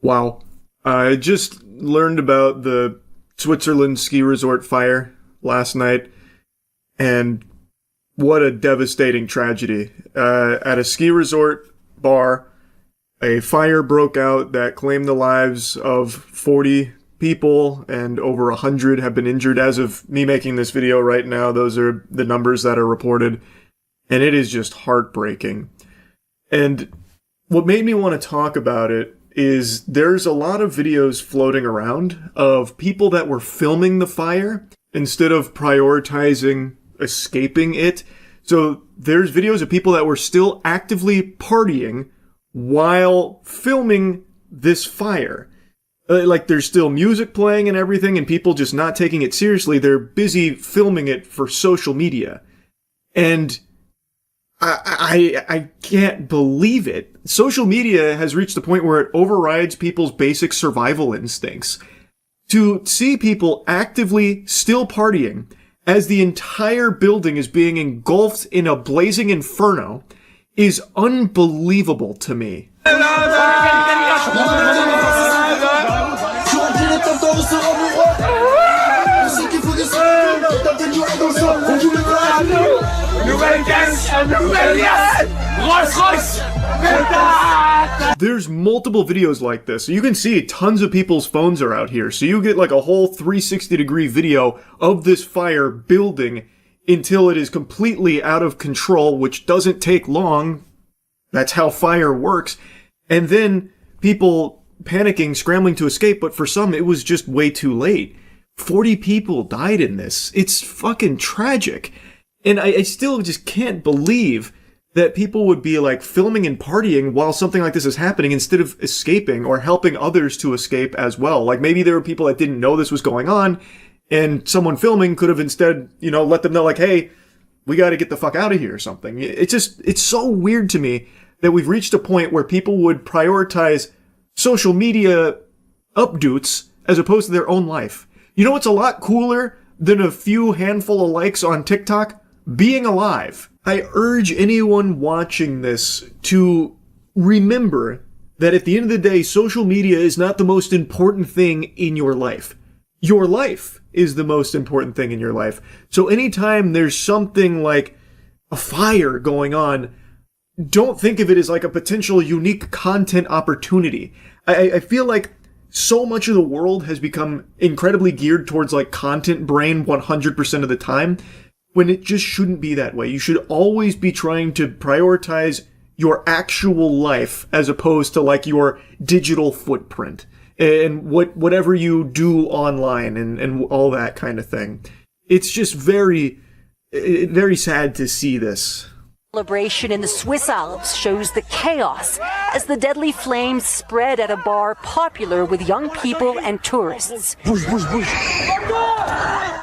Wow. I just learned about the Switzerland ski resort fire last night, and what a devastating tragedy. At a ski resort bar, a fire broke out that claimed the lives of 40 people, and over 100 have been injured. As of me making this video right now, those are the numbers that are reported, and it is just heartbreaking. And what made me want to talk about it is there's a lot of videos floating around of people that were filming the fire instead of prioritizing escaping it. So there's videos of people that were still actively partying while filming this fire. Like, there's still music playing and everything, and people just not taking it seriously. They're busy filming it for social media. And I can't believe it. Social media has reached the point where it overrides people's basic survival instincts. To see people actively still partying as the entire building is being engulfed in a blazing inferno is unbelievable to me. There's multiple videos like this, so you can see tons of people's phones are out here, so you get like a whole 360-degree video of this fire building until it is completely out of control, which doesn't take long. That's how fire works. And then people panicking, scrambling to escape, but for some it was just way too late. 40 people died in this. It's fucking tragic. And I still just can't believe that people would be like filming and partying while something like this is happening instead of escaping or helping others to escape as well. Like, maybe there were people that didn't know this was going on, and someone filming could have instead, let them know, like, hey, we got to get the fuck out of here or something. It's so weird to me that we've reached a point where people would prioritize social media updates as opposed to their own life. You know what's a lot cooler than a few handful of likes on TikTok? Being alive. I urge anyone watching this to remember that at the end of the day, social media is not the most important thing in your life. Your life is the most important thing in your life. So anytime there's something like a fire going on, don't think of it as like a potential unique content opportunity. I feel like so much of the world has become incredibly geared towards like content brain 100% of the time, when it just shouldn't be that way. You should always be trying to prioritize your actual life as opposed to like your digital footprint and whatever you do online and all that kind of thing. It's just very, very sad to see this. Celebration in the Swiss Alps shows the chaos as the deadly flames spread at a bar popular with young people and tourists.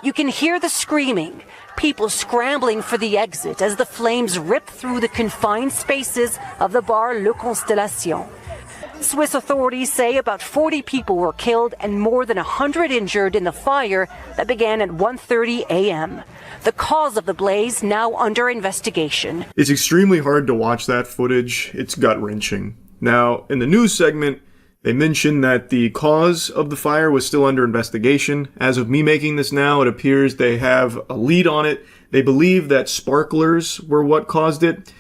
You can hear the screaming, people scrambling for the exit as the flames rip through the confined spaces of the bar Le Constellation. Swiss authorities say about 40 people were killed and more than 100 injured in the fire that began at 1:30 a.m. The cause of the blaze now under investigation. It's extremely hard to watch that footage. It's gut-wrenching. Now, in the news segment, they mentioned that the cause of the fire was still under investigation. As of me making this now, it appears they have a lead on it. They believe that sparklers were what caused it.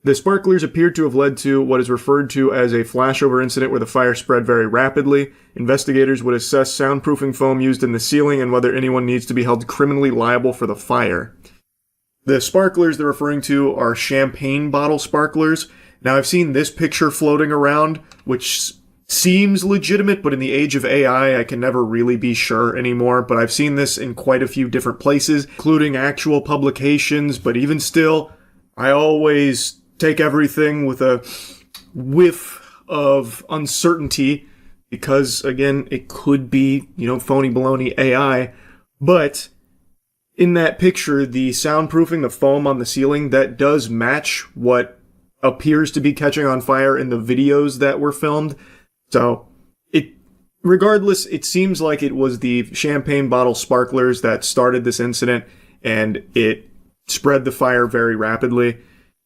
The sparklers appeared to have led to what is referred to as a flashover incident where the fire spread very rapidly. Investigators would assess soundproofing foam used in the ceiling and whether anyone needs to be held criminally liable for the fire. The sparklers they're referring to are champagne bottle sparklers. Now, I've seen this picture floating around, which seems legitimate, but in the age of AI, I can never really be sure anymore. But I've seen this in quite a few different places, including actual publications. But even still, I always take everything with a whiff of uncertainty because, again, it could be, phony baloney AI. But in that picture, the soundproofing, the foam on the ceiling, that does match what appears to be catching on fire in the videos that were filmed. So, regardless, it seems like it was the champagne bottle sparklers that started this incident, and it spread the fire very rapidly.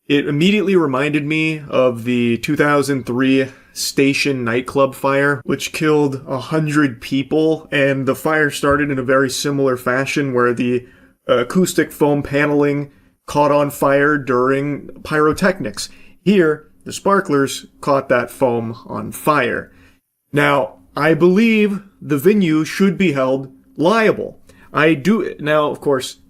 It immediately reminded me of the 2003 station nightclub fire, which killed 100 people, and the fire started in a very similar fashion where the acoustic foam paneling caught on fire during pyrotechnics. Here, the sparklers caught that foam on fire. Now, I believe the venue should be held liable. I do. Now, of course,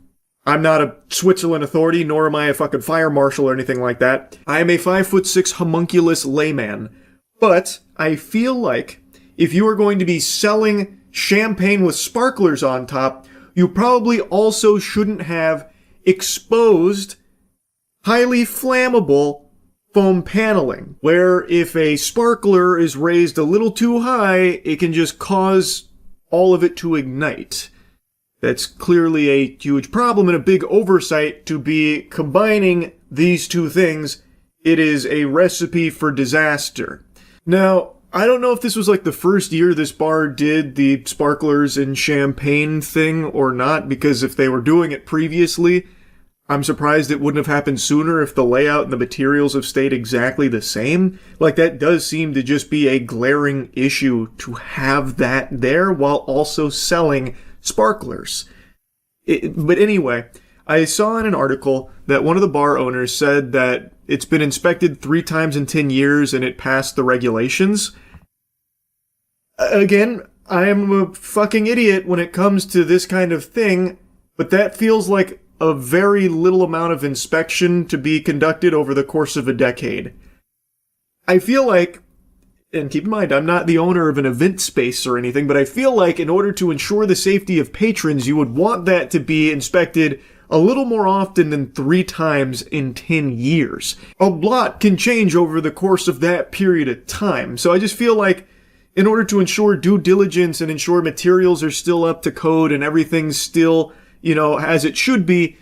I'm not a Switzerland authority, nor am I a fucking fire marshal or anything like that. I am a 5'6" homunculus layman. But I feel like if you are going to be selling champagne with sparklers on top, you probably also shouldn't have exposed, highly flammable foam paneling, where if a sparkler is raised a little too high, it can just cause all of it to ignite. That's clearly a huge problem and a big oversight to be combining these two things. It is a recipe for disaster. Now, I don't know if this was like the first year this bar did the sparklers and champagne thing or not, because if they were doing it previously, I'm surprised it wouldn't have happened sooner if the layout and the materials have stayed exactly the same. Like, that does seem to just be a glaring issue to have that there while also selling sparklers. But anyway, I saw in an article that one of the bar owners said that it's been inspected 3 times in 10 years and it passed the regulations. Again, I am a fucking idiot when it comes to this kind of thing, but that feels like a very little amount of inspection to be conducted over the course of a decade. I feel like, and keep in mind, I'm not the owner of an event space or anything, but I feel like in order to ensure the safety of patrons, you would want that to be inspected a little more often than 3 times in 10 years. A lot can change over the course of that period of time, so I just feel like in order to ensure due diligence and ensure materials are still up to code and everything's still, as it should be,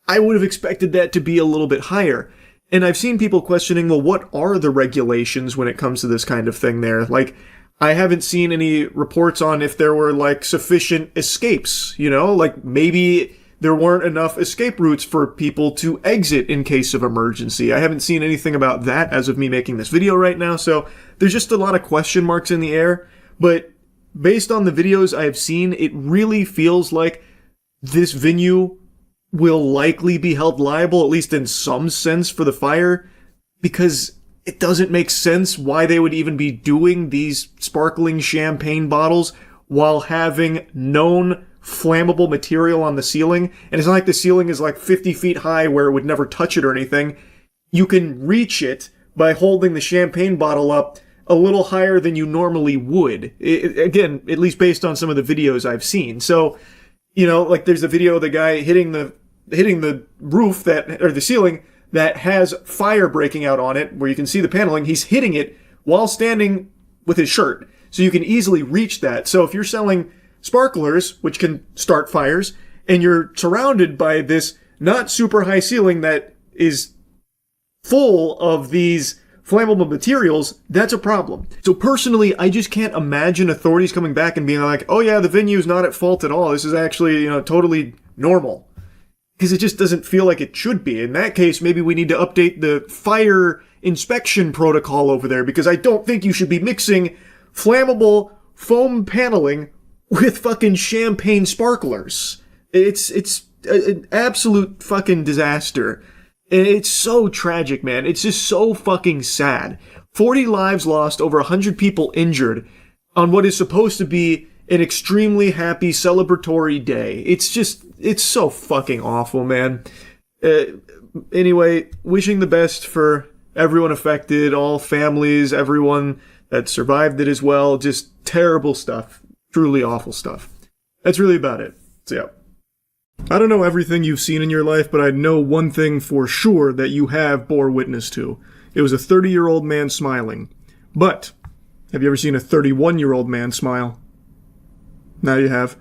I would have expected that to be a little bit higher. And I've seen people questioning, well, what are the regulations when it comes to this kind of thing there? Like, I haven't seen any reports on if there were, like, sufficient escapes, Like, maybe there weren't enough escape routes for people to exit in case of emergency. I haven't seen anything about that as of me making this video right now, so there's just a lot of question marks in the air. But based on the videos I have seen, it really feels like this venue will likely be held liable, at least in some sense, for the fire, because it doesn't make sense why they would even be doing these sparkling champagne bottles while having known flammable material on the ceiling. And it's not like the ceiling is like 50 feet high where it would never touch it or anything. You can reach it by holding the champagne bottle up a little higher than you normally would. Again, at least based on some of the videos I've seen. So, like there's a video of the guy hitting the roof or the ceiling that has fire breaking out on it, where you can see the paneling. He's hitting it while standing with his shirt. So you can easily reach that. So if you're selling sparklers, which can start fires, and you're surrounded by this not super high ceiling that is full of these flammable materials, that's a problem. So personally, I just can't imagine authorities coming back and being like, oh yeah, the venue's not at fault at all. This is actually, totally normal. Because it just doesn't feel like it should be. In that case, maybe we need to update the fire inspection protocol over there, because I don't think you should be mixing flammable foam paneling with fucking champagne sparklers. It's an absolute fucking disaster. And it's so tragic, man. It's just so fucking sad. 40 lives lost, over 100 people injured on what is supposed to be an extremely happy celebratory day. It's so fucking awful, man. Anyway, wishing the best for everyone affected, all families, everyone that survived it as well. Just terrible stuff. Truly awful stuff. That's really about it. So yeah. I don't know everything you've seen in your life, but I know one thing for sure that you have bore witness to. It was a 30-year-old man smiling. But, have you ever seen a 31-year-old man smile? Now you have.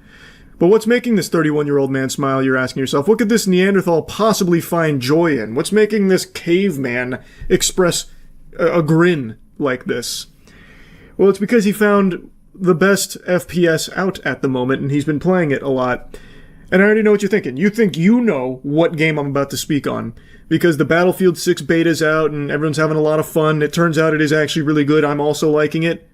But what's making this 31-year-old man smile, you're asking yourself? What could this Neanderthal possibly find joy in? What's making this caveman express a grin like this? Well, it's because he found the best FPS out at the moment, and he's been playing it a lot. And I already know what you're thinking. You think you know what game I'm about to speak on. Because the Battlefield 6 beta's out and everyone's having a lot of fun. It turns out it is actually really good. I'm also liking it.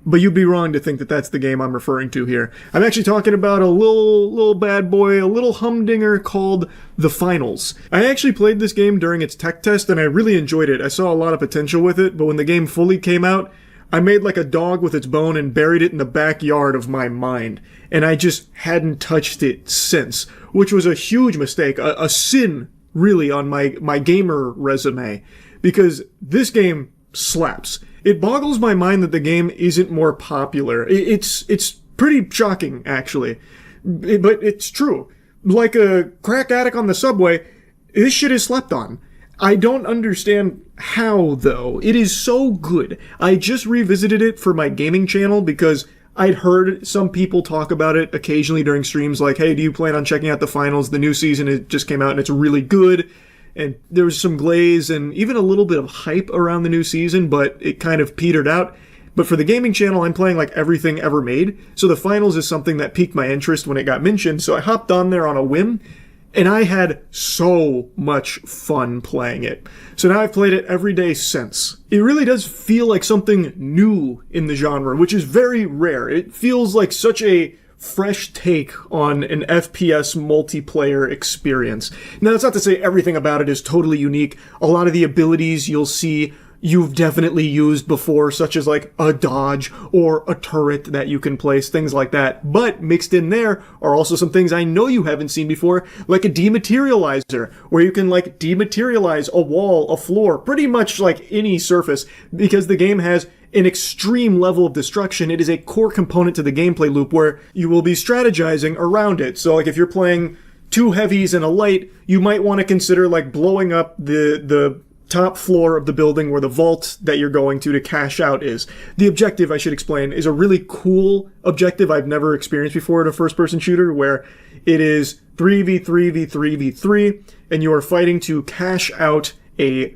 But you'd be wrong to think that that's the game I'm referring to here. I'm actually talking about a little bad boy, a little humdinger called The Finals. I actually played this game during its tech test and I really enjoyed it. I saw a lot of potential with it, but when the game fully came out, I made like a dog with its bone and buried it in the backyard of my mind. And I just hadn't touched it since, which was a huge mistake, a sin, really, on my gamer resume. Because this game slaps. It boggles my mind that the game isn't more popular. It's pretty shocking, actually. But it's true. Like a crack addict on the subway, this shit is slept on. I don't understand how, though. It is so good. I just revisited it for my gaming channel because I'd heard some people talk about it occasionally during streams like, hey, do you plan on checking out the finals? The new season it just came out and it's really good. And there was some glaze and even a little bit of hype around the new season, but it kind of petered out. But for the gaming channel, I'm playing like everything ever made. So the finals is something that piqued my interest when it got mentioned. So I hopped on there on a whim. And I had so much fun playing it. So now I've played it every day since. It really does feel like something new in the genre, which is very rare. It feels like such a fresh take on an FPS multiplayer experience. Now, that's not to say everything about it is totally unique. A lot of the abilities you'll see you've definitely used before, such as like a dodge or a turret that you can place, things like that. But mixed in there are also some things I know you haven't seen before, like a dematerializer, where you can like dematerialize a wall, a floor, pretty much like any surface, because the game has an extreme level of destruction. It is a core component to the gameplay loop where you will be strategizing around it. So like if you're playing two heavies and a light, you might want to consider like blowing up the top floor of the building where the vault that you're going to cash out is. The objective, I should explain, is a really cool objective I've never experienced before in a first-person shooter, where it is 3v3v3v3, and you are fighting to cash out a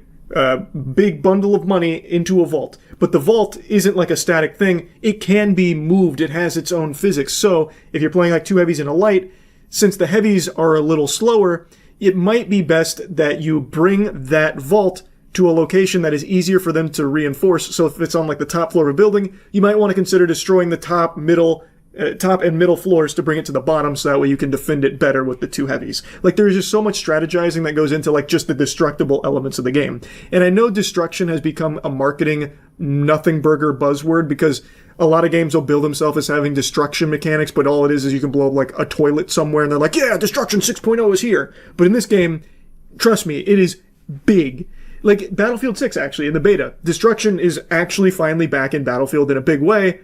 big bundle of money into a vault. But the vault isn't like a static thing. It can be moved. It has its own physics. So if you're playing like two heavies and a light, since the heavies are a little slower, it might be best that you bring that vault to a location that is easier for them to reinforce. So if it's on like the top floor of a building, you might want to consider destroying the top and middle floors to bring it to the bottom, so that way you can defend it better with the two heavies. Like there's just so much strategizing that goes into like just the destructible elements of the game. And I know destruction has become a marketing nothing burger buzzword because a lot of games will bill themselves as having destruction mechanics, but all it is you can blow up like a toilet somewhere and they're like, yeah, Destruction 6.0 is here. But in this game, trust me, it is big. Like Battlefield 6 actually, in the beta, destruction is actually finally back in Battlefield in a big way,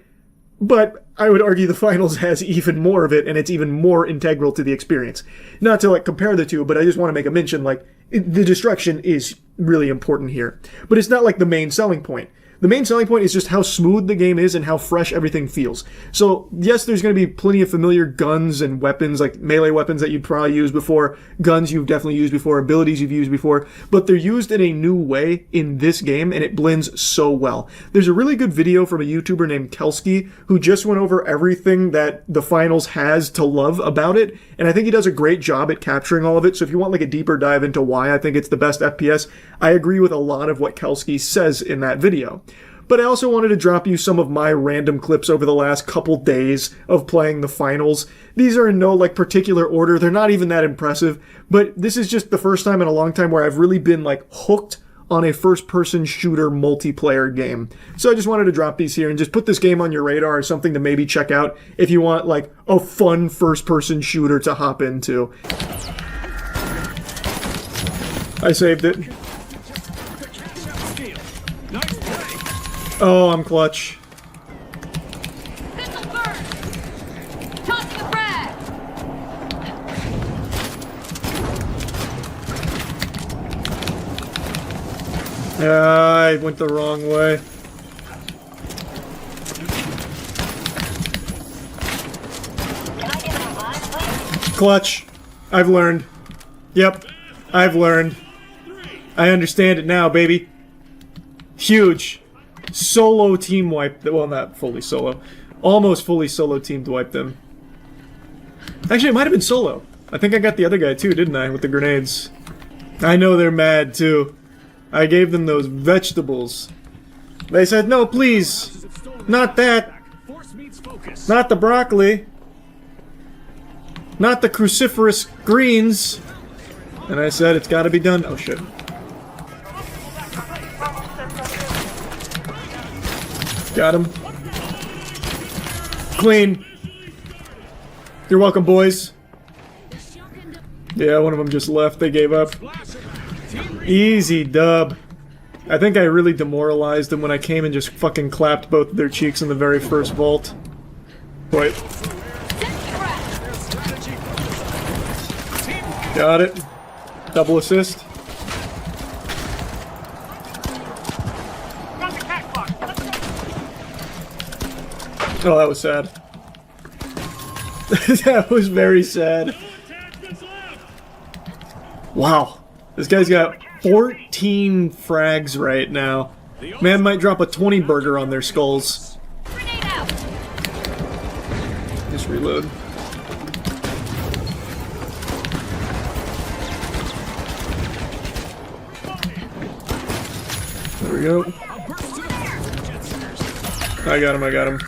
but I would argue the finals has even more of it and it's even more integral to the experience. Not to like compare the two, but I just want to make a mention like the destruction is really important here. But it's not like the main selling point. The main selling point is just how smooth the game is and how fresh everything feels. So, yes, there's going to be plenty of familiar guns and weapons, like melee weapons that you'd probably used before, guns you've definitely used before, abilities you've used before, but they're used in a new way in this game, and it blends so well. There's a really good video from a YouTuber named Kelsky, who just went over everything that the finals has to love about it, and I think he does a great job at capturing all of it. So if you want like a deeper dive into why I think it's the best FPS, I agree with a lot of what Kelsky says in that video. But I also wanted to drop you some of my random clips over the last couple days of playing the finals. These are in no like particular order. They're not even that impressive, but this is just the first time in a long time where I've really been like hooked on a first-person shooter multiplayer game. So I just wanted to drop these here and just put this game on your radar as something to maybe check out if you want like a fun first-person shooter to hop into. I saved it. Oh, I'm clutch. Pistol first. Tossing a frag. I went the wrong way. Clutch. I've learned. Yep. I've learned. I understand it now, baby. Huge. Solo team wipe. Well, not fully solo. Almost fully solo team to wipe them. Actually, it might have been solo. I think I got the other guy too, didn't I? With the grenades. I know they're mad too. I gave them those vegetables. They said, no, please. Not that. Not the broccoli. Not the cruciferous greens. And I said, it's gotta be done. Oh shit. Got him. Clean. You're welcome, boys. Yeah, one of them just left. They gave up. Easy dub. I think I really demoralized them when I came and just fucking clapped both of their cheeks in the very first vault. Wait. Got it. Double assist. Oh, that was sad. That was very sad. Wow. This guy's got 14 frags right now. Man might drop a 20 burger on their skulls. Just reload. There we go. I got him, I got him.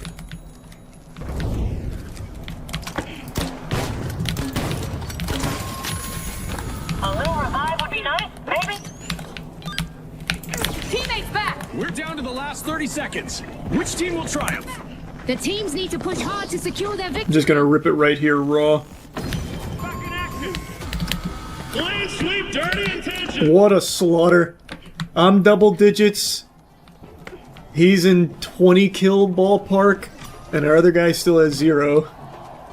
A little revive would be nice, maybe? Teammates back! We're down to the last 30 seconds. Which team will triumph? The teams need to push hard to secure their I'm victory. just gonna rip it right here, raw. Clean sweep, dirty intention. What a slaughter. I'm double digits. He's in 20 kill ballpark. And our other guy still has 0.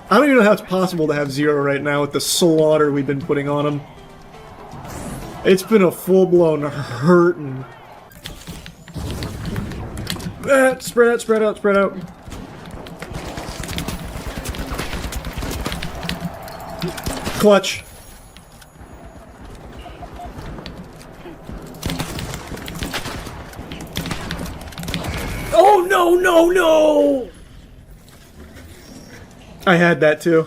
I don't even know how it's possible to have 0 right now with the slaughter we've been putting on him. It's been a full-blown hurtin'. Spread out, spread out, spread out. Clutch. Oh, no, no, no! I had that too.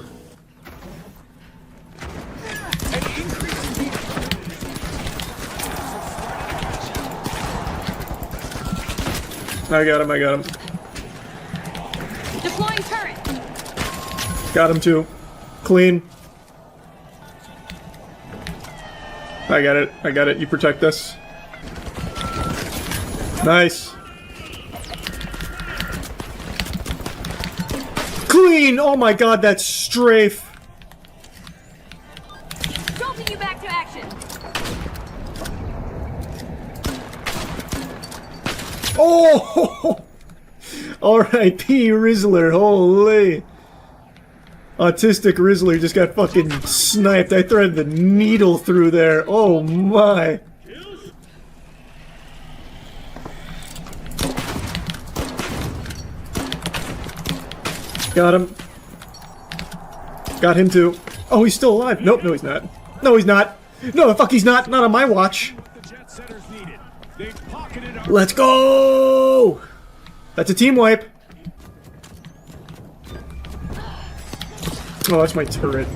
I got him, I got him. Deploying turret! Got him too. Clean. I got it, I got it. You protect us. Nice. Clean! Oh my god, that's strafe. Jolting you back to action! Oh! R.I.P. Rizzler, holy. Autistic Rizzler just got fucking sniped. I threaded the needle through there. Oh my. Got him. Got him too. Oh, he's still alive. Nope, no he's not. No, he's not. No, the fuck he's not. Not on my watch. Let's go! That's a team wipe. Oh, that's my turret.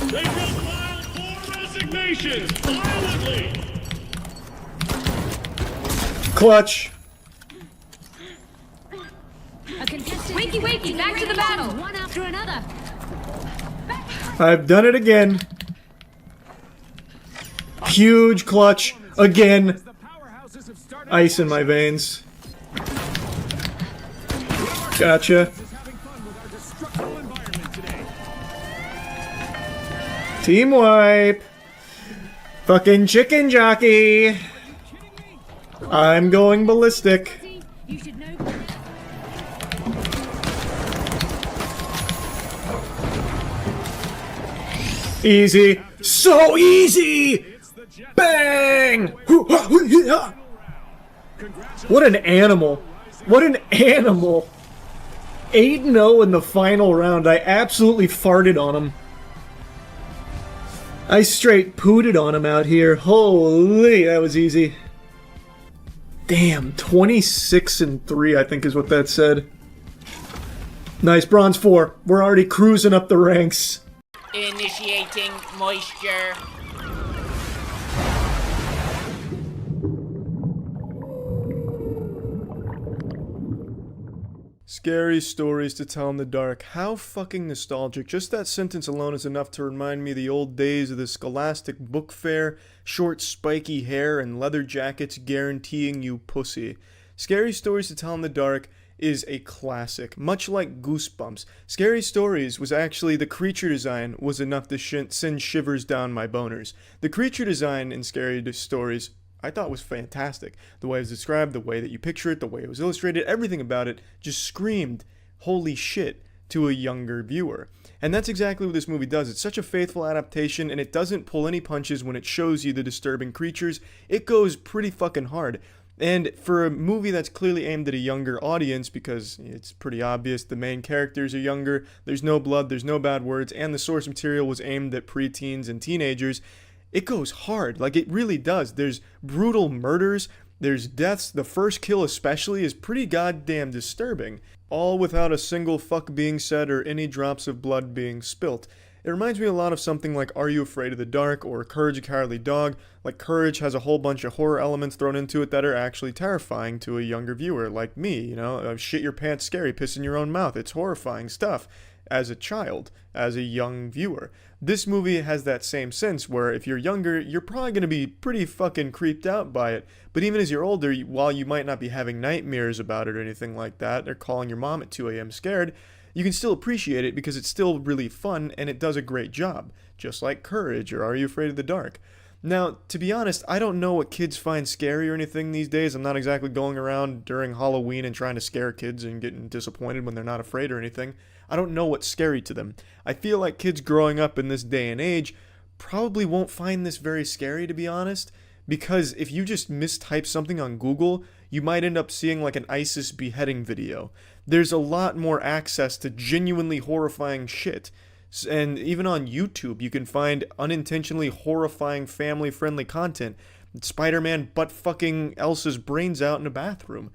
They run wild for resignation, violently. Clutch. A contestant Wakey, wakey, back to the battle! one after another. I've done it again. Huge clutch. Again. Ice in my veins. Gotcha. Team wipe. Fucking chicken jockey. I'm going ballistic. You should know. Easy. So easy! Bang! What an animal. What an animal. 8-0 in the final round. I absolutely farted on him. I straight pooted on him out here. Holy, that was easy. Damn, 26-3 I think is what that said. Nice, bronze 4. We're already cruising up the ranks. Initiating moisture. Scary stories to tell in the dark. How fucking nostalgic. Just that sentence alone is enough to remind me of the old days of the Scholastic Book Fair, short spiky hair, and leather jackets guaranteeing you pussy. Scary Stories to Tell in the Dark is a classic, much like Goosebumps. Scary Stories was actually, the creature design was enough to send shivers down my boners. The creature design in Scary Stories I thought was fantastic. The way it was described, the way that you picture it, the way it was illustrated, everything about it just screamed, holy shit, to a younger viewer. And that's exactly what this movie does. It's such a faithful adaptation, and it doesn't pull any punches when it shows you the disturbing creatures. It goes pretty fucking hard. And for a movie that's clearly aimed at a younger audience, because it's pretty obvious the main characters are younger, there's no blood, there's no bad words, and the source material was aimed at preteens and teenagers, it goes hard. Like, it really does. There's brutal murders, there's deaths. The first kill especially is pretty goddamn disturbing. All without a single fuck being said or any drops of blood being spilt. It reminds me a lot of something like Are You Afraid of the Dark or Courage the Cowardly Dog. Like, Courage has a whole bunch of horror elements thrown into it that are actually terrifying to a younger viewer like me, you know? Shit your pants scary, piss in your own mouth. It's horrifying stuff as a child, as a young viewer. This movie has that same sense where if you're younger, you're probably going to be pretty fucking creeped out by it. But even as you're older, while you might not be having nightmares about it or anything like that, or calling your mom at 2 a.m. scared, you can still appreciate it because it's still really fun and it does a great job. Just like Courage or Are You Afraid of the Dark? Now, to be honest, I don't know what kids find scary or anything these days. I'm not exactly going around during Halloween and trying to scare kids and getting disappointed when they're not afraid or anything. I don't know what's scary to them. I feel like kids growing up in this day and age probably won't find this very scary, to be honest, because if you just mistype something on Google, you might end up seeing like an ISIS beheading video. There's a lot more access to genuinely horrifying shit. And even on YouTube, you can find unintentionally horrifying family-friendly content. Spider-Man butt-fucking Elsa's brains out in a bathroom.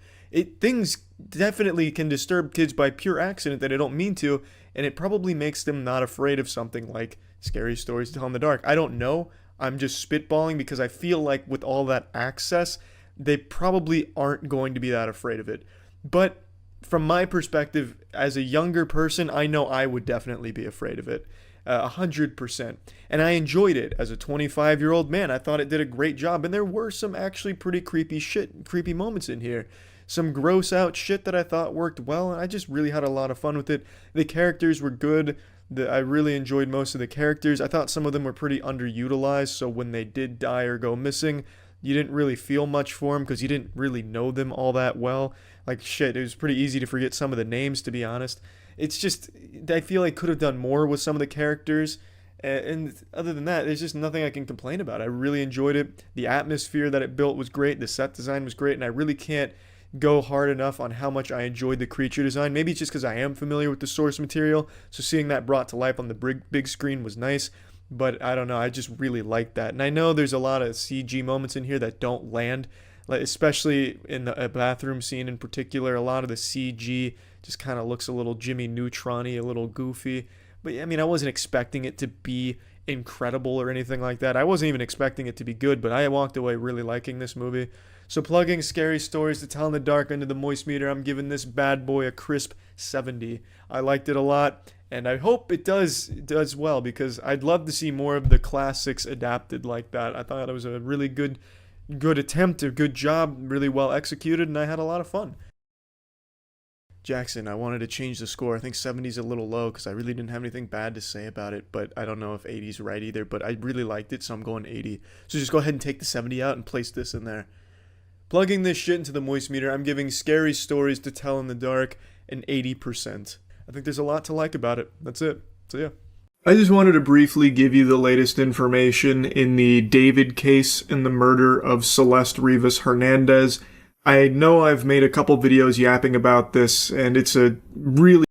Things definitely can disturb kids by pure accident that they don't mean to, and it probably makes them not afraid of something like Scary Stories to Tell in the Dark. I don't know. I'm just spitballing because I feel like with all that access, they probably aren't going to be that afraid of it. But from my perspective, as a younger person, I know I would definitely be afraid of it. 100%. And I enjoyed it as a 25-year-old man. I thought it did a great job, and there were some actually pretty creepy moments in here. Some gross out shit that I thought worked well, and I just really had a lot of fun with it. The characters were good. I really enjoyed most of the characters. I thought some of them were pretty underutilized, so when they did die or go missing, you didn't really feel much for them because you didn't really know them all that well. Like, shit, it was pretty easy to forget some of the names, to be honest. It's just, I feel like could have done more with some of the characters. And other than that, there's just nothing I can complain about. I really enjoyed it. The atmosphere that it built was great. The set design was great. And I really can't go hard enough on how much I enjoyed the creature design. Maybe it's just because I am familiar with the source material. So seeing that brought to life on the big screen was nice. But I don't know, I just really liked that. And I know there's a lot of CG moments in here that don't land, like especially in the bathroom scene in particular. A lot of the CG just kind of looks a little Jimmy Neutron-y, a little goofy. But I mean, I wasn't expecting it to be incredible or anything like that. I wasn't even expecting it to be good, but I walked away really liking this movie. So plugging Scary Stories to Tell in the Dark into the Moist Meter, I'm giving this bad boy a crisp 70. I liked it a lot, and I hope it does well, because I'd love to see more of the classics adapted like that. I thought it was a really good attempt, a good job, really well executed, and I had a lot of fun. Jackson, I wanted to change the score. I think 70's a little low because I really didn't have anything bad to say about it, but I don't know if 80's right either, but I really liked it, so I'm going 80. So just go ahead and take the 70 out and place this in there. Plugging this shit into the Moist Meter, I'm giving Scary Stories to Tell in the Dark an 80%. I think there's a lot to like about it. That's it. So yeah. I just wanted to briefly give you the latest information in the David case and the murder of Celeste Rivas Hernandez. I know I've made a couple videos yapping about this, and it's a really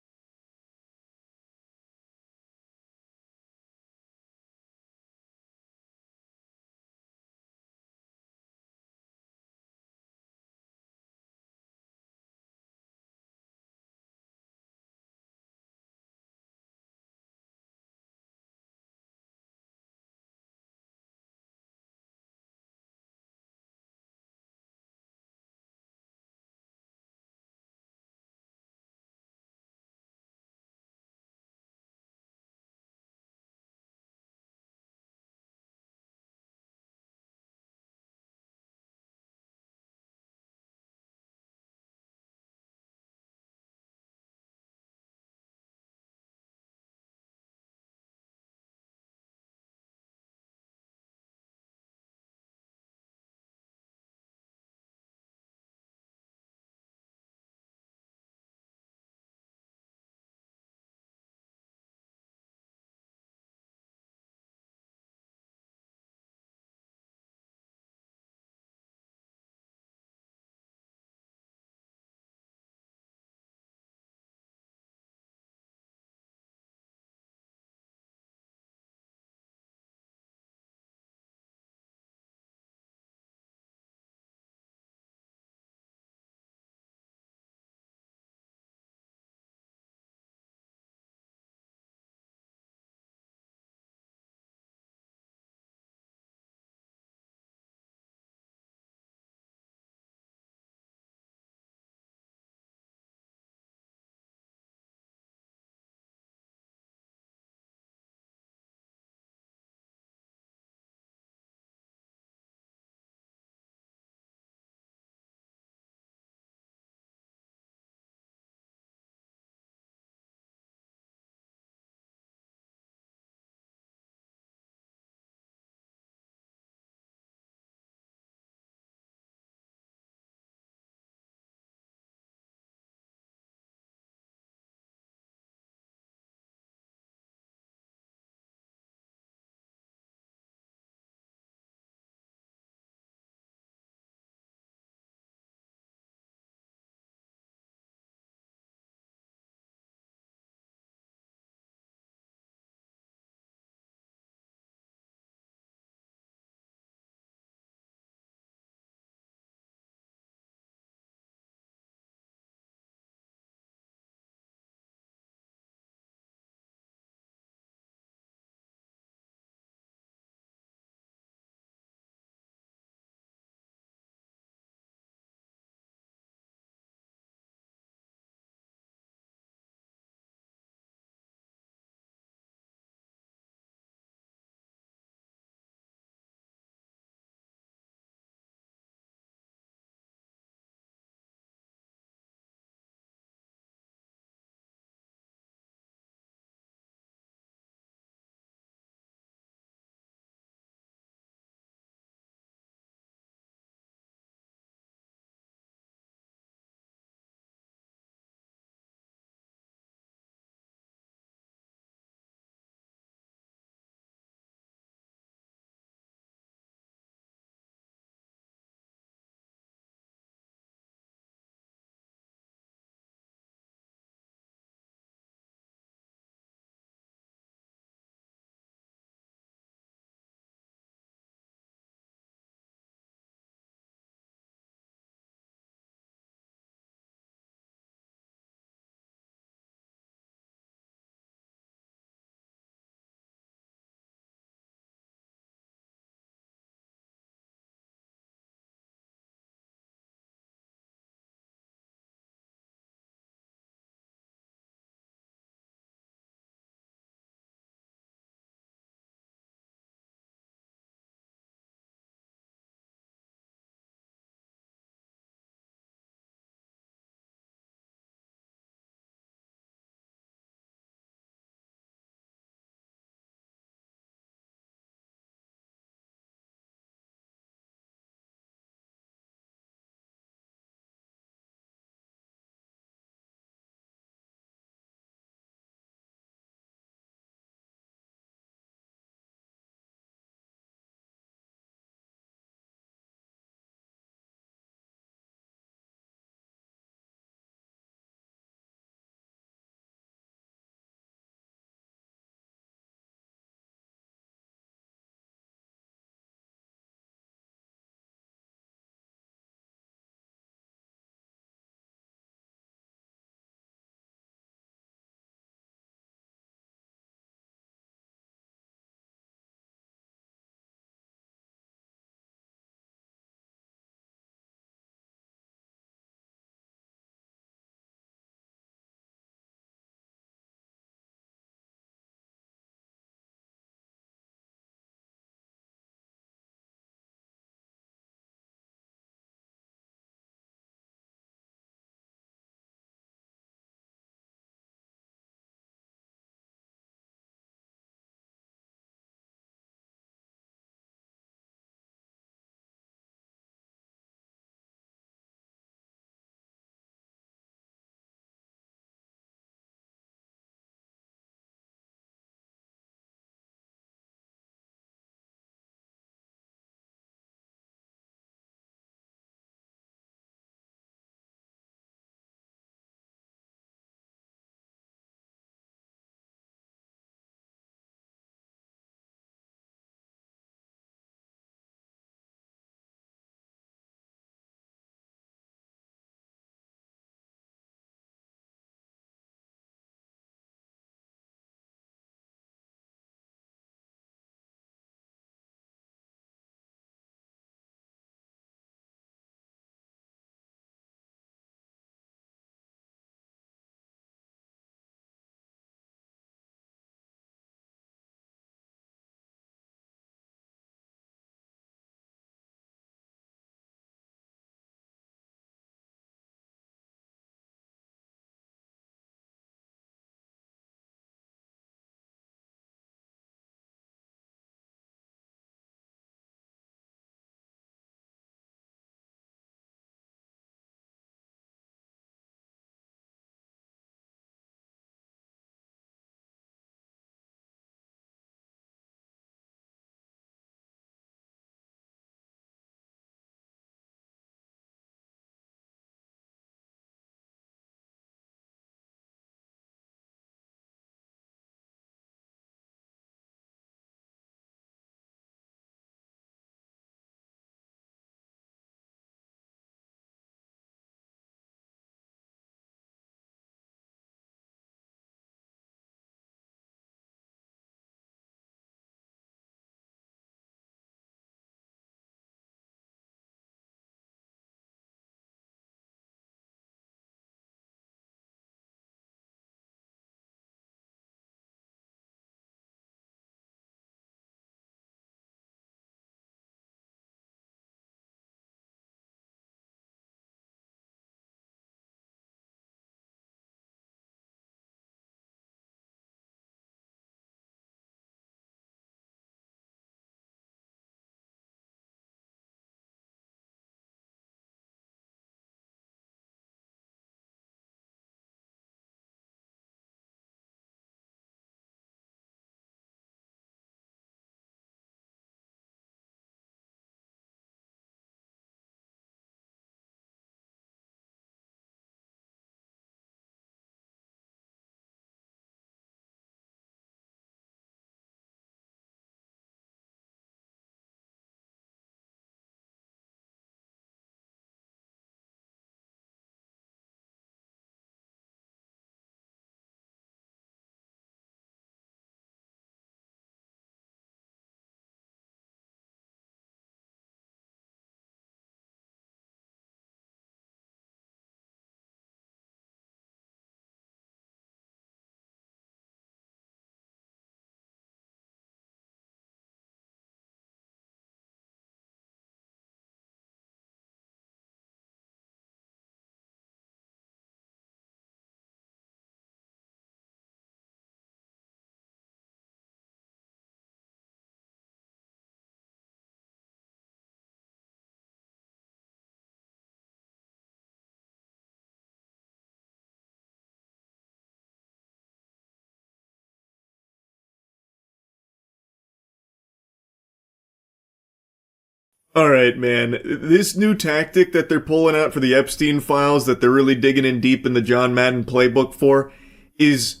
Alright, man. This new tactic that they're pulling out for the Epstein files that they're really digging in deep in the John Madden playbook for is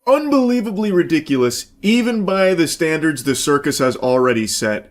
unbelievably ridiculous, even by the standards the circus has already set.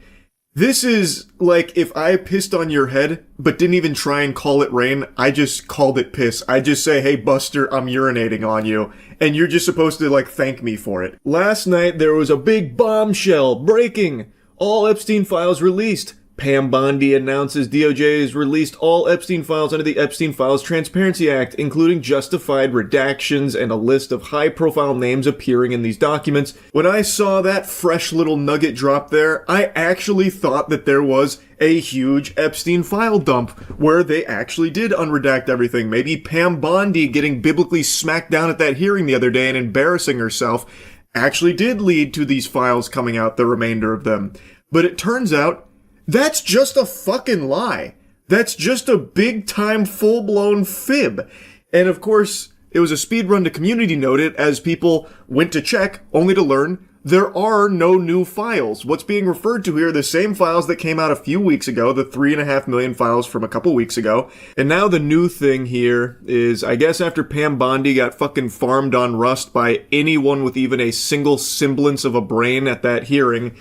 This is like if I pissed on your head, but didn't even try and call it rain, I just called it piss. I just say, hey Buster, I'm urinating on you. And you're just supposed to like thank me for it. Last night there was a big bombshell breaking. All Epstein files released. Pam Bondi announces DOJ has released all Epstein files under the Epstein Files Transparency Act, including justified redactions and a list of high-profile names appearing in these documents. When I saw that fresh little nugget drop there, I actually thought that there was a huge Epstein file dump where they actually did unredact everything. Maybe Pam Bondi getting biblically smacked down at that hearing the other day and embarrassing herself actually did lead to these files coming out, the remainder of them. But it turns out that's just a fucking lie. That's just a big-time, full-blown fib. And of course, it was a speed run to Community Noted as people went to check, only to learn there are no new files. What's being referred to here are the same files that came out a few weeks ago, the 3.5 million files from a couple weeks ago. And now the new thing here is, I guess after Pam Bondi got fucking farmed on Rust by anyone with even a single semblance of a brain at that hearing,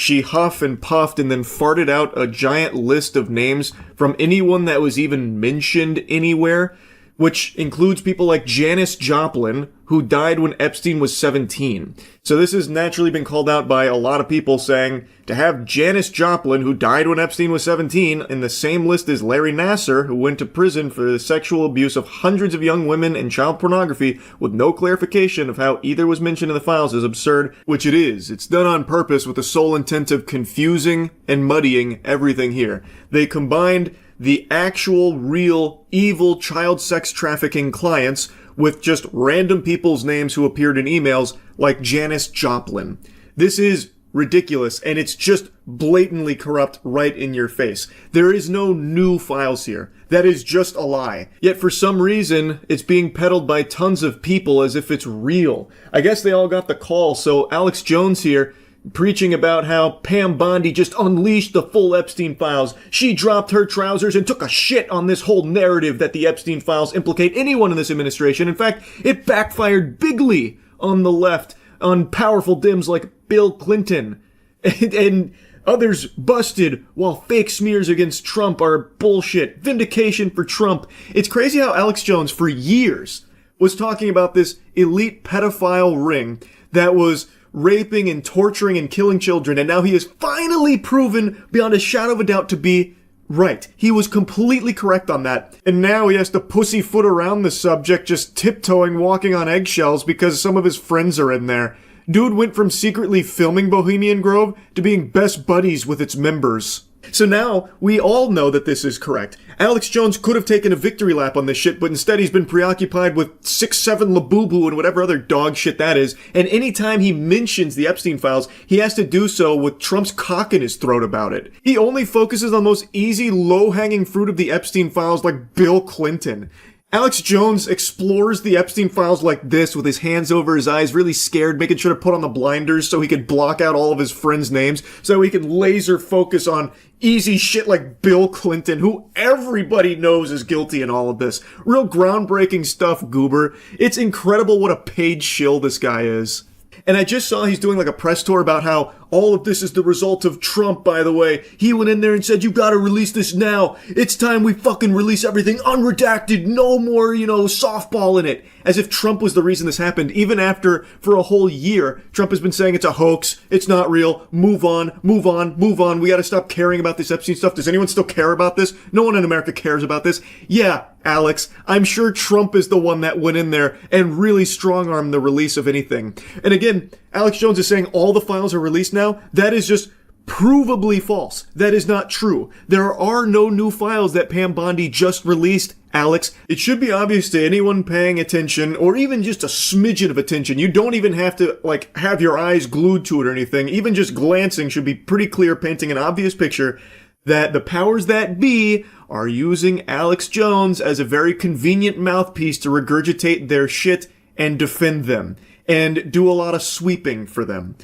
she huffed and puffed and then farted out a giant list of names from anyone that was even mentioned anywhere, which includes people like Janis Joplin, who died when Epstein was 17. So this has naturally been called out by a lot of people saying, to have Janis Joplin, who died when Epstein was 17, in the same list as Larry Nassar, who went to prison for the sexual abuse of hundreds of young women and child pornography, with no clarification of how either was mentioned in the files, is absurd, which it is. It's done on purpose with the sole intent of confusing and muddying everything here. They combined the actual, real, evil child sex trafficking clients with just random people's names who appeared in emails like Janis Joplin. This is ridiculous, and it's just blatantly corrupt right in your face. There is no new files here. That is just a lie. Yet for some reason, it's being peddled by tons of people as if it's real. I guess they all got the call, so Alex Jones here preaching about how Pam Bondi just unleashed the full Epstein files. She dropped her trousers and took a shit on this whole narrative that the Epstein files implicate anyone in this administration. In fact, it backfired bigly on the left, on powerful Dims like Bill Clinton. And others busted while fake smears against Trump are bullshit. Vindication for Trump. It's crazy how Alex Jones, for years, was talking about this elite pedophile ring that was raping and torturing and killing children, and now he is finally proven beyond a shadow of a doubt to be right. He was completely correct on that, and now he has to pussyfoot around the subject, just tiptoeing, walking on eggshells because some of his friends are in there. Dude went from secretly filming Bohemian Grove to being best buddies with its members. So now, we all know that this is correct. Alex Jones could have taken a victory lap on this shit, but instead he's been preoccupied with 6'7" Labubu and whatever other dog shit that is, and anytime he mentions the Epstein files, he has to do so with Trump's cock in his throat about it. He only focuses on the most easy, low-hanging fruit of the Epstein files like Bill Clinton. Alex Jones explores the Epstein files like this with his hands over his eyes, really scared, making sure to put on the blinders so he could block out all of his friends' names, so he can laser focus on easy shit like Bill Clinton, who everybody knows is guilty in all of this. Real groundbreaking stuff, goober. It's incredible what a paid shill this guy is. And I just saw he's doing like a press tour about how all of this is the result of Trump, by the way. He went in there and said, you gotta release this now. It's time we fucking release everything unredacted. No more, softball in it. As if Trump was the reason this happened. Even after, for a whole year, Trump has been saying it's a hoax. It's not real. Move on, move on, move on. We gotta stop caring about this Epstein stuff. Does anyone still care about this? No one in America cares about this. Yeah, Alex, I'm sure Trump is the one that went in there and really strong-armed the release of anything. And again, Alex Jones is saying all the files are released now. That is just provably false. That is not true. There are no new files that Pam Bondi just released, Alex. It should be obvious to anyone paying attention, or even just a smidgen of attention. You don't even have to, have your eyes glued to it or anything. Even just glancing should be pretty clear, painting an obvious picture that the powers that be are using Alex Jones as a very convenient mouthpiece to regurgitate their shit and defend them, and do a lot of sweeping for them.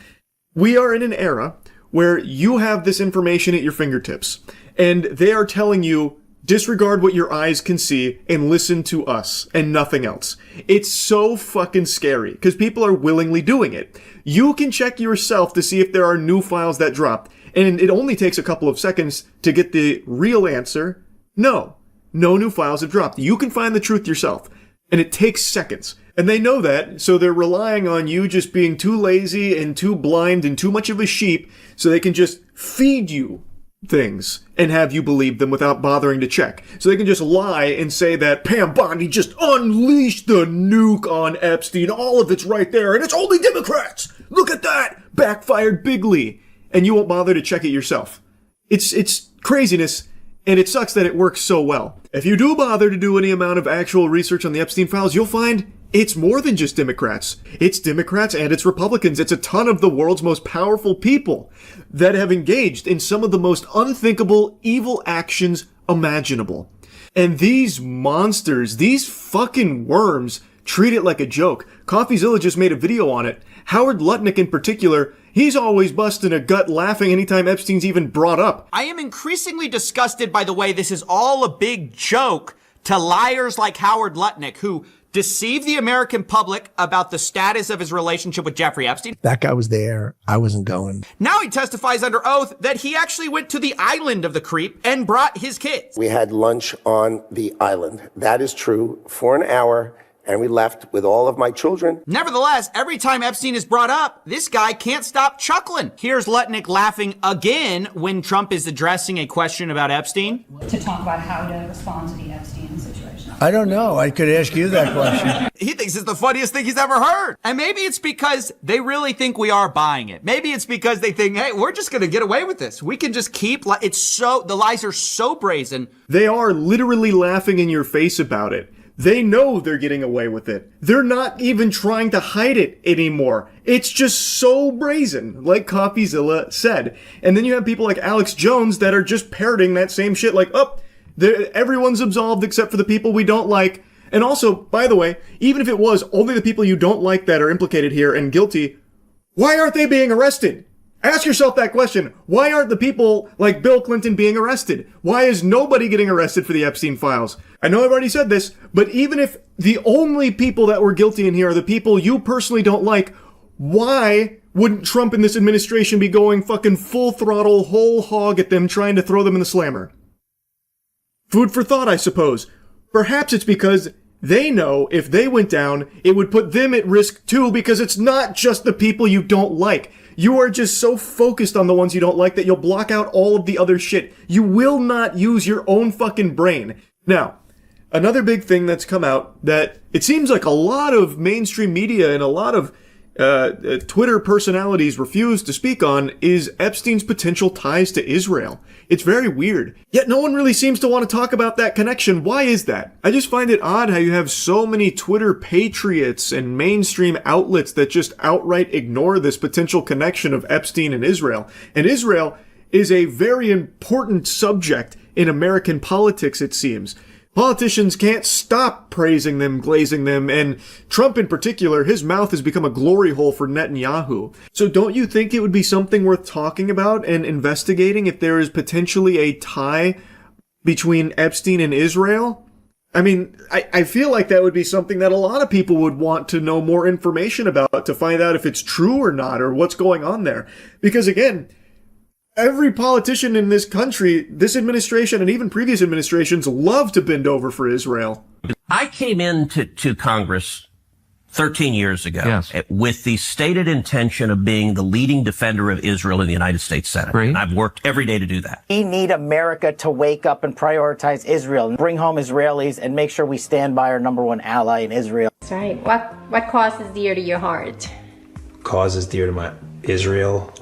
We are in an era where you have this information at your fingertips, and they are telling you, disregard what your eyes can see and listen to us and nothing else. It's so fucking scary because people are willingly doing it. You can check yourself to see if there are new files that dropped, and it only takes a couple of seconds to get the real answer. No new files have dropped. You can find the truth yourself, and it takes seconds. And they know that, so they're relying on you just being too lazy and too blind and too much of a sheep so they can just feed you things and have you believe them without bothering to check. So they can just lie and say that Pam Bondi just unleashed the nuke on Epstein. All of it's right there, and it's only Democrats. Look at that. Backfired bigly. And you won't bother to check it yourself. It's craziness, and it sucks that it works so well. If you do bother to do any amount of actual research on the Epstein files, you'll find it's more than just Democrats. It's Democrats and it's Republicans. It's a ton of the world's most powerful people that have engaged in some of the most unthinkable evil actions imaginable. And these monsters, these fucking worms, treat it like a joke. CoffeeZilla just made a video on it. Howard Lutnick in particular, he's always busting a gut laughing anytime Epstein's even brought up. I am increasingly disgusted by the way this is all a big joke to liars like Howard Lutnick, who deceived the American public about the status of his relationship with Jeffrey Epstein. That guy was there. I wasn't going. Now he testifies under oath that he actually went to the island of the creep and brought his kids. We had lunch on the island. That is true, for an hour, and we left with all of my children. Nevertheless, every time Epstein is brought up, this guy can't stop chuckling. Here's Lutnick laughing again when Trump is addressing a question about Epstein. To talk about how to respond to the Epstein situation. I don't know. I could ask you that question. He thinks it's the funniest thing he's ever heard. And maybe it's because they really think we are buying it. Maybe it's because they think, hey, we're just going to get away with this. We can just keep, the lies are so brazen. They are literally laughing in your face about it. They know they're getting away with it. They're not even trying to hide it anymore. It's just so brazen, like CoffeeZilla said. And then you have people like Alex Jones that are just parroting that same shit like, everyone's absolved except for the people we don't like. And also, by the way, even if it was only the people you don't like that are implicated here and guilty, why aren't they being arrested? Ask yourself that question. Why aren't the people like Bill Clinton being arrested? Why is nobody getting arrested for the Epstein files? I know I've already said this, but even if the only people that were guilty in here are the people you personally don't like, why wouldn't Trump and this administration be going fucking full throttle, whole hog at them, trying to throw them in the slammer? Food for thought, I suppose. Perhaps it's because they know if they went down, it would put them at risk too, because it's not just the people you don't like. You are just so focused on the ones you don't like that you'll block out all of the other shit. You will not use your own fucking brain. Now, another big thing that's come out that it seems like a lot of mainstream media and a lot of Twitter personalities refuse to speak on is Epstein's potential ties to Israel. It's very weird. Yet no one really seems to want to talk about that connection. Why is that? I just find it odd how you have so many Twitter patriots and mainstream outlets that just outright ignore this potential connection of Epstein and Israel. And Israel is a very important subject in American politics, it seems. Politicians can't stop praising them, glazing them, and Trump in particular, his mouth has become a glory hole for Netanyahu. So don't you think it would be something worth talking about and investigating if there is potentially a tie between Epstein and Israel? I mean, I feel like that would be something that a lot of people would want to know more information about to find out if it's true or not or what's going on there. Because again, every politician in this country, this administration and even previous administrations love to bend over for Israel. I came into Congress 13 years ago with the stated intention of being the leading defender of Israel in the United States Senate. Right. And I've worked every day to do that. We need America to wake up and prioritize Israel and bring home Israelis and make sure we stand by our number one ally in Israel. That's right. What cause is dear to your heart? Cause is dear to my Israel.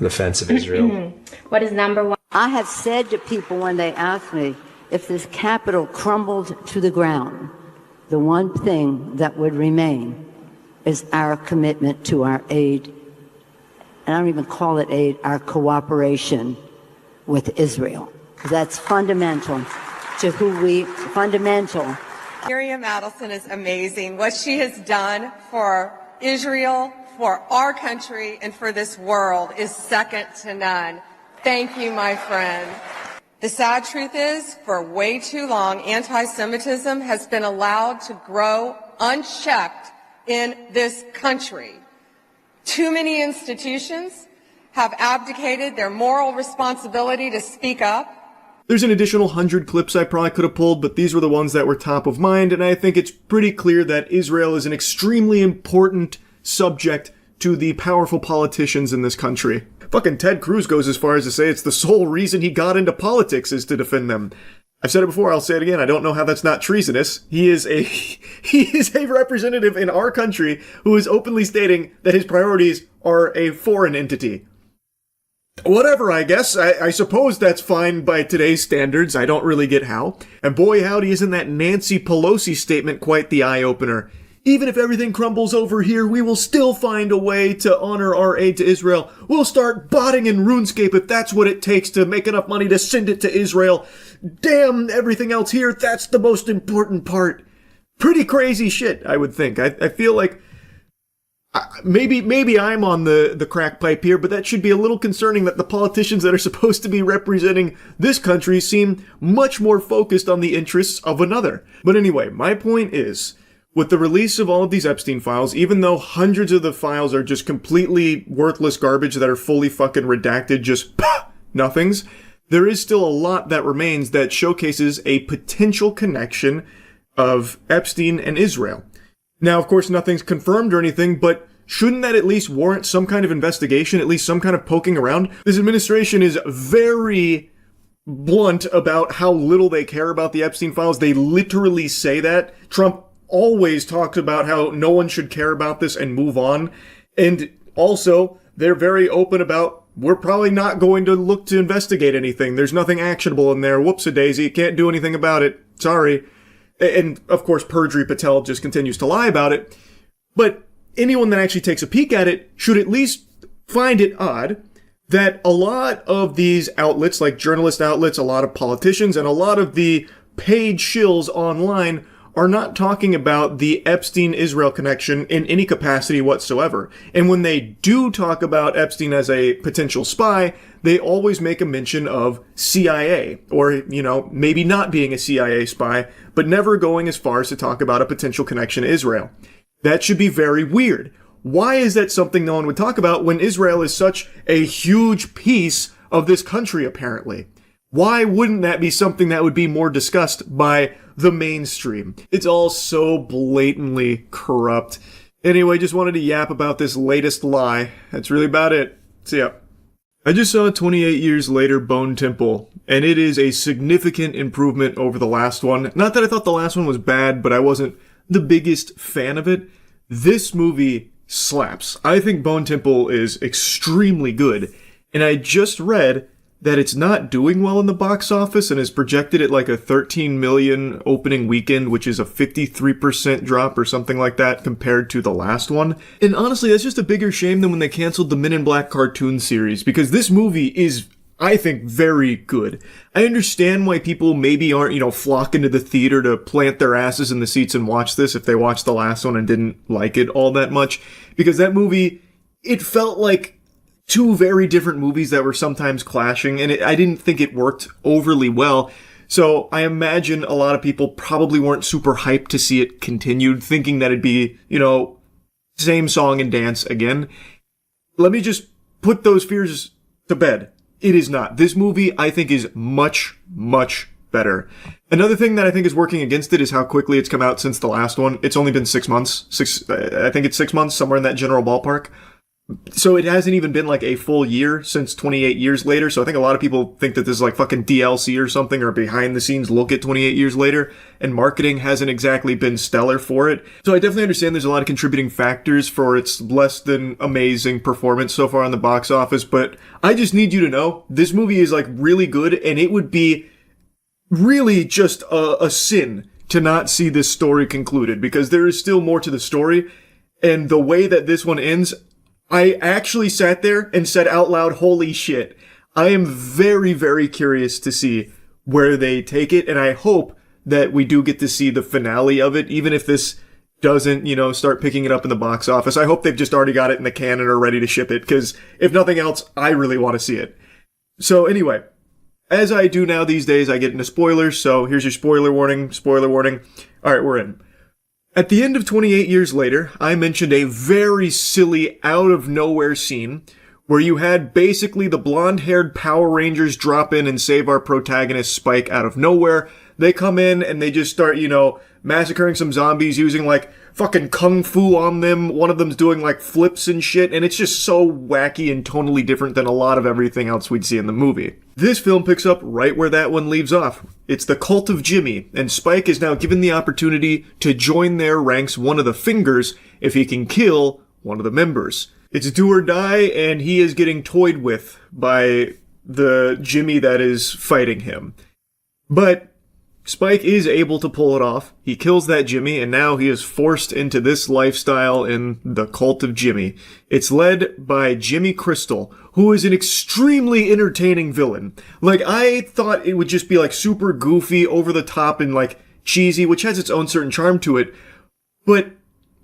Defense of Israel. What is number one? I have said to people when they ask me if this Capitol crumbled to the ground, the one thing that would remain is our commitment to our aid, and I don't even call it aid, our cooperation with Israel. That's fundamental to Miriam Adelson is amazing. What she has done for Israel, for our country and for this world is second to none. Thank you, my friend. The sad truth is, for way too long, anti-Semitism has been allowed to grow unchecked in this country. Too many institutions have abdicated their moral responsibility to speak up. There's an additional 100 clips I probably could have pulled, but these were the ones that were top of mind, and I think it's pretty clear that Israel is an extremely important subject to the powerful politicians in this country. Fucking Ted Cruz goes as far as to say it's the sole reason he got into politics is to defend them. I've said it before, I'll say it again, I don't know how that's not treasonous. He is a representative in our country who is openly stating that his priorities are a foreign entity. Whatever, I guess. I suppose that's fine by today's standards. I don't really get how. And boy howdy, isn't that Nancy Pelosi statement quite the eye-opener. Even if everything crumbles over here, we will still find a way to honor our aid to Israel. We'll start botting in RuneScape if that's what it takes to make enough money to send it to Israel. Damn everything else here, that's the most important part. Pretty crazy shit, I would think. I feel like maybe I'm on the crack pipe here, but that should be a little concerning that the politicians that are supposed to be representing this country seem much more focused on the interests of another. But anyway, my point is, with the release of all of these Epstein files, even though hundreds of the files are just completely worthless garbage that are fully fucking redacted, just nothings, there is still a lot that remains that showcases a potential connection of Epstein and Israel. Now, of course, nothing's confirmed or anything, but shouldn't that at least warrant some kind of investigation, at least some kind of poking around? This administration is very blunt about how little they care about the Epstein files. They literally say that. Trump always talks about how no one should care about this and move on. And also, they're very open about, we're probably not going to look to investigate anything. There's nothing actionable in there. Whoops-a-daisy. Can't do anything about it. Sorry. And, of course, Perjury Patel just continues to lie about it. But anyone that actually takes a peek at it should at least find it odd that a lot of these outlets, like journalist outlets, a lot of politicians, and a lot of the paid shills online are not talking about the Epstein-Israel connection in any capacity whatsoever. And when they do talk about Epstein as a potential spy, they always make a mention of CIA, or, maybe not being a CIA spy, but never going as far as to talk about a potential connection to Israel. That should be very weird. Why is that something no one would talk about when Israel is such a huge piece of this country, apparently? Why wouldn't that be something that would be more discussed by the mainstream? It's all so blatantly corrupt. Anyway, just wanted to yap about this latest lie. That's really about it. See ya. I just saw 28 Years Later Bone Temple, and it is a significant improvement over the last one. Not that I thought the last one was bad, but I wasn't the biggest fan of it. This movie slaps. I think Bone Temple is extremely good, and I just read that it's not doing well in the box office and is projected at like a 13 million opening weekend, which is a 53% drop or something like that compared to the last one. And honestly, that's just a bigger shame than when they canceled the Men in Black cartoon series, because this movie is, I think, very good. I understand why people maybe aren't, flocking to the theater to plant their asses in the seats and watch this if they watched the last one and didn't like it all that much, because that movie, it felt like two very different movies that were sometimes clashing, and I didn't think it worked overly well. So I imagine a lot of people probably weren't super hyped to see it continued, thinking that it'd be, same song and dance again. Let me just put those fears to bed. It is not. This movie, I think, is much, much better. Another thing that I think is working against it is how quickly it's come out since the last one. It's only been 6 months. I think it's 6 months, somewhere in that general ballpark. So it hasn't even been like a full year since 28 Years Later. So I think a lot of people think that this is like fucking DLC or something, or behind the scenes look at 28 Years Later, and marketing hasn't exactly been stellar for it. So I definitely understand there's a lot of contributing factors for its less than amazing performance so far on the box office, but I just need you to know this movie is like really good, and it would be really just a sin to not see this story concluded, because there is still more to the story, and the way that this one ends, I actually sat there and said out loud, holy shit. I am very, very curious to see where they take it, and I hope that we do get to see the finale of it, even if this doesn't, start picking it up in the box office. I hope they've just already got it in the can and are ready to ship it, because if nothing else, I really want to see it. So anyway, as I do now these days, I get into spoilers, so here's your spoiler warning. Alright, we're in. At the end of 28 years later, I mentioned a very silly, out-of-nowhere scene where you had basically the blonde-haired Power Rangers drop in and save our protagonist Spike out of nowhere. They come in and they just start, massacring some zombies using, fucking kung fu on them. One of them's doing, flips and shit, and it's just so wacky and tonally different than a lot of everything else we'd see in the movie. This film picks up right where that one leaves off. It's the cult of Jimmy, and Spike is now given the opportunity to join their ranks, one of the fingers, if he can kill one of the members. It's do or die, and he is getting toyed with by the Jimmy that is fighting him. But Spike is able to pull it off. He kills that Jimmy, and now he is forced into this lifestyle in the cult of Jimmy. It's led by Jimmy Crystal, who is an extremely entertaining villain. I thought it would just be, super goofy, over the top, and, cheesy, which has its own certain charm to it. But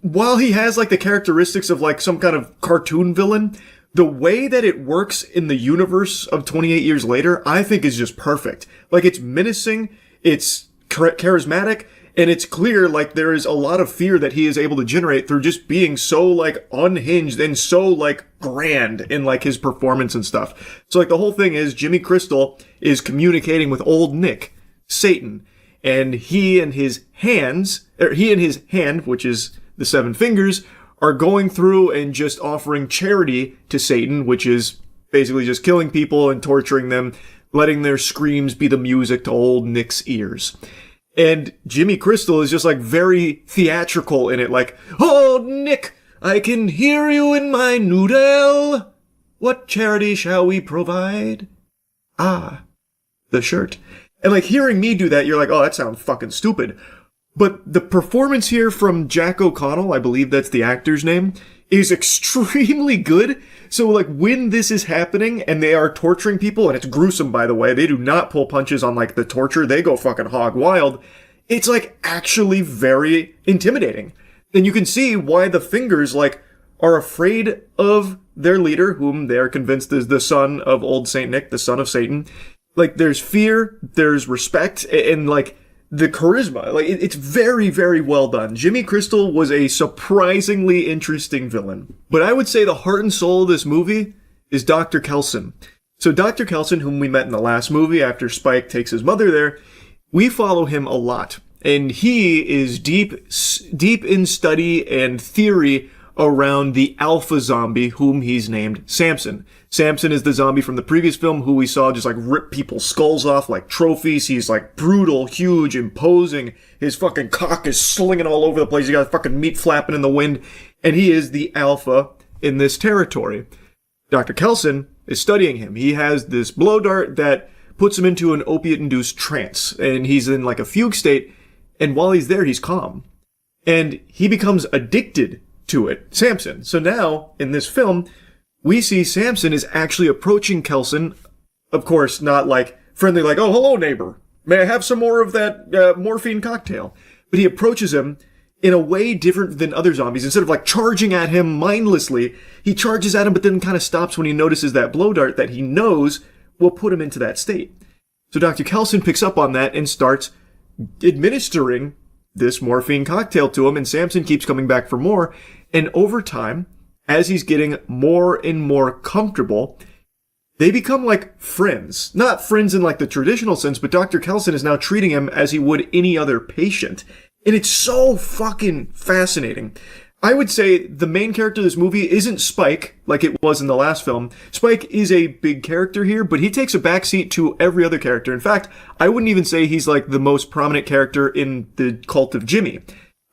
while he has, the characteristics of, some kind of cartoon villain, the way that it works in the universe of 28 years later, I think is just perfect. It's menacing, it's charismatic, and it's clear, there is a lot of fear that he is able to generate through just being so, unhinged and so, grand in, his performance and stuff. So, the whole thing is Jimmy Crystal is communicating with old Nick, Satan, and he and his hand, which is the 7 fingers, are going through and just offering charity to Satan, which is basically just killing people and torturing them, letting their screams be the music to old Nick's ears. And Jimmy Crystal is just very theatrical in it, "Oh, Nick, I can hear you in my noodle. What charity shall we provide? Ah, the shirt." And hearing me do that, you're "Oh, that sounds fucking stupid." But the performance here from Jack O'Connell, I believe that's the actor's name, is extremely good. So, when this is happening and they are torturing people, and it's gruesome, by the way, they do not pull punches on, the torture, they go fucking hog wild, it's, actually very intimidating. And you can see why the fingers, are afraid of their leader, whom they are convinced is the son of old Saint Nick, the son of Satan. There's fear, there's respect, and, the charisma. It's very, very well done. Jimmy Crystal was a surprisingly interesting villain. But I would say the heart and soul of this movie is Dr. Kelson. So Dr. Kelson, whom we met in the last movie after Spike takes his mother there, we follow him a lot. And he is deep in study and theory around the alpha zombie, whom he's named Samson. Samson is the zombie from the previous film who we saw just rip people's skulls off like trophies. He's brutal, huge, imposing. His fucking cock is slinging all over the place. You got fucking meat flapping in the wind. And he is the alpha in this territory. Dr. Kelson is studying him. He has this blow dart that puts him into an opiate-induced trance. And he's in a fugue state. And while he's there, he's calm. And he becomes addicted to it, Samson. So now, in this film, we see Samson is actually approaching Kelson, of course, not friendly, "Oh, hello, neighbor. May I have some more of that morphine cocktail?" But he approaches him in a way different than other zombies. Instead of charging at him mindlessly, he charges at him, but then kind of stops when he notices that blow dart that he knows will put him into that state. So Dr. Kelson picks up on that and starts administering this morphine cocktail to him, and Samson keeps coming back for more. And over time, as he's getting more and more comfortable, they become friends. Not friends in the traditional sense, but Dr. Kelson is now treating him as he would any other patient. And it's so fucking fascinating. I would say the main character of this movie isn't Spike, like it was in the last film. Spike is a big character here, but he takes a backseat to every other character. In fact, I wouldn't even say he's the most prominent character in the cult of Jimmy.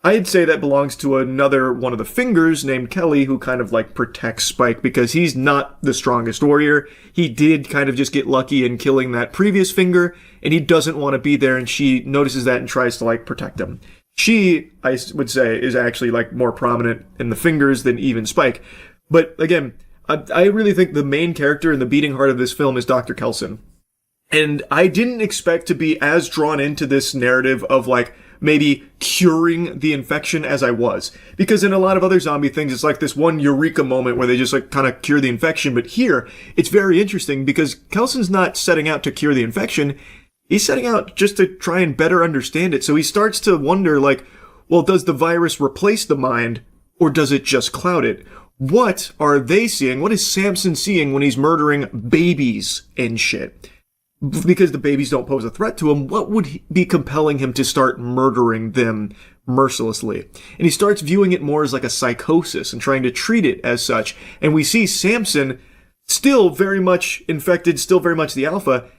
I'd say that belongs to another one of the fingers named Kelly, who kind of protects Spike because he's not the strongest warrior. He did kind of just get lucky in killing that previous finger, and he doesn't want to be there, and she notices that and tries to protect him. She, I would say, is actually more prominent in the fingers than even Spike. But again, I really think the main character and the beating heart of this film is Dr. Kelson. And I didn't expect to be as drawn into this narrative of maybe curing the infection as I was. Because in a lot of other zombie things, it's like this one eureka moment where they just like kind of cure the infection. But here, it's very interesting because Kelson's not setting out to cure the infection. He's setting out just to try and better understand it. So he starts to wonder, like, well, does the virus replace the mind or does it just cloud it? What are they seeing? What is Samson seeing when he's murdering babies and shit? Because the babies don't pose a threat to him, what would be compelling him to start murdering them mercilessly? And he starts viewing it more as like a psychosis and trying to treat it as such. And we see Samson, still very much infected, still very much the alpha.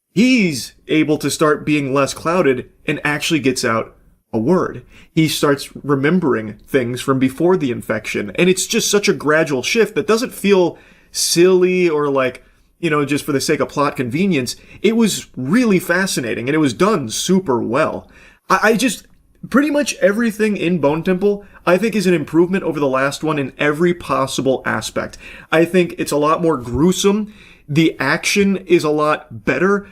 He's able to start being less clouded and actually gets out a word. He starts remembering things from before the infection. And it's just such a gradual shift that doesn't feel silly or like, you know, just for the sake of plot convenience. It was really fascinating and it was done super well. I just, pretty much everything in Bone Temple, I think is an improvement over the last one in every possible aspect. I think it's a lot more gruesome. The action is a lot better.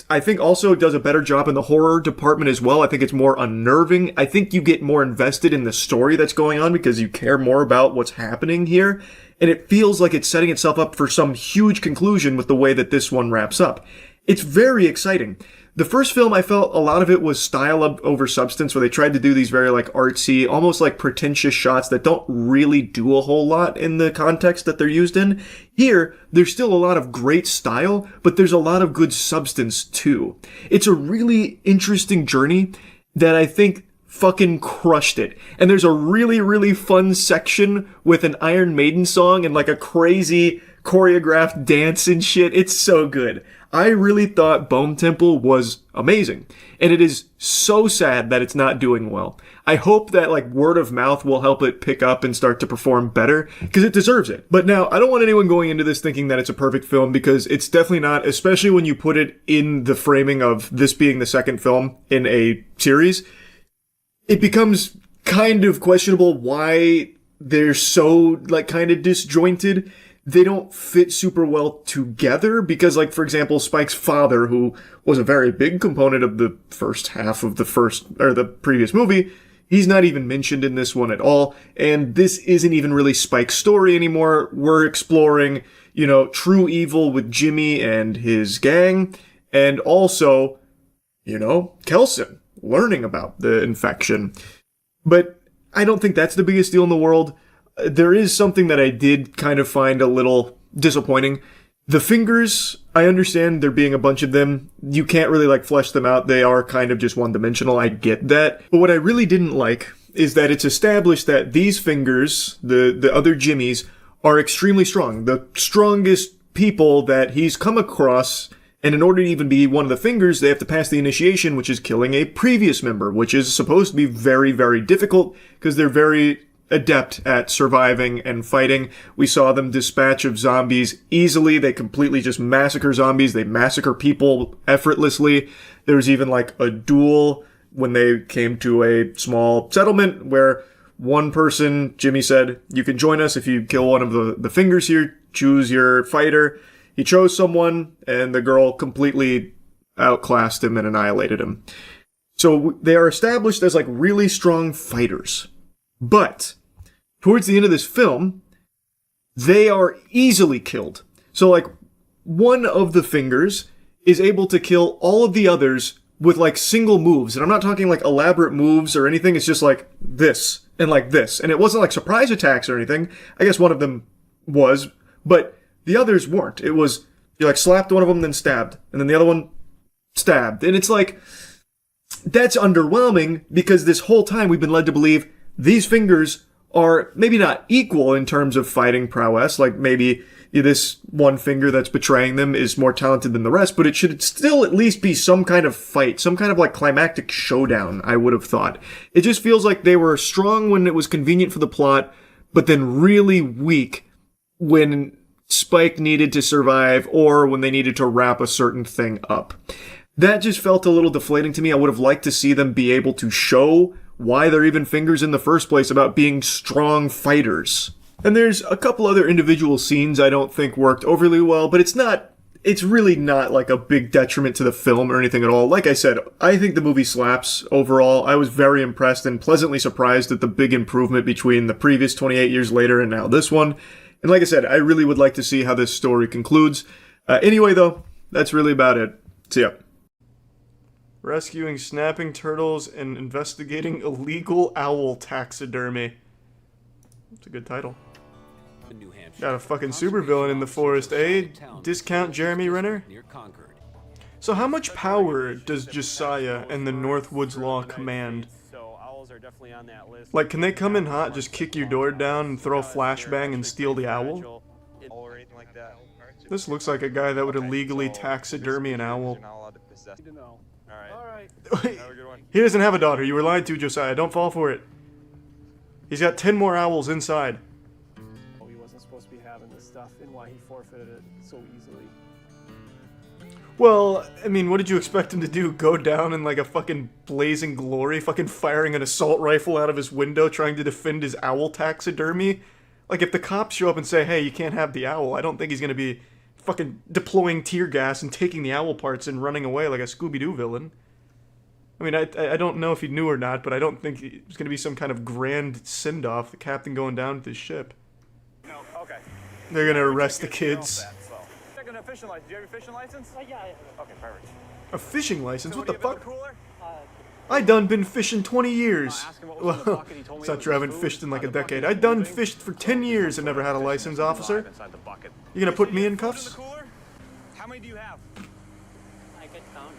I think also does a better job in the horror department as well. I think it's more unnerving. I think you get more invested in the story that's going on because you care more about what's happening here. And it feels like it's setting itself up for some huge conclusion with the way that this one wraps up. It's very exciting. The first film, I felt a lot of it was style over substance, where they tried to do these very like artsy, almost like pretentious shots that don't really do a whole lot in the context that they're used in. Here, there's still a lot of great style, but there's a lot of good substance too. It's a really interesting journey that I think fucking crushed it. And there's a really, really fun section with an Iron Maiden song and like a crazy choreographed dance and shit. It's so good. I really thought Bone Temple was amazing. And it is so sad that it's not doing well. I hope that like word of mouth will help it pick up and start to perform better, because it deserves it. But now, I don't want anyone going into this thinking that it's a perfect film, because it's definitely not, especially when you put it in the framing of this being the second film in a series. It becomes kind of questionable why they're so like kind of disjointed. They don't fit super well together because, like, for example, Spike's father, who was a very big component of the first half of the previous movie, he's not even mentioned in this one at all. And this isn't even really Spike's story anymore. We're exploring, you know, true evil with Jimmy and his gang. And also, you know, Kelson learning about the infection. But I don't think that's the biggest deal in the world. There is something that I did kind of find a little disappointing. The fingers, I understand there being a bunch of them. You can't really like flesh them out. They are kind of just one-dimensional. I get that. But what I really didn't like is that it's established that these fingers, the other Jimmys, are extremely strong. The strongest people that he's come across. And in order to even be one of the fingers, they have to pass the initiation, which is killing a previous member, which is supposed to be very, very difficult because they're very adept at surviving and fighting. We saw them dispatch of zombies easily. They completely just massacre zombies. They massacre people effortlessly. There was even like a duel when they came to a small settlement where one person, Jimmy, said, "You can join us if you kill one of the fingers here. Choose your fighter." He chose someone, and the girl completely outclassed him and annihilated him. So they are established as like really strong fighters. But towards the end of this film, they are easily killed. So like one of the fingers is able to kill all of the others with like single moves. And I'm not talking like elaborate moves or anything. It's just like this and like this. And it wasn't like surprise attacks or anything. I guess one of them was, but the others weren't. It was, you like slapped one of them, then stabbed. And then the other one stabbed. And it's like, that's underwhelming because this whole time we've been led to believe these fingers are maybe not equal in terms of fighting prowess, like maybe this one finger that's betraying them is more talented than the rest, but it should still at least be some kind of fight, some kind of like climactic showdown, I would have thought. It just feels like they were strong when it was convenient for the plot, but then really weak when Spike needed to survive or when they needed to wrap a certain thing up. That just felt a little deflating to me. I would have liked to see them be able to show why they're even fingers in the first place about being strong fighters. And there's a couple other individual scenes I don't think worked overly well, but it's not it's really not like a big detriment to the film or anything at all. Like I said, I think the movie slaps overall. I was very impressed and pleasantly surprised at the big improvement between the previous 28 years later and now this one. And like I said, I really would like to see how this story concludes. Anyway, though, that's really about it. See ya. Rescuing snapping turtles and investigating illegal owl taxidermy. That's a good title. Got a fucking supervillain in the forest, eh? Discount Jeremy Renner? So how much power does Josiah and the Northwoods Law command? Like, can they come in hot, just kick your door down and throw a flashbang and steal the owl? This looks like a guy that would illegally taxidermy an owl. He doesn't have a daughter. You were lied to, Josiah. Don't fall for it. He's got 10 more owls inside. He wasn't supposed to be having this stuff, and why he forfeited it so easily. Well, I mean, what did you expect him to do? Go down in like a fucking blazing glory, fucking firing an assault rifle out of his window, trying to defend his owl taxidermy? Like, if the cops show up and say, hey, you can't have the owl, I don't think he's gonna be fucking deploying tear gas and taking the owl parts and running away like a Scooby-Doo villain. I mean, I don't know if he knew or not, but I don't think it's gonna be some kind of grand send-off, the captain going down with his ship. No, okay. They're gonna arrest the kids. Checking a fishing license. Do you have your fishing license? Yeah. Okay, perfect. A fishing license? What the fuck? I done been fishing 20 years. Well, it's not true, I haven't fished in like a decade. I done fished for 10 years and never had a license, officer. You gonna put me in cuffs? How many do you have? I could count.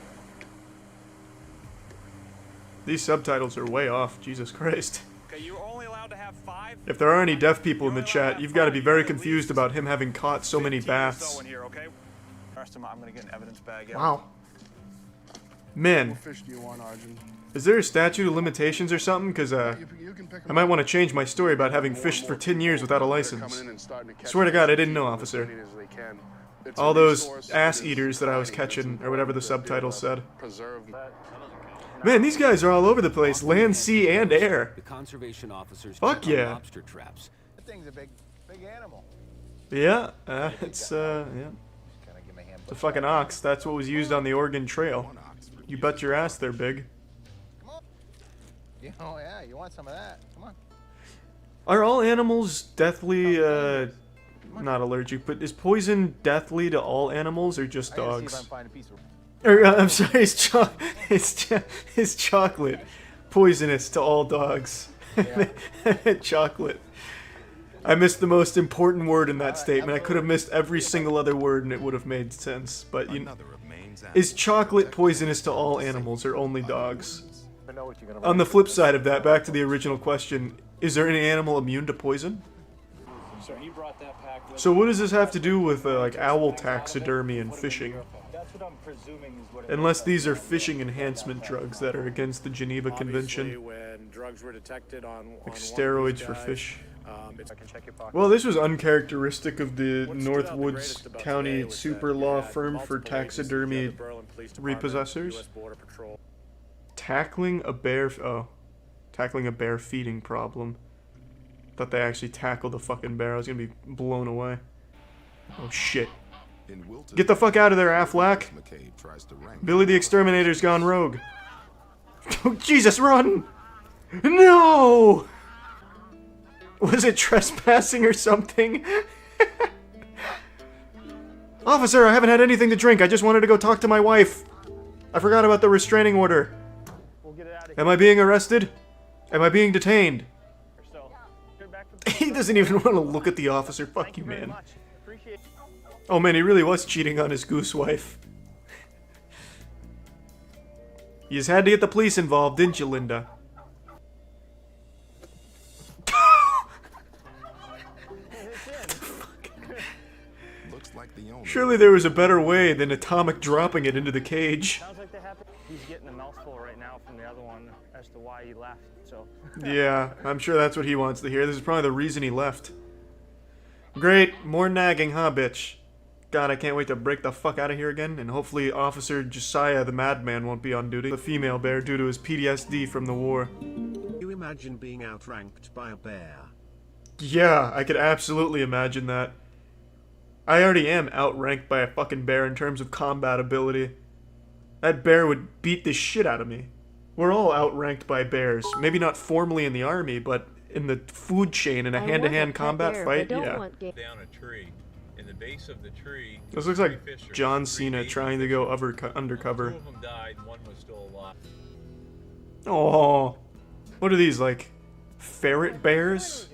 These subtitles are way off, Jesus Christ. Okay, you're only allowed to have 5. If there are any deaf people in the chat, you've got to be very confused about him having caught so many baths. I'm gonna get an evidence bag out. Wow. Man. Is there a statute of limitations or something? Because, I might want to change my story about having fished for 10 years without a license. Swear to God, I didn't know, officer. All those ass-eaters that I was catching, or whatever the subtitle said. Man, these guys are all over the place. Land, sea, and air. The conservation officers Fuck yeah. lobster traps. That thing's a big animal. Yeah, yeah. It's a fucking ox. That's what was used on the Oregon Trail. You bet your ass they're big. Oh yeah, you want some of that? Come on. Are all animals deathly, not allergic, but is poison deathly to all animals or just dogs? Or, I'm sorry, is chocolate poisonous to all dogs? Yeah. Chocolate. I missed the most important word in that statement. I could have missed every single other word and it would have made sense. But is chocolate poisonous to all animals or only dogs? On the flip side of that, back to the original question, is there any animal immune to poison? So what does this have to do with like owl taxidermy and fishing? Unless these are fishing enhancement drugs that are against the Geneva Convention. Like steroids for fish. Well, this was uncharacteristic of the Northwoods County super law firm for taxidermy repossessors. Tackling a bear feeding problem. Thought they actually tackled the fucking bear. I was gonna be blown away. Oh shit. Get the fuck out of there, Affleck! Billy the Exterminator's gone rogue. Oh, Jesus, run! No! Was it trespassing or something? Officer, I haven't had anything to drink. I just wanted to go talk to my wife. I forgot about the restraining order. Am I being arrested? Am I being detained? He doesn't even want to look at the officer. Fuck you, man. Oh man, he really was cheating on his goose wife. You just had to get the police involved, didn't you, Linda? Surely there was a better way than atomic dropping it into the cage. He's getting a mouthful right now from the other one as to why he left, so... Yeah, I'm sure that's what he wants to hear. This is probably the reason he left. Great, more nagging, huh, bitch? God, I can't wait to break the fuck out of here again, and hopefully Officer Josiah the Madman won't be on duty. The female bear due to his PTSD from the war. You imagine being outranked by a bear? Yeah, I could absolutely imagine that. I already am outranked by a fucking bear in terms of combat ability. That bear would beat the shit out of me. We're all outranked by bears. Maybe not formally in the army, but in the food chain in a hand-to-hand combat fight, yeah. Down a tree. In the base of the tree, This looks like John Cena trying to go undercover. Two of them died, one was still alive. Oh, what are these, like, ferret bears?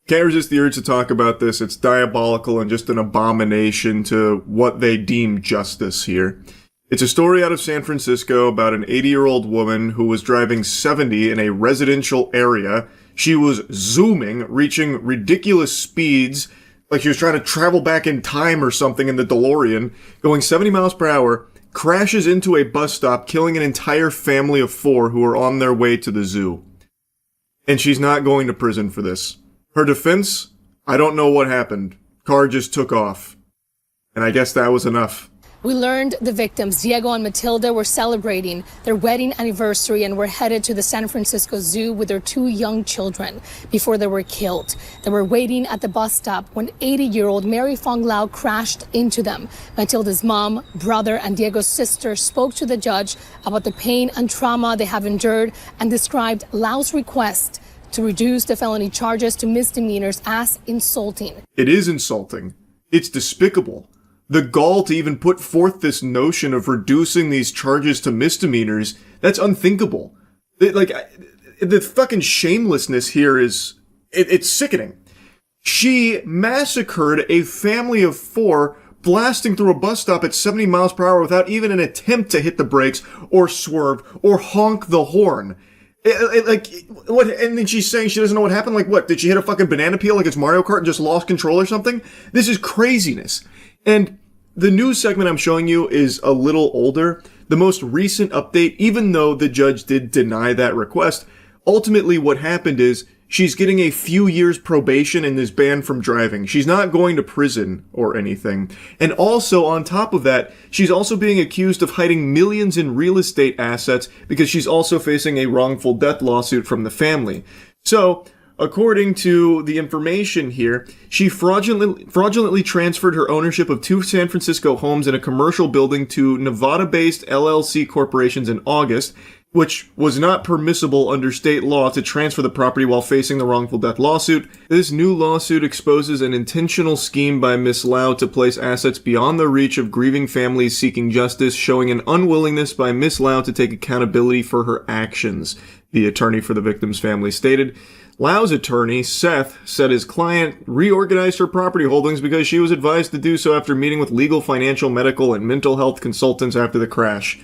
Can't resist the urge to talk about this. It's diabolical and just an abomination to what they deem justice here. It's a story out of San Francisco about an 80-year-old woman who was driving 70 in a residential area. She was zooming, reaching ridiculous speeds, like she was trying to travel back in time or something in the DeLorean, going 70 miles per hour, crashes into a bus stop, killing an entire family of 4 who were on their way to the zoo. And she's not going to prison for this. Her defense? I don't know what happened. Car just took off. And I guess that was enough. We learned the victims, Diego and Matilda, were celebrating their wedding anniversary and were headed to the San Francisco Zoo with their 2 young children before they were killed. They were waiting at the bus stop when 80-year-old Mary Fong Lau crashed into them. Matilda's mom, brother, and Diego's sister spoke to the judge about the pain and trauma they have endured and described Lau's request to reduce the felony charges to misdemeanors as insulting. It is insulting. It's despicable. The gall to even put forth this notion of reducing these charges to misdemeanors, that's unthinkable. The fucking shamelessness here is, it's sickening. She massacred a family of 4, blasting through a bus stop at 70 miles per hour without even an attempt to hit the brakes or swerve or honk the horn. What? And then she's saying she doesn't know what happened? Like what? Did she hit a fucking banana peel like it's Mario Kart and just lost control or something? This is craziness. And the news segment I'm showing you is a little older. The most recent update, even though the judge did deny that request, ultimately what happened is she's getting a few years probation and is banned from driving. She's not going to prison or anything. And also, on top of that, she's also being accused of hiding millions in real estate assets because she's also facing a wrongful death lawsuit from the family. So, according to the information here, she fraudulently transferred her ownership of 2 San Francisco homes in a commercial building to Nevada-based LLC corporations in August, which was not permissible under state law to transfer the property while facing the wrongful death lawsuit. This new lawsuit exposes an intentional scheme by Ms. Lau to place assets beyond the reach of grieving families seeking justice, showing an unwillingness by Ms. Lau to take accountability for her actions, the attorney for the victim's family stated. Lau's attorney, Seth, said his client reorganized her property holdings because she was advised to do so after meeting with legal, financial, medical, and mental health consultants after the crash.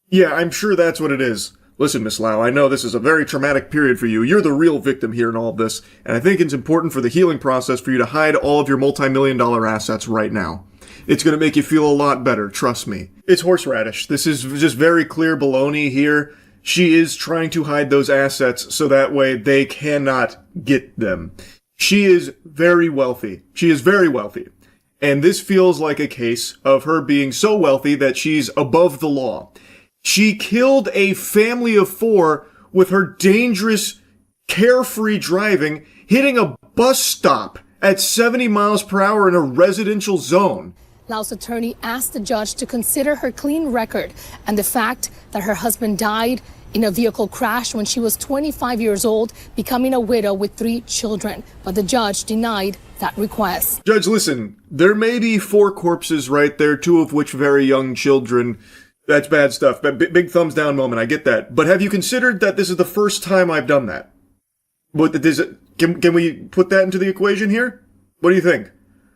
Yeah, I'm sure that's what it is. Listen, Miss Lau, I know this is a very traumatic period for you. You're the real victim here in all of this, and I think it's important for the healing process for you to hide all of your multi-million-dollar assets right now. It's going to make you feel a lot better, trust me. It's horseradish. This is just very clear baloney here. She is trying to hide those assets so that way they cannot get them. She is very wealthy. She is very wealthy. And this feels like a case of her being so wealthy that she's above the law. She killed a family of 4 with her dangerous, carefree driving, hitting a bus stop at 70 miles per hour in a residential zone. Lau's attorney asked the judge to consider her clean record and the fact that her husband died in a vehicle crash when she was 25 years old, becoming a widow with 3 children. But the judge denied that request. Judge, listen, there may be 4 corpses right there, 2 of which very young children. That's bad stuff. Big thumbs down moment, I get that. But have you considered that this is the first time I've done that? Can we put that into the equation here? What do you think?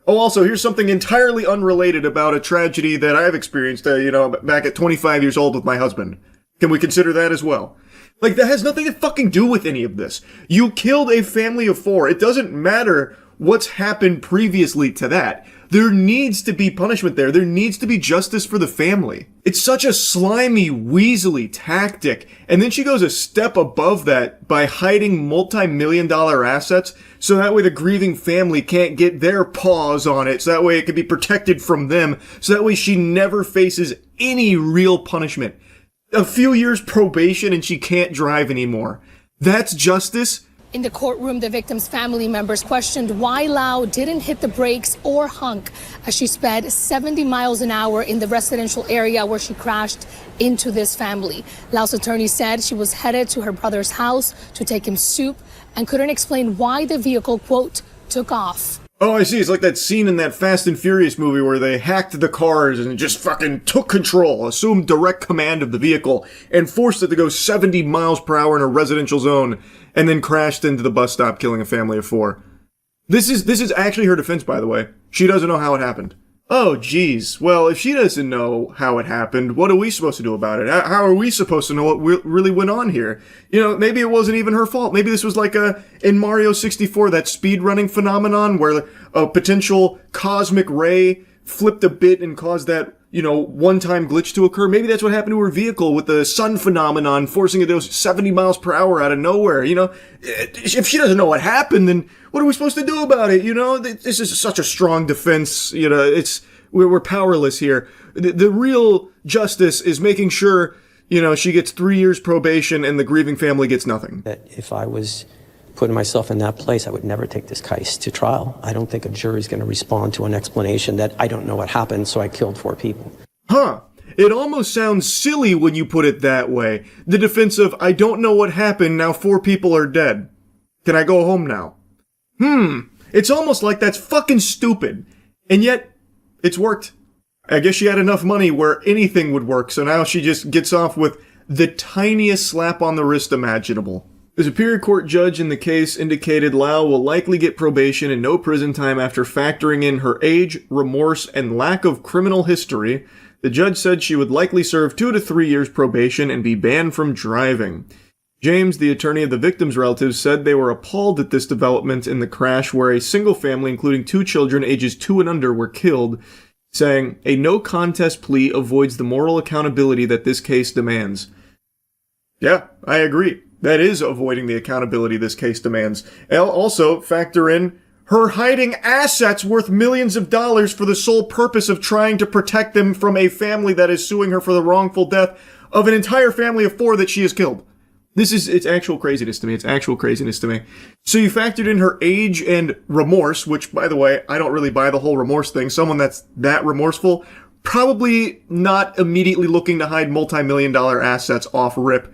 Oh, also, here's something entirely unrelated about a tragedy that I've experienced, back at 25 years old with my husband. Can we consider that as well? Like, that has nothing to fucking do with any of this. You killed a family of 4. It doesn't matter what's happened previously to that. There needs to be punishment there. There needs to be justice for the family. It's such a slimy, weaselly tactic. And then she goes a step above that by hiding multi-million-dollar assets so that way the grieving family can't get their paws on it, so that way it can be protected from them, so that way she never faces any real punishment. A few years probation and she can't drive anymore. That's justice? In the courtroom, the victim's family members questioned why Lau didn't hit the brakes or honk as she sped 70 miles an hour in the residential area where she crashed into this family. Lau's attorney said she was headed to her brother's house to take him soup and couldn't explain why the vehicle, quote, took off. Oh, I see. It's like that scene in that Fast and Furious movie where they hacked the cars and just fucking took control, assumed direct command of the vehicle, and forced it to go 70 miles per hour in a residential zone, and then crashed into the bus stop, killing a family of 4. This is actually her defense, by the way. She doesn't know how it happened. Oh, geez. Well, if she doesn't know how it happened, what are we supposed to do about it? How are we supposed to know what really went on here? You know, maybe it wasn't even her fault. Maybe this was like in Mario 64, that speedrunning phenomenon where a potential cosmic ray flipped a bit and caused that, one-time glitch to occur. Maybe that's what happened to her vehicle with the sun phenomenon, forcing it to go 70 miles per hour out of nowhere. If she doesn't know what happened, then what are we supposed to do about it? This is such a strong defense. We're powerless here. The real justice is making sure, she gets 3 years probation and the grieving family gets nothing. If I was putting myself in that place, I would never take this case to trial. I don't think a jury's going to respond to an explanation that I don't know what happened, so I killed 4 people. Huh. It almost sounds silly when you put it that way. The defense of, I don't know what happened, now 4 people are dead. Can I go home now? It's almost like that's fucking stupid. And yet, it's worked. I guess she had enough money where anything would work, so now she just gets off with the tiniest slap on the wrist imaginable. The Superior Court judge in the case indicated Lau will likely get probation and no prison time after factoring in her age, remorse, and lack of criminal history. The judge said she would likely serve 2 to 3 years probation and be banned from driving. James, the attorney of the victim's relatives, said they were appalled at this development in the crash where a single family, including 2 children ages 2 and under, were killed, saying, a no-contest plea avoids the moral accountability that this case demands. Yeah, I agree. That is avoiding the accountability this case demands. Also, factor in her hiding assets worth millions of dollars for the sole purpose of trying to protect them from a family that is suing her for the wrongful death of an entire family of 4 that she has killed. It's actual craziness to me. It's actual craziness to me. So you factored in her age and remorse, which, by the way, I don't really buy the whole remorse thing. Someone that's that remorseful, probably not immediately looking to hide multi-million-dollar assets off rip.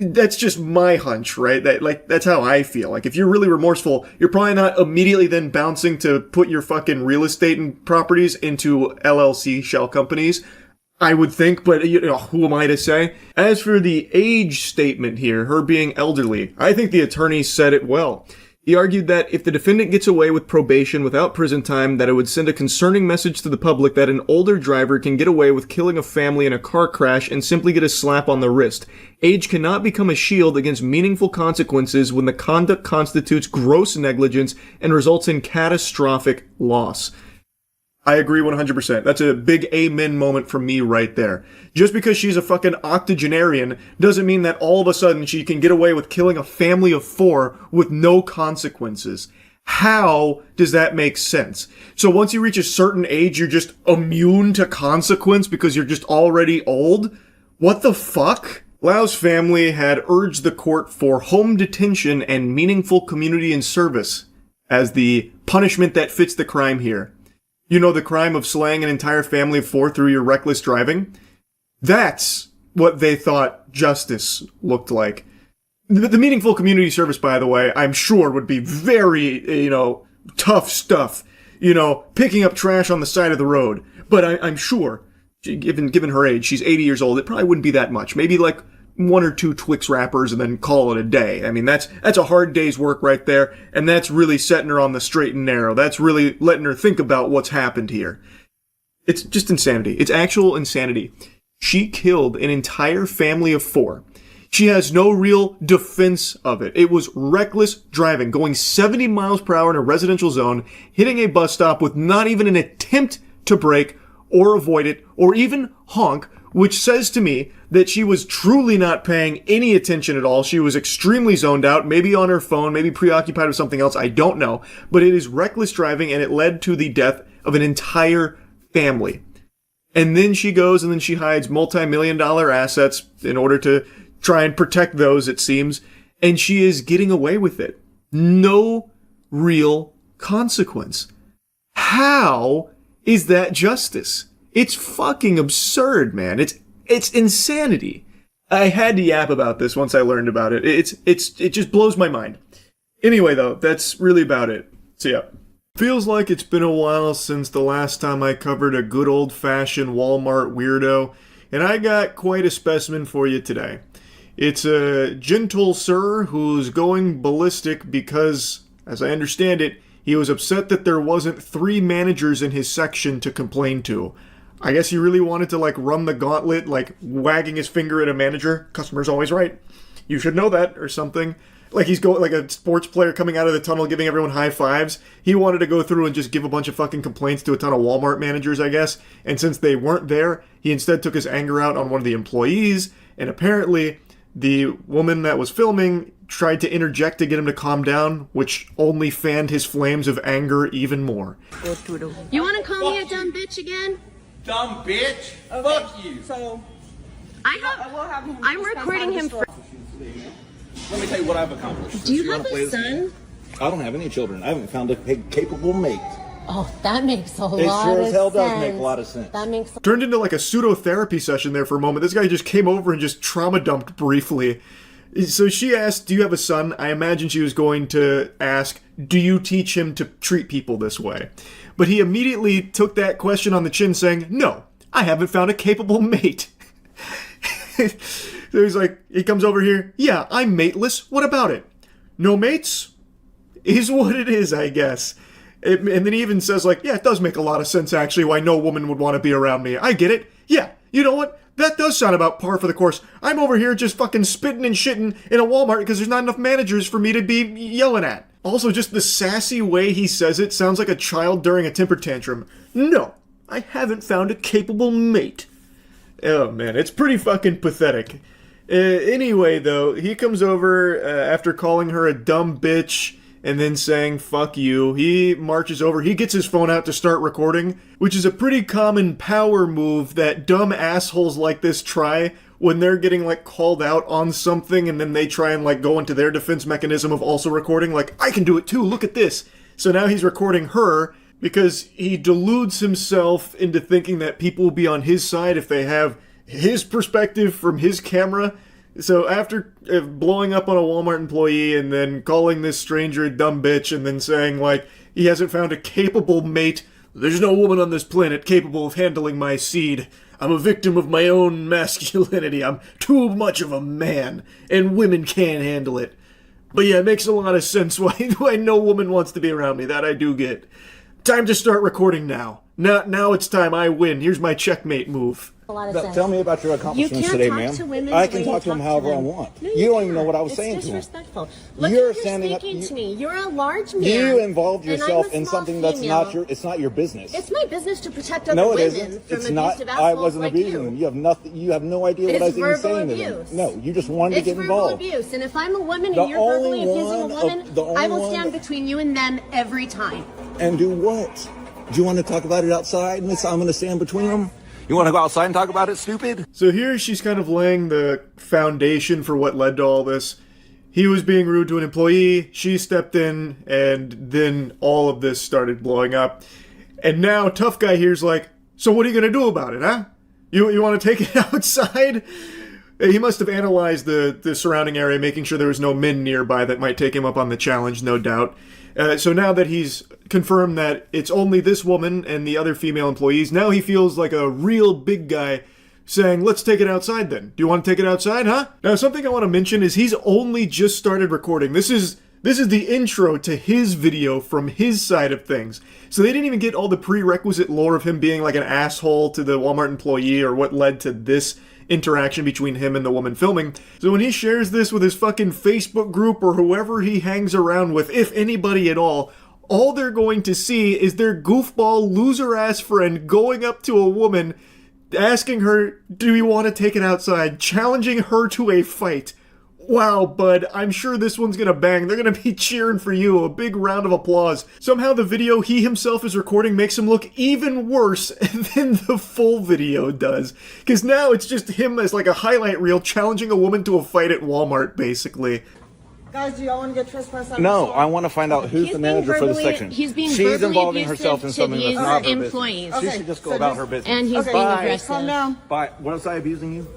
That's just my hunch, right? That's how I feel. Like, if you're really remorseful, you're probably not immediately then bouncing to put your fucking real estate and properties into LLC shell companies. I would think, but who am I to say? As for the age statement here, her being elderly, I think the attorney said it well. He argued that if the defendant gets away with probation without prison time, that it would send a concerning message to the public that an older driver can get away with killing a family in a car crash and simply get a slap on the wrist. Age cannot become a shield against meaningful consequences when the conduct constitutes gross negligence and results in catastrophic loss. I agree 100%. That's a big amen moment from me right there. Just because she's a fucking octogenarian doesn't mean that all of a sudden she can get away with killing a family of 4 with no consequences. How does that make sense? So once you reach a certain age, you're just immune to consequence because you're just already old? What the fuck? Lau's family had urged the court for home detention and meaningful community and service as the punishment that fits the crime here. The crime of slaying an entire family of 4 through your reckless driving? That's what they thought justice looked like. The meaningful community service, by the way, I'm sure would be very, tough stuff. Picking up trash on the side of the road. But I'm sure, given her age, she's 80 years old, it probably wouldn't be that much. Maybe like 1 or 2 Twix wrappers and then call it a day. I mean, that's a hard day's work right there, and that's really setting her on the straight and narrow. That's really letting her think about what's happened here. It's just insanity. It's actual insanity. She killed an entire family of 4. She has no real defense of it. It was reckless driving, going 70 miles per hour in a residential zone, hitting a bus stop with not even an attempt to brake or avoid it, or even honk, which says to me that she was truly not paying any attention at all. She was extremely zoned out, maybe on her phone, maybe preoccupied with something else, I don't know. But it is reckless driving, and it led to the death of an entire family. And then she goes and then she hides multi-million-dollar assets in order to try and protect those, it seems, and she is getting away with it. No real consequence. How is that justice? It's fucking absurd, man. It's insanity. I had to yap about this once I learned about it. It just blows my mind. Anyway, though, that's really about it. So yeah. Feels like it's been a while since the last time I covered a good old-fashioned Walmart weirdo, and I got quite a specimen for you today. It's a gentle sir who's going ballistic because, as I understand it, he was upset that there wasn't 3 managers in his section to complain to. I guess he really wanted to, like, run the gauntlet, like, wagging his finger at a manager. Customer's always right. You should know that, or something. Like he's going, like a sports player coming out of the tunnel giving everyone high fives. He wanted to go through and just give a bunch of fucking complaints to a ton of Walmart managers, I guess. And since they weren't there, he instead took his anger out on one of the employees. And apparently, the woman that was filming tried to interject to get him to calm down, which only fanned his flames of anger even more. You want to call me a dumb bitch again? Dumb bitch? Okay. Fuck you. So, I'm recording him for... Let me tell you what I've accomplished. Do you have a son? I don't have any children. I haven't found a capable mate. Oh, that makes a lot of sense. It sure as hell does make a lot of sense. That makes... Turned into like a pseudo-therapy session there for a moment. This guy just came over and just trauma dumped briefly. So she asked, do you have a son? I imagine she was going to ask, do you teach him to treat people this way? But he immediately took that question on the chin saying, no, I haven't found a capable mate. So he's like, he comes over here, yeah, I'm mateless, what about it? No mates? Is what it is, I guess. And then he even says like, yeah, it does make a lot of sense actually why no woman would want to be around me. I get it. Yeah, you know what? That does sound about par for the course. I'm over here just fucking spitting and shitting in a Walmart because there's not enough managers for me to be yelling at. Also, just the sassy way he says it sounds like a child during a temper tantrum. No, I haven't found a capable mate. Oh man, it's pretty fucking pathetic. Anyway, though, he comes over after calling her a dumb bitch and then saying, fuck you. He marches over. He gets his phone out to start recording, which is a pretty common power move that dumb assholes like this try when they're getting, like, called out on something and then they try and, like, go into their defense mechanism of also recording. Like, I can do it too, look at this. So now he's recording her because he deludes himself into thinking that people will be on his side if they have his perspective from his camera. So after blowing up on a Walmart employee and then calling this stranger a dumb bitch and then saying, like, he hasn't found a capable mate, there's no woman on this planet capable of handling my seed. I'm a victim of my own masculinity. I'm too much of a man, and women can't handle it. But yeah, it makes a lot of sense why no woman wants to be around me. That I do get. Time to start recording now. Now it's time. I win. Here's my checkmate move. Tell me about your accomplishments today, ma'am. I can talk to them however I want. No, you don't even know what I was saying to them. Look, you're standing up. To me. You're a large man. You involved yourself in something that's not your. It's not your business. It's my business to protect other women. No, it isn't. It's not. I wasn't abusing them. You have nothing. You have no idea what I was even saying to them. No, you just wanted to get involved. It's verbal abuse, and if I'm a woman and you're verbally abusing a woman, I will stand between you and them every time. And do what? Do you want to talk about it outside? And I'm going to stand between them. You want to go outside and talk about it, stupid? So here she's kind of laying the foundation for what led to all this. He was being rude to an employee, she stepped in, and then all of this started blowing up. And now tough guy here's like, so what are you going to do about it, huh? You want to take it outside? He must have analyzed the surrounding area, making sure there was no men nearby that might take him up on the challenge, no doubt. So now that he's confirmed that it's only this woman and the other female employees, now he feels like a real big guy saying, let's take it outside then. Do you want to take it outside, huh? Now, something I want to mention is he's only just started recording. This is the intro to his video from his side of things. So they didn't even get all the prerequisite lore of him being like an asshole to the Walmart employee or what led to this interaction between him and the woman filming. So when he shares this with his fucking Facebook group or whoever he hangs around with, if anybody at all they're going to see is their goofball loser-ass friend going up to a woman, asking her, do you want to take it outside, challenging her to a fight. Wow, bud, I'm sure this one's gonna bang. They're gonna be cheering for you. A big round of applause. Somehow the video he himself is recording makes him look even worse than the full video does. Because now it's just him as like a highlight reel challenging a woman to a fight at Walmart, basically. Guys, do y'all want to get trespassed? No, I want to find out who's the manager for the section. He's being She's verbally involving abusive herself in to something that's these not her employees. business. She should just go about her business. And he's being aggressive. Calm down. Bye. Was I abusing you?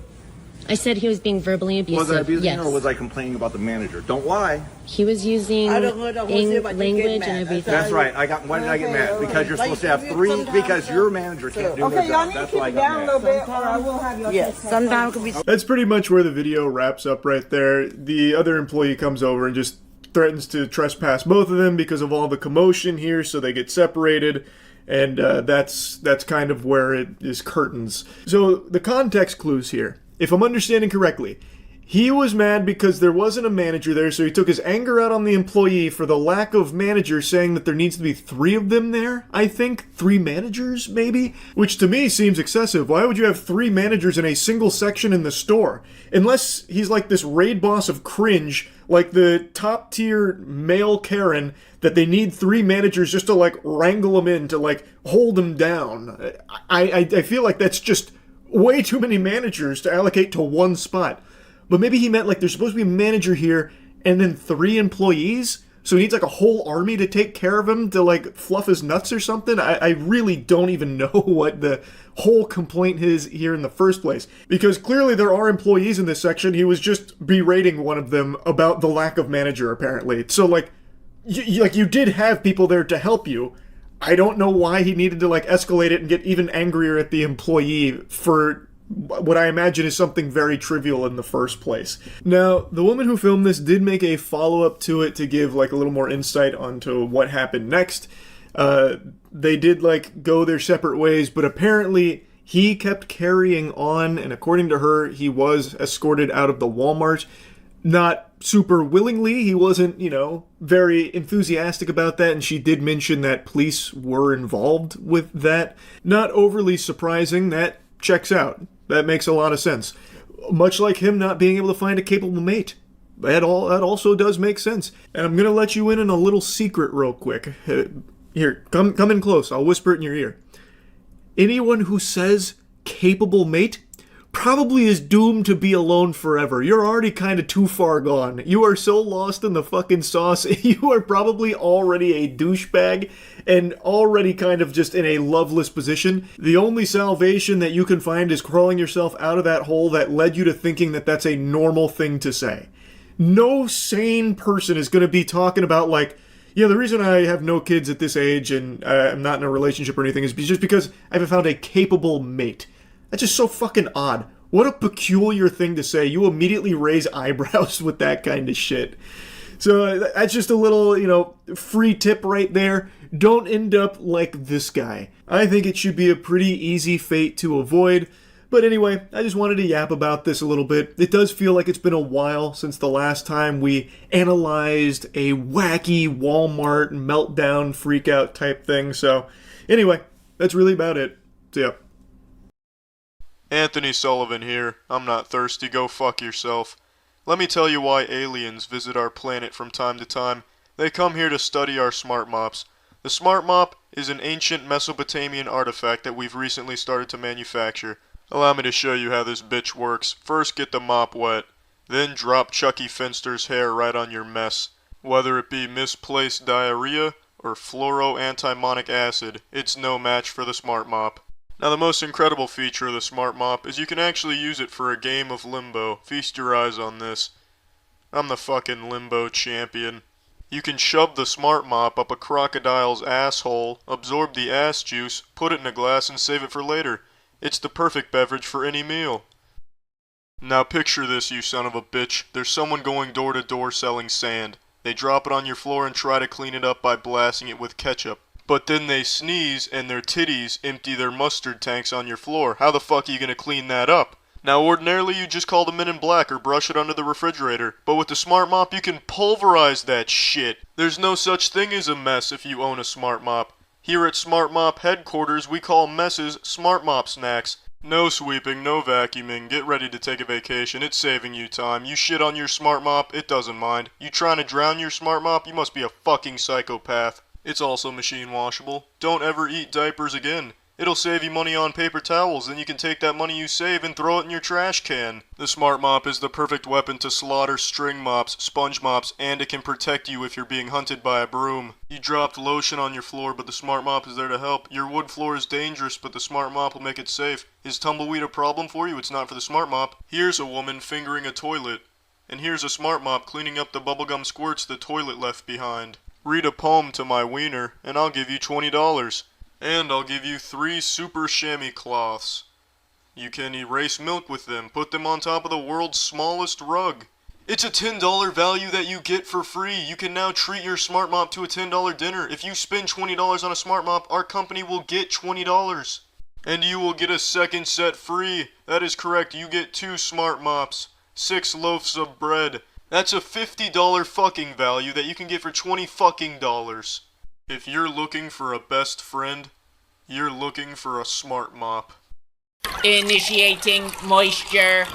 I said he was being verbally abusive. Was I abusing yes. you, or was I complaining about the manager? Don't lie. He was using language and everything. That's right. Why did I get mad? Because you're supposed to have 3. Because your manager can't do their job. That's why I got mad. A little bit, or I will have your sometimes could be. That's pretty much where the video wraps up right there. The other employee comes over and just threatens to trespass both of them because of all the commotion here, so they get separated. And that's kind of where it is curtains. So the context clues here. If I'm understanding correctly, he was mad because there wasn't a manager there, so he took his anger out on the employee for the lack of manager, saying that there needs to be 3 of them there, I think. 3 managers, maybe? Which to me seems excessive. Why would you have 3 managers in a single section in the store? Unless he's like this raid boss of cringe, like the top tier male Karen, that they need 3 managers just to like wrangle them in, to like hold them down. I feel like that's just way too many managers to allocate to one spot. But maybe he meant like there's supposed to be a manager here and then 3 employees? So he needs like a whole army to take care of him, to like fluff his nuts or something? I really don't even know what the whole complaint is here in the first place. Because clearly there are employees in this section. He was just berating one of them about the lack of manager, apparently. So like, you did have people there to help you. I don't know why he needed to like escalate it and get even angrier at the employee for what I imagine is something very trivial in the first place. Now, the woman who filmed this did make a follow-up to it to give like a little more insight onto what happened next. They did like go their separate ways, but apparently he kept carrying on, and according to her, he was escorted out of the Walmart. Not super willingly. He wasn't, very enthusiastic about that, and she did mention that police were involved with that. Not overly surprising. That checks out. That makes a lot of sense. Much like him not being able to find a capable mate. That also does make sense. And I'm going to let you in on a little secret real quick. Here, come in close. I'll whisper it in your ear. Anyone who says capable mate probably is doomed to be alone forever. You're already kind of too far gone. You are so lost in the fucking sauce. You are probably already a douchebag and already kind of just in a loveless position. The only salvation that you can find is crawling yourself out of that hole that led you to thinking that that's a normal thing to say. No sane person is going to be talking about like, yeah, the reason I have no kids at this age and I'm not in a relationship or anything is just because I haven't found a capable mate. That's just so fucking odd. What a peculiar thing to say. You immediately raise eyebrows with that kind of shit. So that's just a little, free tip right there. Don't end up like this guy. I think it should be a pretty easy fate to avoid. But anyway, I just wanted to yap about this a little bit. It does feel like it's been a while since the last time we analyzed a wacky Walmart meltdown freakout type thing. So anyway, that's really about it. So yeah. Anthony Sullivan here. I'm not thirsty, go fuck yourself. Let me tell you why aliens visit our planet from time to time. They come here to study our smart mops. The smart mop is an ancient Mesopotamian artifact that we've recently started to manufacture. Allow me to show you how this bitch works. First get the mop wet, then drop Chucky Finster's hair right on your mess. Whether it be misplaced diarrhea or fluoroantimonic acid, it's no match for the smart mop. Now the most incredible feature of the smart mop is you can actually use it for a game of limbo. Feast your eyes on this. I'm the fucking limbo champion. You can shove the smart mop up a crocodile's asshole, absorb the ass juice, put it in a glass and save it for later. It's the perfect beverage for any meal. Now picture this, you son of a bitch. There's someone going door to door selling sand. They drop it on your floor and try to clean it up by blasting it with ketchup. But then they sneeze and their titties empty their mustard tanks on your floor. How the fuck are you gonna clean that up? Now ordinarily you just call the Men in Black or brush it under the refrigerator. But with the smart mop you can pulverize that shit. There's no such thing as a mess if you own a smart mop. Here at Smart Mop headquarters we call messes smart mop snacks. No sweeping, no vacuuming, get ready to take a vacation, it's saving you time. You shit on your smart mop, it doesn't mind. You trying to drown your smart mop, you must be a fucking psychopath. It's also machine washable. Don't ever eat diapers again. It'll save you money on paper towels, then you can take that money you save and throw it in your trash can. The Smart Mop is the perfect weapon to slaughter string mops, sponge mops, and it can protect you if you're being hunted by a broom. You dropped lotion on your floor, but the Smart Mop is there to help. Your wood floor is dangerous, but the Smart Mop will make it safe. Is tumbleweed a problem for you? It's not for the Smart Mop. Here's a woman fingering a toilet. And here's a Smart Mop cleaning up the bubblegum squirts the toilet left behind. Read a poem to my wiener, and I'll give you $20. And I'll give you 3 super chamois cloths. You can erase milk with them, put them on top of the world's smallest rug. It's a $10 value that you get for free. You can now treat your Smart Mop to a $10 dinner. If you spend $20 on a Smart Mop, our company will get $20. And you will get a second set free. That is correct, you get 2 Smart Mops, 6 loaves of bread. That's a $50 fucking value that you can get for $20 fucking dollars. If you're looking for a best friend, you're looking for a Smart Mop. Initiating moisture.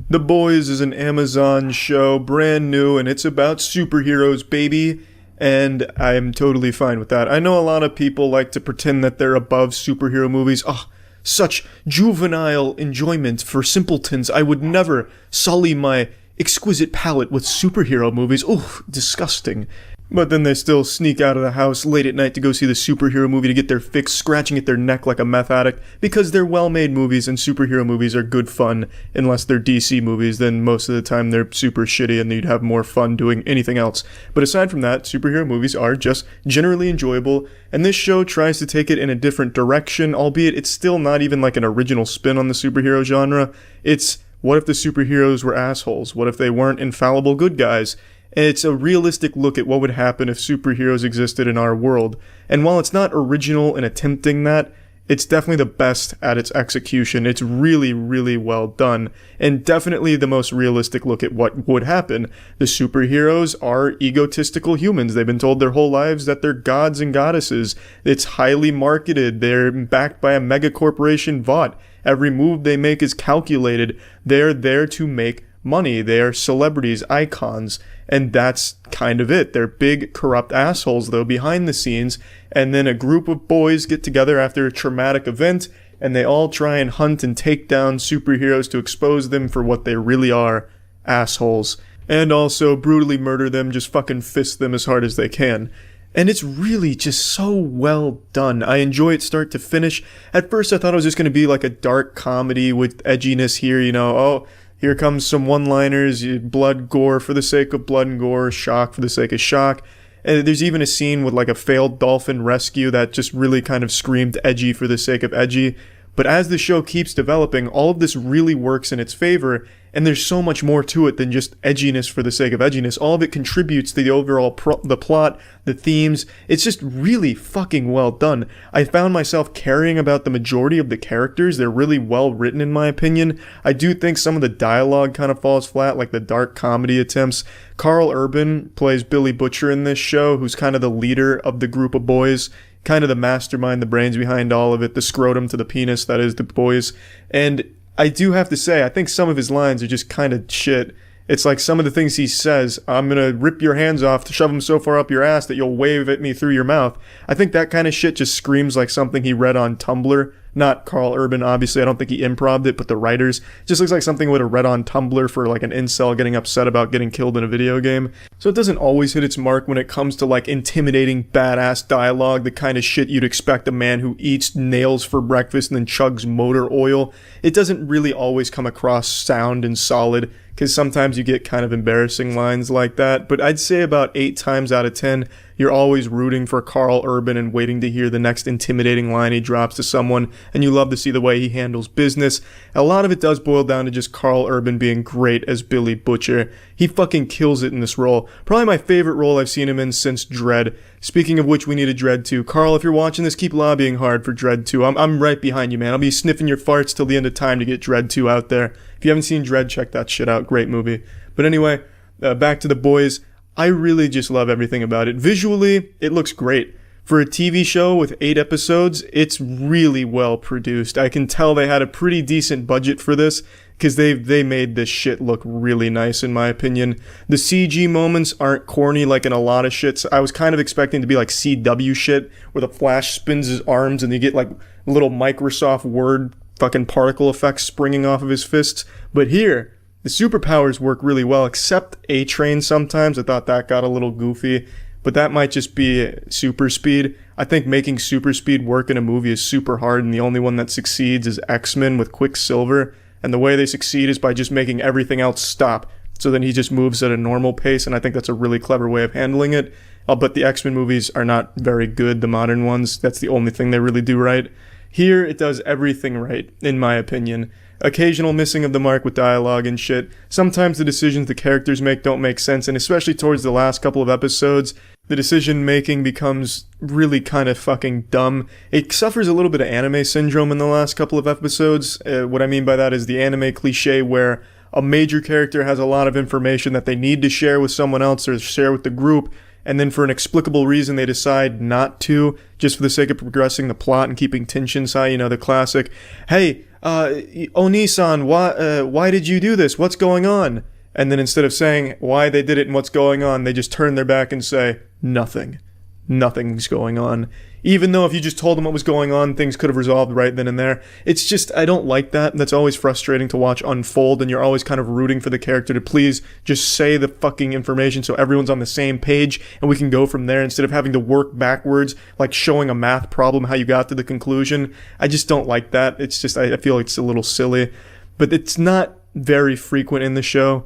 The Boys is an Amazon show, brand new, and it's about superheroes, baby. And I'm totally fine with that. I know a lot of people like to pretend that they're above superhero movies. Oh, such juvenile enjoyment for simpletons. I would never sully my exquisite palate with superhero movies. Oh, disgusting. But then they still sneak out of the house late at night to go see the superhero movie to get their fix, scratching at their neck like a meth addict, because they're well-made movies and superhero movies are good fun. Unless they're DC movies, then most of the time they're super shitty and you'd have more fun doing anything else. But aside from that, superhero movies are just generally enjoyable, and this show tries to take it in a different direction, albeit it's still not even like an original spin on the superhero genre. It's, what if the superheroes were assholes? What if they weren't infallible good guys? It's a realistic look at what would happen if superheroes existed in our world. And while it's not original in attempting that, it's definitely the best at its execution. It's really, really well done. And definitely the most realistic look at what would happen. The superheroes are egotistical humans. They've been told their whole lives that they're gods and goddesses. It's highly marketed. They're backed by a mega corporation Vought. Every move they make is calculated. They're there to make money. They are celebrities, icons, and that's kind of it. They're big, corrupt assholes, though, behind the scenes, and then a group of boys get together after a traumatic event, and they all try and hunt and take down superheroes to expose them for what they really are, assholes. And also brutally murder them, just fucking fist them as hard as they can. And it's really just so well done. I enjoy it start to finish. At first I thought it was just going to be like a dark comedy with edginess here, you know, oh, here comes some one-liners, blood, gore for the sake of blood and gore, shock for the sake of shock. And there's even a scene with like a failed dolphin rescue that just really kind of screamed edgy for the sake of edgy. But as the show keeps developing, all of this really works in its favor, and there's so much more to it than just edginess for the sake of edginess. All of it contributes to the overall the plot, the themes. It's just really fucking well done. I found myself caring about the majority of the characters. They're really well written in my opinion. I do think some of the dialogue kind of falls flat, like the dark comedy attempts. Carl Urban plays Billy Butcher in this show, who's kind of the leader of the group of boys. Kind of the mastermind, the brains behind all of it, the scrotum to the penis, that is the boys. And I do have to say, I think some of his lines are just kind of shit. It's like some of the things he says, I'm gonna rip your hands off to shove them so far up your ass that you'll wave at me through your mouth. I think that kind of shit just screams like something he read on Tumblr. Not Carl Urban, obviously. I don't think he improv'd it, but the writers. Just looks like something he would have read on Tumblr for like an incel getting upset about getting killed in a video game. So it doesn't always hit its mark when it comes to like intimidating, badass dialogue, the kind of shit you'd expect a man who eats nails for breakfast and then chugs motor oil. It doesn't really always come across sound and solid, because sometimes you get kind of embarrassing lines like that. But I'd say about 8 times out of 10, you're always rooting for Carl Urban and waiting to hear the next intimidating line he drops to someone, and you love to see the way he handles business. A lot of it does boil down to just Carl Urban being great as Billy Butcher. He fucking kills it in this role. Probably my favorite role I've seen him in since Dredd. Speaking of which, we need a Dredd 2. Carl, if you're watching this, keep lobbying hard for Dredd 2. I'm right behind you, man. I'll be sniffing your farts till the end of time to get Dredd 2 out there. If you haven't seen Dredd, check that shit out. Great movie. But anyway, back to The Boys. I really just love everything about it. Visually, it looks great. For a TV show with 8 episodes, it's really well produced. I can tell they had a pretty decent budget for this, because they made this shit look really nice, in my opinion. The CG moments aren't corny like in a lot of shit. So I was kind of expecting to be like CW shit, where the Flash spins his arms and you get like little Microsoft Word fucking particle effects springing off of his fists. But here, the superpowers work really well, except A-Train sometimes. I thought that got a little goofy. But that might just be super speed. I think making super speed work in a movie is super hard, and the only one that succeeds is X-Men with Quicksilver. And the way they succeed is by just making everything else stop. So then he just moves at a normal pace, and I think that's a really clever way of handling it. But the X-Men movies are not very good, the modern ones. That's the only thing they really do right. Here, it does everything right, in my opinion. Occasional missing of the mark with dialogue and shit. Sometimes the decisions the characters make don't make sense, and especially towards the last couple of episodes, the decision making becomes really kind of fucking dumb. It suffers a little bit of anime syndrome in the last couple of episodes. What I mean by that is the anime cliche where a major character has a lot of information that they need to share with someone else or share with the group, and then for an inexplicable reason they decide not to, just for the sake of progressing the plot and keeping tensions high. You know, the classic, hey, Oni-san, why did you do this? What's going on? And then instead of saying why they did it and what's going on, they just turn their back and say, nothing. Nothing's going on. Even though if you just told them what was going on, things could have resolved right then and there. It's just, I don't like that. That's always frustrating to watch unfold, and you're always kind of rooting for the character to please just say the fucking information so everyone's on the same page, and we can go from there instead of having to work backwards, like showing a math problem how you got to the conclusion. I just don't like that. It's just, I feel like it's a little silly. But it's not very frequent in the show.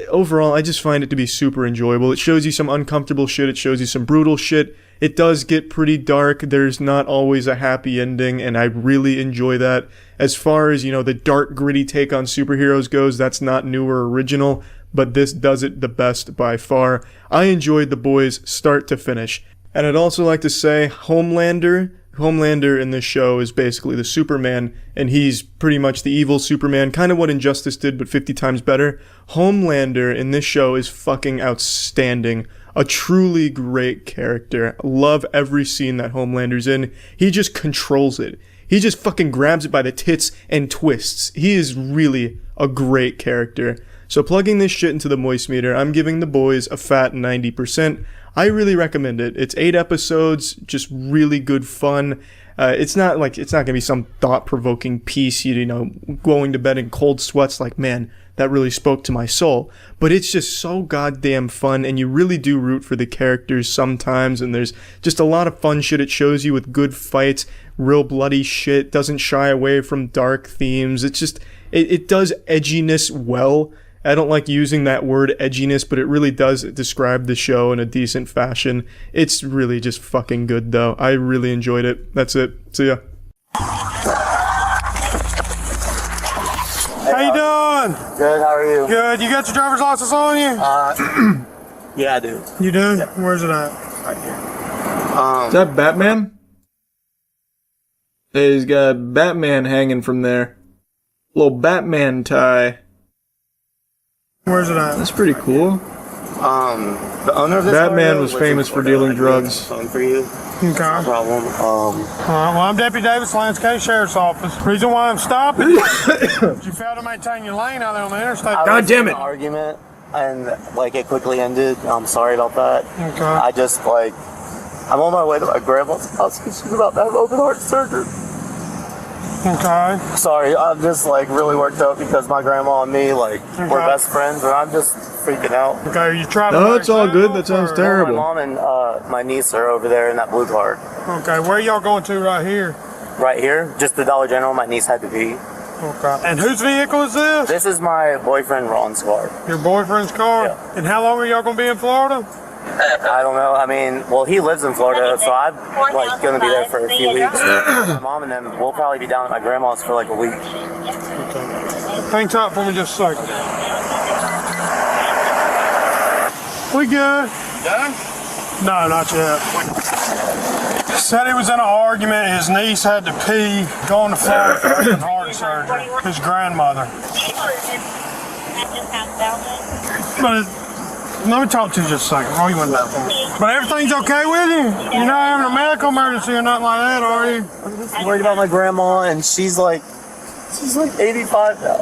Overall, I just find it to be super enjoyable. It shows you some uncomfortable shit. It shows you some brutal shit. It does get pretty dark. There's not always a happy ending, and I really enjoy that. As far as, you know, the dark, gritty take on superheroes goes, that's not new or original, but this does it the best by far. I enjoyed The Boys start to finish. And I'd also like to say Homelander in this show is basically the Superman, and he's pretty much the evil Superman, kind of what Injustice did, but 50 times better. Homelander in this show is fucking outstanding. A truly great character. Love every scene that Homelander's in. He just controls it. He just fucking grabs it by the tits and twists. He is really a great character. So plugging this shit into the Moist Meter, I'm giving The Boys a fat 90%. I really recommend it. It's 8 episodes, just really good fun. It's not gonna be some thought-provoking piece, you know, going to bed in cold sweats like, man, that really spoke to my soul. But it's just so goddamn fun, and you really do root for the characters sometimes, and there's just a lot of fun shit it shows you with good fights, real bloody shit, doesn't shy away from dark themes. It's just, it does edginess well. I don't like using that word edginess, but it really does describe the show in a decent fashion. It's really just fucking good, though. I really enjoyed it. That's it. See ya. How you doing? Good, how are you? Good. You got your driver's license on you? Yeah, I do. You do? Yeah. Where's it at? Right here. Is that Batman? Hey, he's got Batman hanging from there. Little Batman tie. Where's it at? That's pretty cool. The owner of this Batman was famous for dealing drugs. Phone for you. Okay. No problem. Well, I'm Deputy Davis, Lance County Sheriff's Office. Reason why I'm stopping is you failed to maintain your lane out there on the interstate. God damn it! An argument, and like it quickly ended. I'm sorry about that. Okay. I just I'm on my way to my grandma's house because she's about to have open heart surgery. Okay. Sorry, I'm just really worked up because my grandma and me we're best friends, and I'm just freaking out. Okay, you trying to? No, it's all good. That sounds terrible. My mom and my niece are over there in that blue car. Okay, where y'all going to right here? Right here, just the Dollar General. My niece had to pee. Okay. And whose vehicle is this? This is my boyfriend Ron's car. Your boyfriend's car? Yeah. And how long are y'all going to be in Florida? I don't know. I mean, well, he lives in Florida, so I'm going to be there for a few weeks. My mom and them will probably be down at my grandma's for a week. Okay. Hang tight for me just a second. We good? Done? No, not yet. Said he was in an argument. His niece had to pee, going to Florida for open heart surgery. His grandmother. But Let me talk to you just a second. Roll you in that phone. But everything's okay with you? You're not having a medical emergency or nothing like that, are you? I'm just worried about my grandma, and she's like 85 now.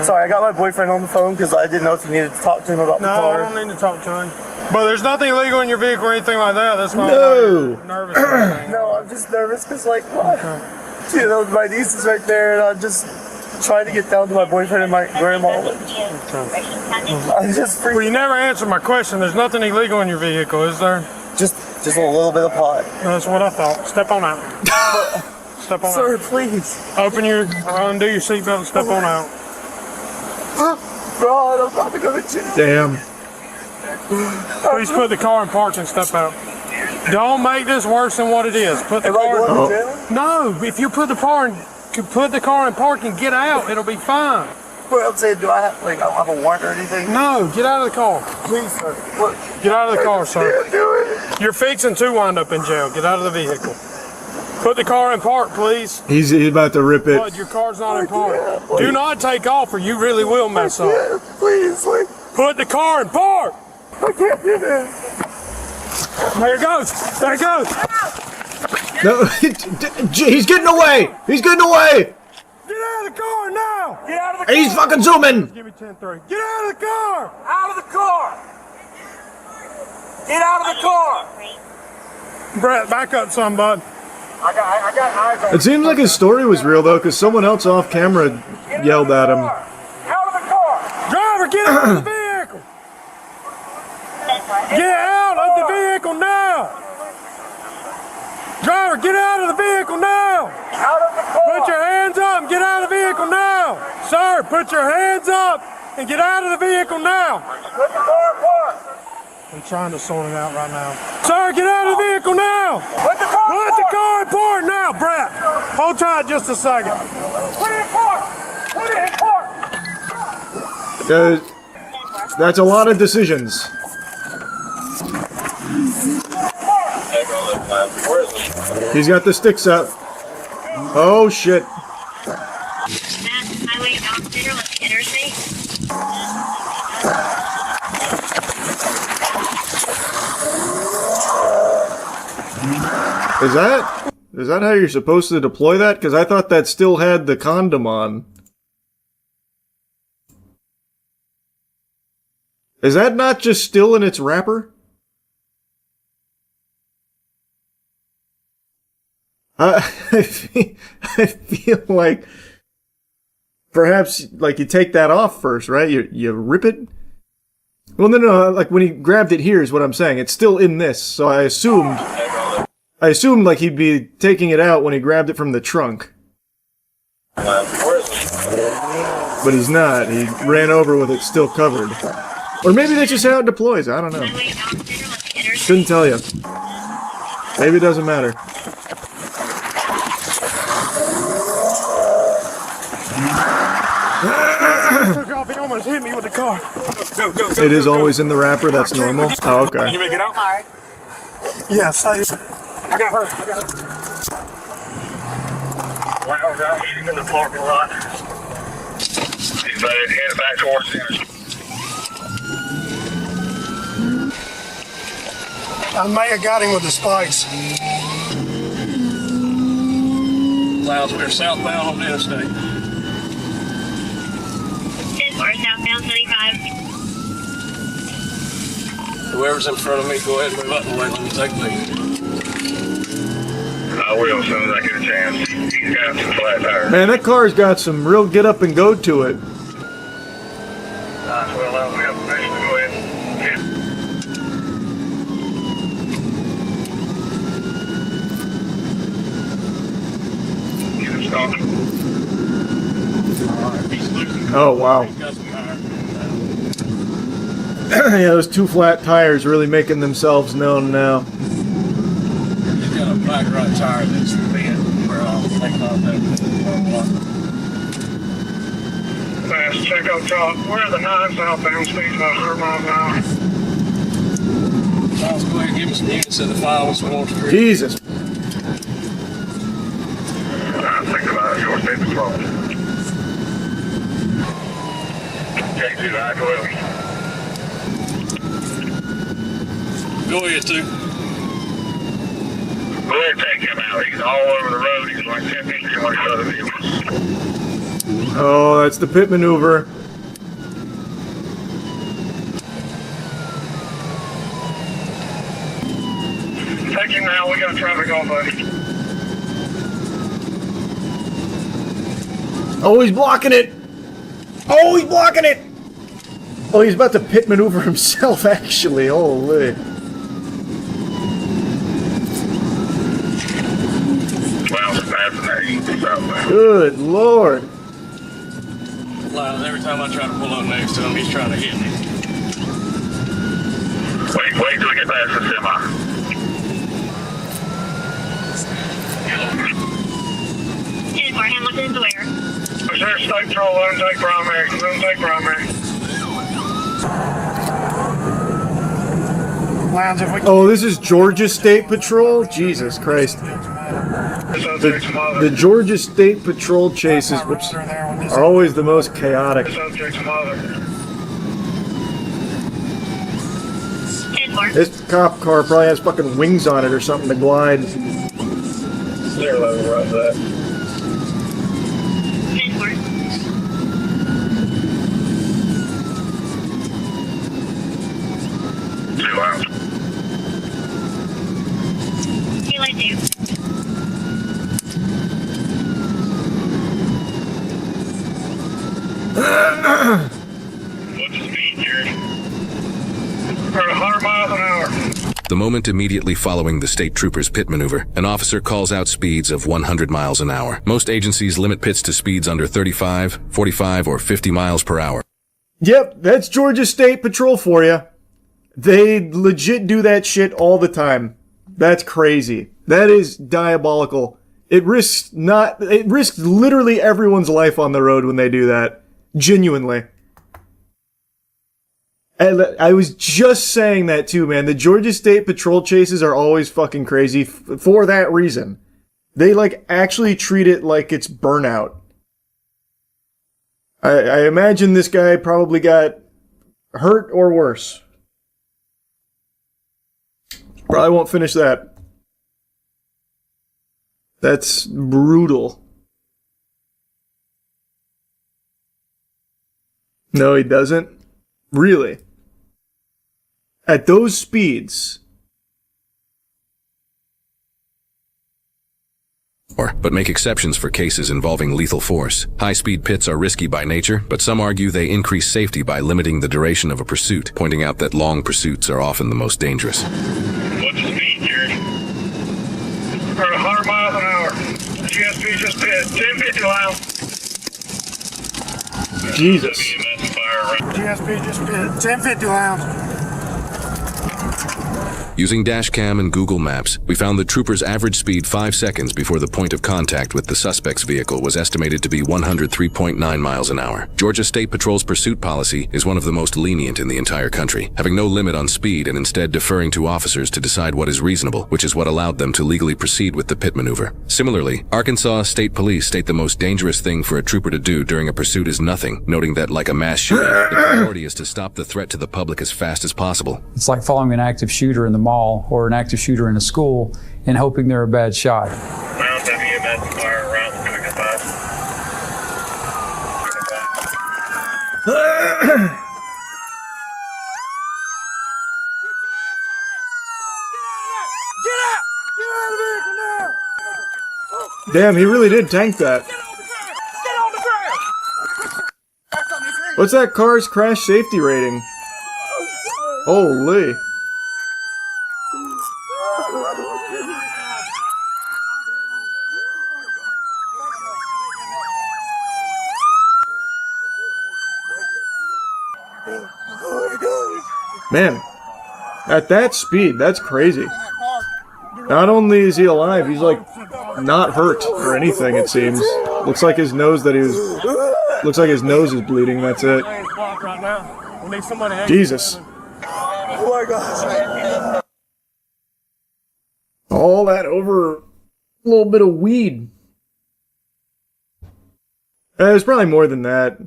Sorry, I got my boyfriend on the phone because I didn't know if you needed to talk to him about the car. No, I don't need to talk to him. But there's nothing illegal in your vehicle or anything like that. That's why I'm nervous. No, I'm just nervous because, like, you know, my niece is right there, and I'm just trying to get down to my boyfriend and my grandma. Well, you never answered my question. There's nothing illegal in your vehicle, is there? Just a little bit of pot. That's what I thought. Step on out. Step on out. Sir, please. Undo your seatbelt and step on out. God, I'm about to go to jail. Damn. Please put the car in park and step out. Don't make this worse than what it is. Put the car. Am I going to jail? No, if you put the car in park and get out, it'll be fine. What I'm saying, do I have I don't have a warrant or anything? No, get out of the car. Please, sir. Look, get out of the car, sir. Do it. You're fixing to wind up in jail. Get out of the vehicle. Put the car in park, please. He's about to rip it. Bud, your car's not in park. Do not take off or you really will mess up. Please, put the car in park. I can't do this. There it goes. There it goes. No, he's getting away. He's getting away. Get out of the car now. Get out of the car. He's fucking zooming. Give me 10-3. Get out of the car. Out of the car. Get out of the car. Brett, back up some, bud. I got eyes on It seems like his story was real though, because someone else off camera yelled at him. Out of the car. Driver, get out of the vehicle. Get out of the vehicle now. Driver, get out of the vehicle now. Out of the car. Put your hands up and get out of the vehicle now. Sir, put your hands up and get out of the vehicle now. Put the car in park. I'm trying to sort it out right now. Sir, get out of the vehicle now. Put the car in park now, Brett. Hold tight just a second. Put it in park. Put it in park. That's a lot of decisions. He's got the sticks up. Oh shit. Highway operator, let's interstate. Is that how you're supposed to deploy that? Because I thought that still had the condom on. Is that not just still in its wrapper? I feel like perhaps like you take that off first, right? You rip it. Well, no. Like when he grabbed it here is what I'm saying. It's still in this, so I assumed like he'd be taking it out when he grabbed it from the trunk. But he's not. He ran over with it still covered. Or maybe that's just how it deploys. I don't know. Couldn't tell you. Maybe it doesn't matter. Took off, he almost hit me with the car. Go. It is always in the wrapper, that's normal. Oh, okay. Can you make it out? Yes, I got her. Wow, guys, she's in the parking lot. She's headed back towards the intersection. I may have got him with the spikes. Clouds, we're southbound on the interstate. Or southbound 75. Whoever's in front of me, go ahead and move up and let me take me. I will as soon as I get a chance. He's got some flat tires. Man, that car's got some real get up and go to it. Nice, well, we have permission to go ahead and get him started. Oh, wow. Yeah, those two flat tires really making themselves known now. He's got a black right tire that's bent where I'll take off that. Fast check up top. We're the 9 southbound speed about 100 miles an hour. Let's go ahead and give us some units in the file with some more street. Jesus. Think about it. Your state patrol. Take 2 9 12. Go ahead, too. Go ahead, take him out. He's all over the road. He's like 10 feet from one other vehicles. Oh, that's the pit maneuver. Take him now. We got traffic on, buddy. Oh, he's blocking it! Oh, he's blocking it! Oh, he's about to pit maneuver himself, actually. Holy. Well, fascinating. Good lord. Lines, every time I try to pull up next to him, he's trying to hit me. Wait till we get past the semi. Hey, Barney, I'm looking at the where. Is there a state patrol? Let him take primary. Let him take primary. Oh, this is Georgia State Patrol? Jesus Christ. The Georgia State Patrol chases are always the most chaotic. This cop car probably has fucking wings on it or something to glide. Clear level, right there. Too loud. What's the speed, Jared? We're at 100 miles an hour. The moment immediately following the state trooper's pit maneuver, an officer calls out speeds of 100 miles an hour. Most agencies limit pits to speeds under 35, 45, or 50 miles per hour. Yep, that's Georgia State Patrol for you. They legit do that shit all the time. That's crazy. That is diabolical. It risks literally everyone's life on the road when they do that. Genuinely. And I was just saying that too, man. The Georgia State Patrol chases are always fucking crazy for that reason. They, like, actually treat it like it's burnout. I imagine this guy probably got hurt or worse. Probably won't finish that. That's brutal. No, he doesn't. Really? At those speeds? But make exceptions for cases involving lethal force. High-speed pits are risky by nature, but some argue they increase safety by limiting the duration of a pursuit, pointing out that long pursuits are often the most dangerous. What's the speed, Jared? We're at 100 miles an hour. GSP just pit. 1050 loud. Jesus. GSP just pit. 1050 loud. Using Dashcam and Google Maps, we found the trooper's average speed 5 seconds before the point of contact with the suspect's vehicle was estimated to be 103.9 miles an hour. Georgia State Patrol's pursuit policy is one of the most lenient in the entire country, having no limit on speed and instead deferring to officers to decide what is reasonable, which is what allowed them to legally proceed with the pit maneuver. Similarly, Arkansas State Police state the most dangerous thing for a trooper to do during a pursuit is nothing, noting that, like a mass shooting, the priority is to stop the threat to the public as fast as possible. It's like following an active shooter in the mall or an active shooter in a school and hoping they're a bad shot. Round WMS fire around the Damn, he really did tank that. What's that car's crash safety rating? Holy. Man, at that speed, that's crazy. Not only is he alive, he's like not hurt or anything, it seems. Looks like his nose looks like his nose is bleeding, that's it. Jesus. Oh my gosh. All that over a little bit of weed. There's probably more than that.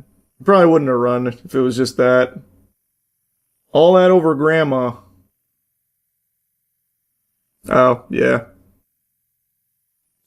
Probably wouldn't have run if it was just that. All that over grandma. Oh, yeah.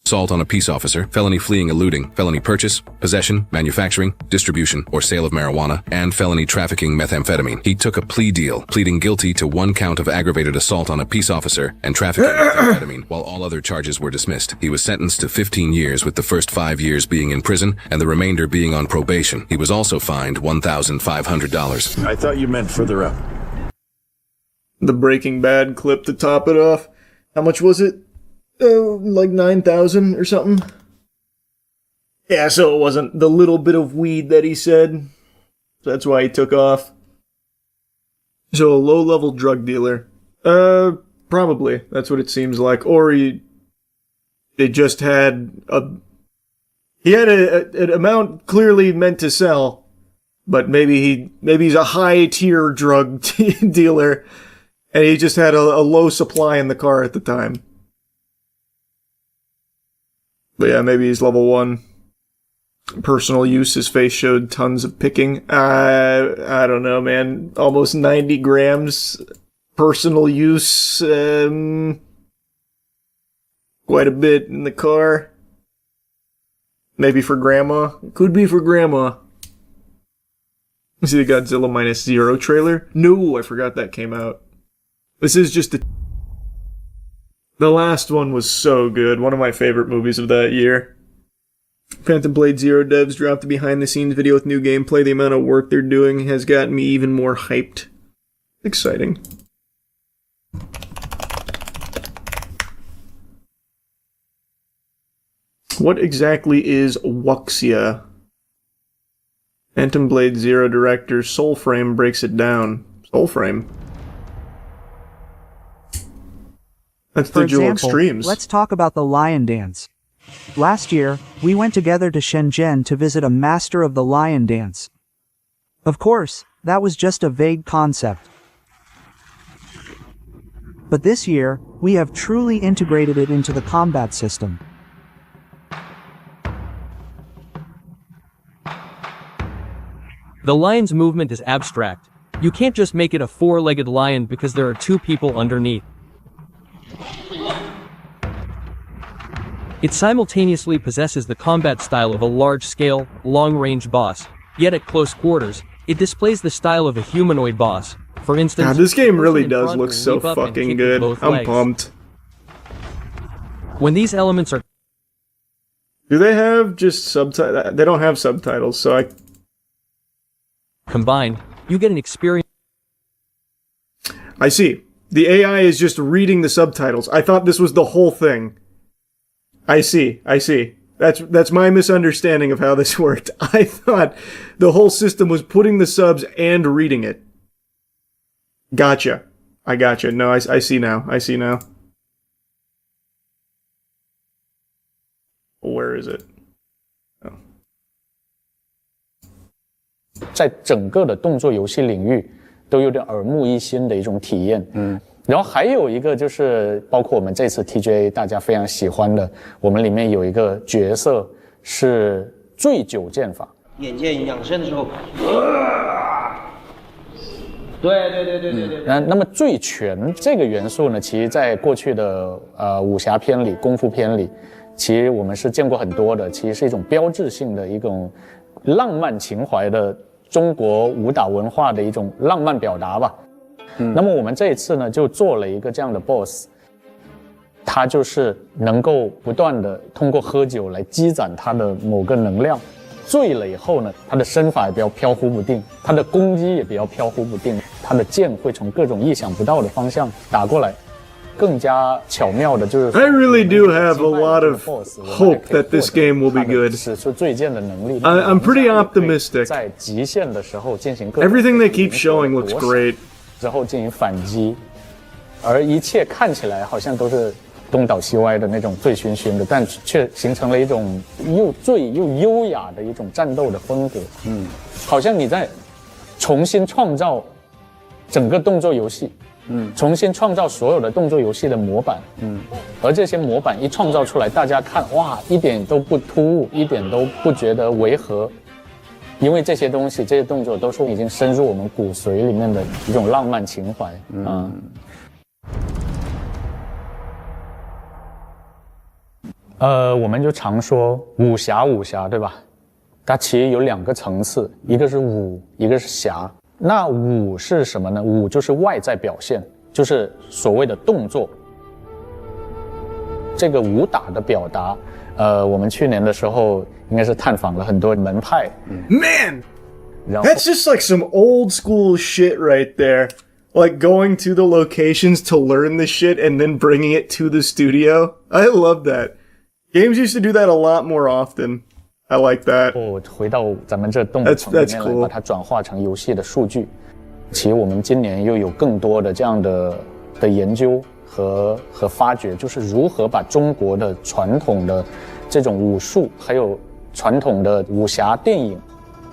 Assault on a peace officer, felony fleeing, eluding, felony purchase, possession, manufacturing, distribution, or sale of marijuana, and felony trafficking methamphetamine. He took a plea deal, pleading guilty to 1 count of aggravated assault on a peace officer and trafficking methamphetamine, while all other charges were dismissed. He was sentenced to 15 years, with the first 5 years being in prison and the remainder being on probation. He was also fined $1,500. I thought you meant further up. The Breaking Bad clip to top it off. How much was it? Like 9,000 or something? Yeah, so it wasn't the little bit of weed that he said. That's why he took off. So a low-level drug dealer. Probably. That's what it seems like. Or they just had he had an amount clearly meant to sell, but maybe he's a high-tier drug dealer, and he just had a low supply in the car at the time. But yeah, maybe he's level 1. Personal use, his face showed tons of picking. I don't know, man. Almost 90 grams. Personal use, quite a bit in the car. Maybe for grandma. Could be for grandma. You see the Godzilla -0 trailer? No, I forgot that came out. This is just the last one was so good. One of my favorite movies of that year. Phantom Blade 0 devs dropped a behind-the-scenes video with new gameplay. The amount of work they're doing has gotten me even more hyped. Exciting. What exactly is Wuxia? Phantom Blade 0 director Soulframe breaks it down. Soulframe? That's For Digital example, Extremes. let's talk about the lion dance. Last year, we went together to Shenzhen to visit a master of the lion dance. Of course, that was just a vague concept. But this year, we have truly integrated it into the combat system. The lion's movement is abstract. You can't just make it a four-legged lion because there are 2 people underneath. It simultaneously possesses the combat style of a large-scale, long-range boss, yet at close quarters, it displays the style of a humanoid boss. For instance, God, this game really does look so fucking good. I'm pumped. When these elements are... Do they have just subtitles? They don't have subtitles, so I... combined, you get an experience... I see. The AI is just reading the subtitles. I thought this was the whole thing. I see. That's my misunderstanding of how this worked. I thought the whole system was putting the subs and reading it. Gotcha. I gotcha. No, I see now. Where is it? 在整个的动作游戏领域都有点耳目一新的一种体验。然后还有一个就是包括我们这次 TGA 大家非常喜欢的，我们里面有一个角色是醉酒剑法。眼见养生的时候，对。那么醉拳这个元素呢，其实在过去的武侠片里、功夫片里，其实我们是见过很多的，其实是一种标志性的一种浪漫情怀的中国武打文化的一种浪漫表达吧。那么我们这一次呢，就做了一个这样的 boss， 他就是能够不断的通过喝酒来积攒他的某个能量，醉了以后呢，他的身法也比较飘忽不定，他的攻击也比较飘忽不定，他的剑会从各种意想不到的方向打过来。更加巧妙的就是 I really do have a lot of hope that this game will be good. 使出最剑的能力 I'm pretty optimistic. 在极限的时候进行 Everything they keep showing looks great. 之后进行反击，而一切看起来好像都是东倒西歪的那种醉醺醺的，但却形成了一种又醉又优雅的一种战斗的风格。好像你在重新创造整个动作游戏。重新创造所有的动作游戏的模板，而这些模板一创造出来，大家看哇，一点都不突兀，一点都不觉得违和，因为这些东西、这些动作都是已经深入我们骨髓里面的一种浪漫情怀。我们就常说武侠，对吧？它其实有2个层次，一个是武，一个是侠。那武是什么呢？武就是外在表现，就是所谓的动作。这个武打的表达，我们去年的时候应该是探访了很多门派。Man, that's just like some old school shit right there. Like going to the locations to learn the shit and then bringing it to the studio. I love that. Games used to do that a lot more often. I like that. 回到咱们这动物层面来，把它转化成游戏的数据。其实我们今年又有更多的这样的研究和发掘，就是如何把中国的传统的这种武术，还有传统的武侠电影、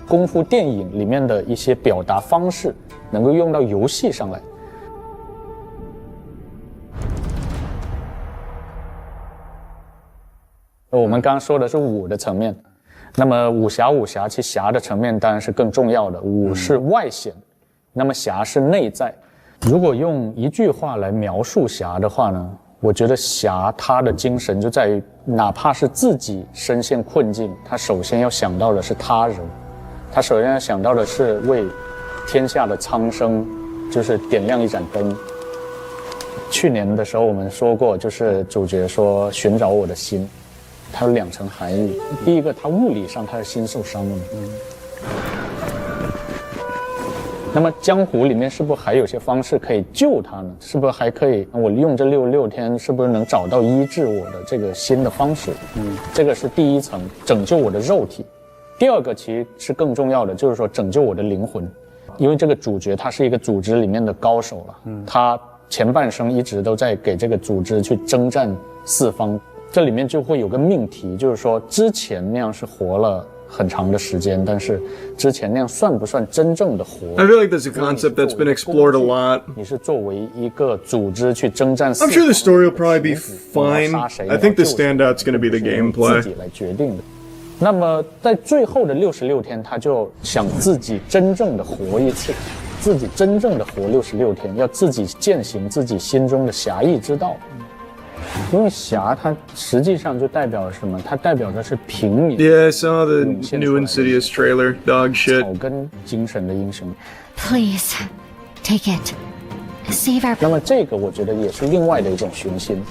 功夫电影里面的一些表达方式，能够用到游戏上来。我们刚刚说的是武的层面，那么武侠，其实侠的层面当然是更重要的。武是外显，那么侠是内在。如果用一句话来描述侠的话呢，我觉得侠他的精神就在于，哪怕是自己身陷困境，他首先要想到的是他人，他首先要想到的是为天下的苍生，就是点亮一盏灯。去年的时候我们说过，就是主角说寻找我的心，它有2层含义。第一个，他物理上他的心受伤了，那么江湖里面是不是还有些方式可以救他呢？是不是还可以我用这66天是不是能找到医治我的这个心的方式？这个是第一层，拯救我的肉体。第二个其实是更重要的，就是说拯救我的灵魂。因为这个主角他是一个组织里面的高手了，他前半生一直都在给这个组织去征战四方。这里面就会有个命题，就是说之前那样是活了很长的时间，但是之前那样算不算真正的活？ I feel like that's a concept that's been explored a lot. 你是作为一个组织去征战四方， I'm sure the story will probably be fine. I think the standout's going to be the gameplay. 自己来决定的。那么在最后的66天，他就想自己真正的活一次，自己真正的活66天，要自己践行自己心中的侠义之道。因为侠它实际上就代表了什么？它代表的是平民。Yeah, I saw the new Insidious trailer. Dog shit. 草根精神的英雄。Please, take it. Save our. 那么这个我觉得也是另外的一种寻心，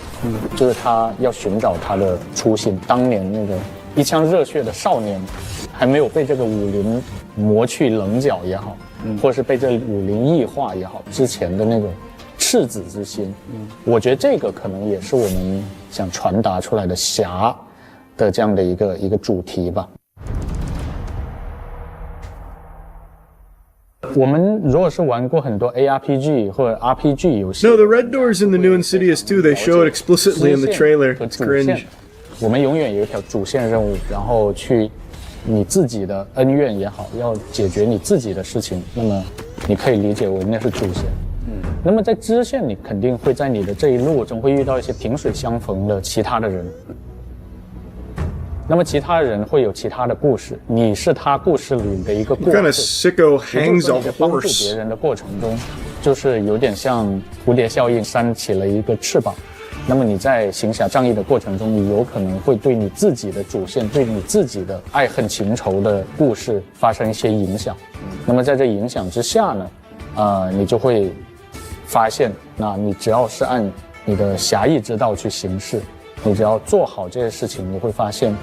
就是他要寻找他的初心。当年那个一腔热血的少年，还没有被这个武林磨去棱角也好，或是被这武林异化也好，之前的那种赤子之心，我觉得这个可能也是我们想传达出来的侠的这样的一个主题吧。我们如果是玩过很多 ARPG 或者 RPG 游戏 No, the red doors in the new Insidious 2, they show it explicitly in the trailer. It's cringe. 我们永远有一条主线任务，然后去你自己的恩怨也好，要解决你自己的事情，那么你可以理解为那是主线。那么在支线，你肯定会在你的这一路中会遇到一些萍水相逢的其他的人。那么其他的人会有其他的故事，你是他故事里的一个过客。Kind of sicko hangs a 帮助别人的过程中，就是有点像蝴蝶效应，扇起了一个翅膀。那么你在行侠仗义的过程中，你有可能会对你自己的主线，对你自己的爱恨情仇的故事发生一些影响。那么在这影响之下呢，你就会发现，那你只要是按你的侠义之道去行事，你只要做好这些事情，你会发现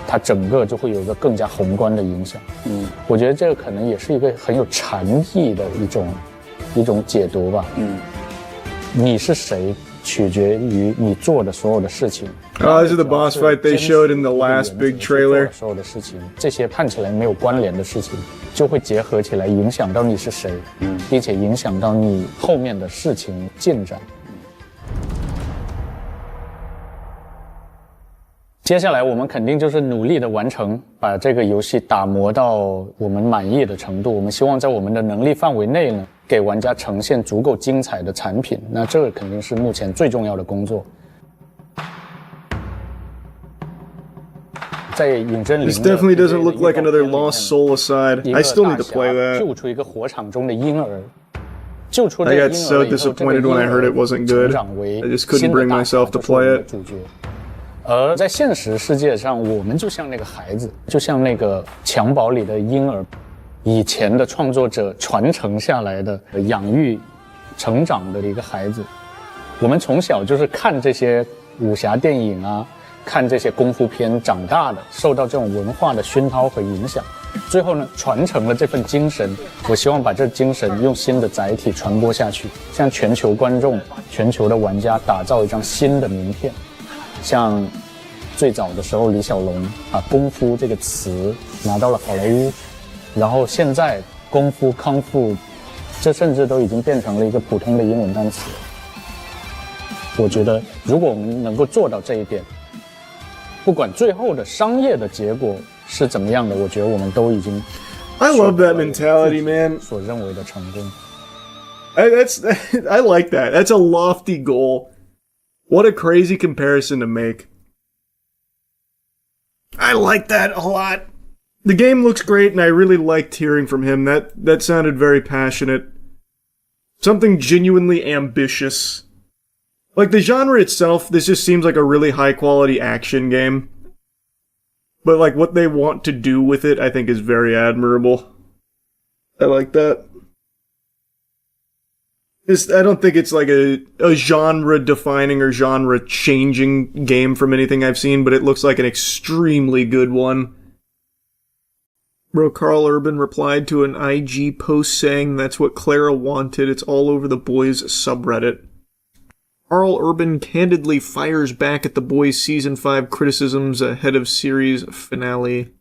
它整个就会有一个更加宏观的影响。我觉得这个可能也是一个很有禅意的一种解读吧。你是谁，取决于你做的所有的事情。Oh, this is the boss fight they showed in the last big trailer. 所有的事情，这些看起来没有关联的事情，就会结合起来，影响到你是谁，并且影响到你后面的事情进展。接下来我们肯定就是努力的完成，把这个游戏打磨到我们满意的程度。我们希望在我们的能力范围内呢，给玩家呈现足够精彩的产品。那这个肯定是目前最重要的工作。在影真灵 This definitely doesn't look like another Lost Soul aside. I still need to play that. 救出一个火场中的婴儿，救出这个 I 婴儿 got so disappointed when I heard it wasn't good. I just couldn't bring myself to play it. 而在现实世界上，我们就像那个孩子，就像那个襁褓里的婴儿，以前的创作者传承下来的养育、成长的一个孩子。我们从小就是看这些武侠电影啊，看这些功夫片长大的，受到这种文化的熏陶和影响。最后呢，传承了这份精神，我希望把这精神用新的载体传播下去，向全球观众、全球的玩家打造一张新的名片。像最早的时候，李小龙功夫这个词拿到了好莱坞，然后现在功夫、康复，这甚至都已经变成了一个普通的英文单词。我觉得，如果我们能够做到这一点，不管最后的商业的结果是怎么样的，我觉得我们都已经 I love that mentality, man. 所认为的成功。I like that. That's a lofty goal. What a crazy comparison to make. I like that a lot. The game looks great, and I really liked hearing from him. That sounded very passionate. Something genuinely ambitious. Like, the genre itself, this just seems like a really high-quality action game. But, like, what they want to do with it, I think is very admirable. I like that. I don't think it's like a genre-defining or genre-changing game from anything I've seen, but it looks like an extremely good one. Bro, Carl Urban replied to an IG post saying that's what Clara wanted. It's all over the boys subreddit. Carl Urban candidly fires back at the boys' Season 5 criticisms ahead of series finale.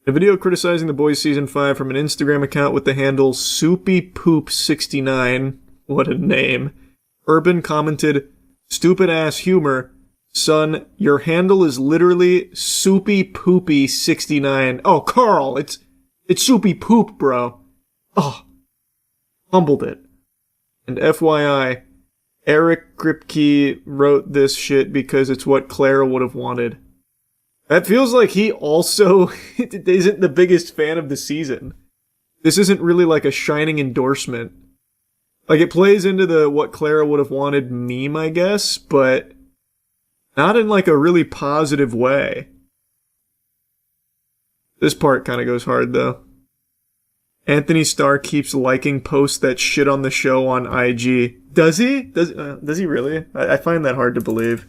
A video criticizing the boys' Season 5 from an Instagram account with the handle SoupyPoop69. What a name. Urban commented, "Stupid ass humor. Son, your handle is literally SoupyPoopy69. Oh, Carl, it's Soupy Poop, bro. Oh, humbled it. And FYI, Eric Kripke wrote this shit because it's what Clara would have wanted." That feels like he also isn't the biggest fan of the season. This isn't really like a shining endorsement. Like, it plays into the what Clara would have wanted meme, I guess, but not in like a really positive way. This part kind of goes hard, though. Anthony Starr keeps liking posts that shit on the show on IG. Does he? Does he really? I find that hard to believe.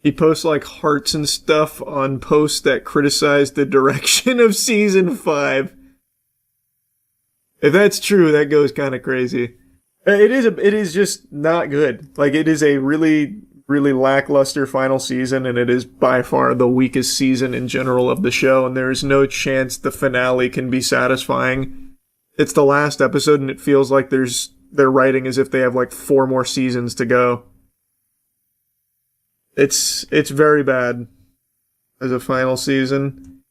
He posts like hearts and stuff on posts that criticize the direction of Season 5. If that's true, that goes kind of crazy. It is just not good. Like, it is a really, really lackluster final season, and it is by far the weakest season in general of the show, and there is no chance the finale can be satisfying. It's the last episode, and it feels like they're writing as if they have like 4 more seasons to go. It's very bad as a final season.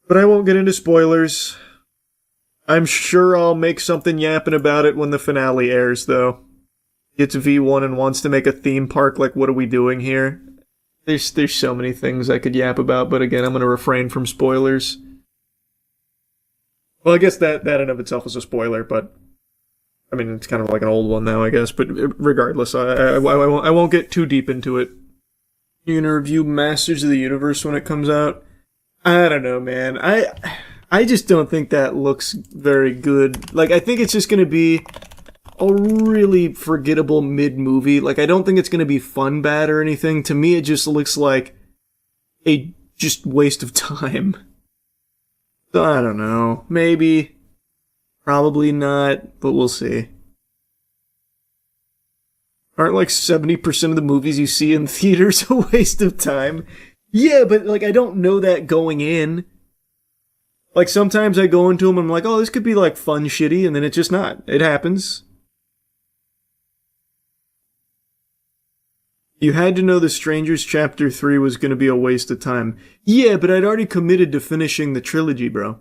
But I won't get into spoilers. I'm sure I'll make something yapping about it when the finale airs, though. It's V1 and wants to make a theme park, like, what are we doing here? There's so many things I could yap about, but again, I'm going to refrain from spoilers. Well, I guess that in of itself is a spoiler, but I mean, it's kind of like an old one now, I guess, but regardless, I won't get too deep into it. You're going to review Masters of the Universe when it comes out? I don't know, man. I just don't think that looks very good. Like, I think it's just going to be a really forgettable mid-movie. Like, I don't think it's going to be fun bad or anything. To me, it just looks like a just waste of time. So, I don't know. Maybe. Probably not, but we'll see. Aren't like 70% of the movies you see in theaters a waste of time? Yeah, but like, I don't know that going in. Like, sometimes I go into them and I'm like, oh, this could be like fun shitty, and then it's just not. It happens. You had to know The Strangers Chapter 3 was going to be a waste of time. Yeah, but I'd already committed to finishing the trilogy, bro.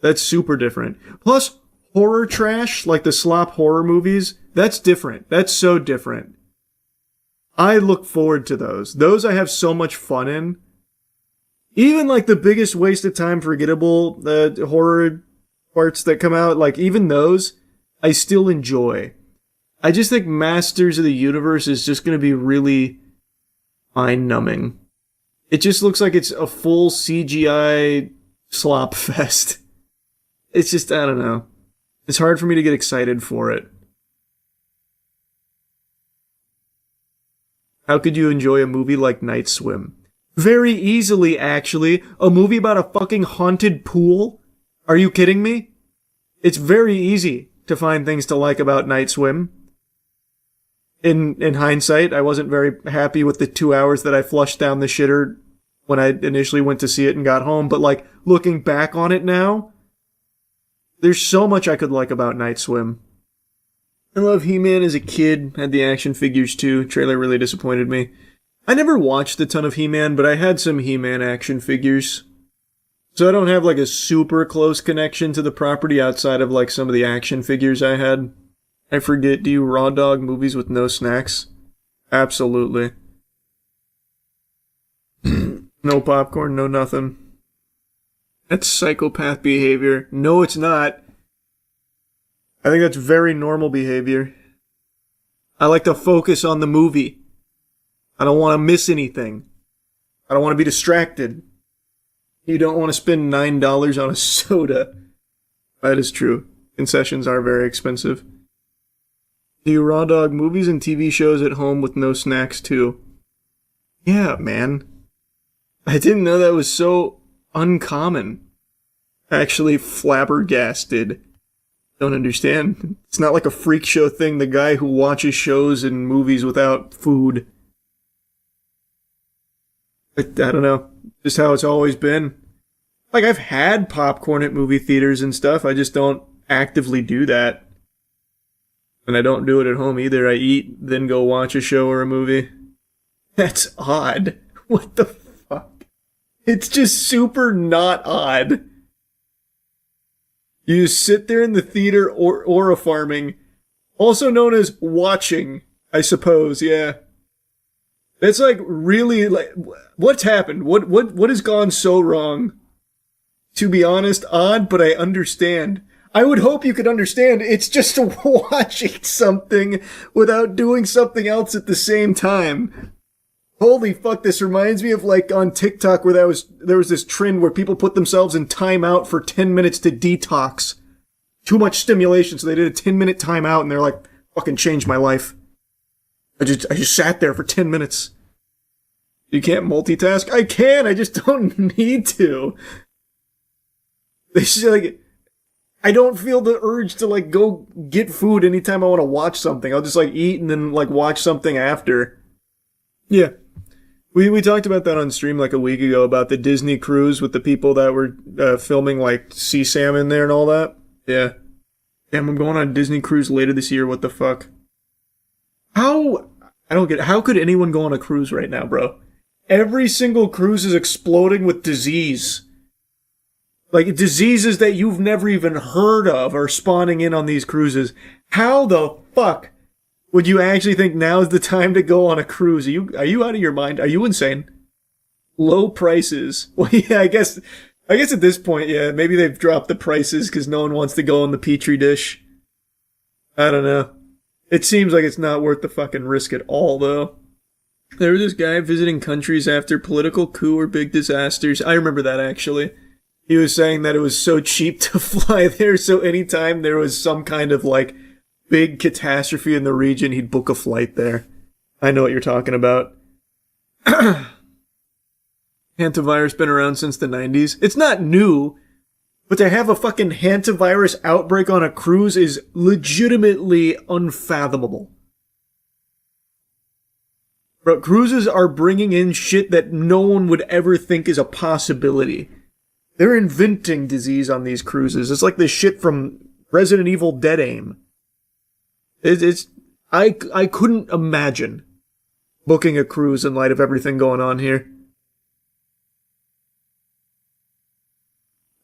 That's super different. Plus, horror trash, like the slop horror movies, that's different. That's so different. I look forward to those. Those I have so much fun in. Even like the biggest waste of time forgettable horror parts that come out, like even those, I still enjoy. I just think Masters of the Universe is just going to be really eye-numbing. It just looks like it's a full CGI slop fest. It's just, I don't know. It's hard for me to get excited for it. How could you enjoy a movie like Night Swim? Very easily, actually. A movie about a fucking haunted pool? Are you kidding me? It's very easy to find things to like about Night Swim. In hindsight, I wasn't very happy with the 2 hours that I flushed down the shitter when I initially went to see it and got home, but like, looking back on it now, there's so much I could like about Night Swim. I love He-Man as a kid, had the action figures too, trailer really disappointed me. I never watched a ton of He-Man, but I had some He-Man action figures. So I don't have like a super close connection to the property outside of like some of the action figures I had. I forget, do you raw dog movies with no snacks? Absolutely. No popcorn, no nothing. That's psychopath behavior. No, it's not. I think that's very normal behavior. I like to focus on the movie. I don't want to miss anything. I don't want to be distracted. You don't want to spend $9 on a soda. That is true. Concessions are very expensive. Do you raw dog movies and TV shows at home with no snacks too? Yeah, man. I didn't know that was so uncommon. Actually flabbergasted. Don't understand. It's not like a freak show thing, the guy who watches shows and movies without food. I don't know. Just how it's always been. Like, I've had popcorn at movie theaters and stuff, I just don't actively do that. And I don't do it at home either. I eat, then go watch a show or a movie. That's odd. What the fuck? It's just super not odd. You just sit there in the theater or farming, also known as watching, I suppose, yeah. It's like really like, what's happened? What has gone so wrong? To be honest, odd, but I understand. I would hope you could understand. It's just watching something without doing something else at the same time. Holy fuck, this reminds me of like on TikTok where there was this trend where people put themselves in timeout for 10 minutes to detox. Too much stimulation, so they did a 10-minute timeout and they're like, fucking changed my life. I just sat there for 10 minutes. You can't multitask? I can, I just don't need to. It's just like, I don't feel the urge to like go get food anytime I want to watch something. I'll just like eat and then like watch something after. Yeah. We talked about that on stream like a week ago about the Disney cruise with the people that were filming like sea salmon there and all that. Yeah. Damn, I'm going on a Disney cruise later this year. What the fuck? I don't get it. How could anyone go on a cruise right now, bro? Every single cruise is exploding with disease. Like, diseases that you've never even heard of are spawning in on these cruises. How the fuck would you actually think now's the time to go on a cruise? Are you out of your mind? Are you insane? Low prices. Well, yeah, I guess at this point, yeah, maybe they've dropped the prices because no one wants to go on the Petri dish. I don't know. It seems like it's not worth the fucking risk at all, though. There was this guy visiting countries after political coup or big disasters. I remember that, actually. He was saying that it was so cheap to fly there, so anytime there was some kind of, like, big catastrophe in the region, he'd book a flight there. I know what you're talking about. Hantavirus been around since the 90s. It's not new, but to have a fucking hantavirus outbreak on a cruise is legitimately unfathomable. Bro, cruises are bringing in shit that no one would ever think is a possibility. They're inventing disease on these cruises. It's like the shit from Resident Evil Dead Aim. I couldn't imagine booking a cruise in light of everything going on here.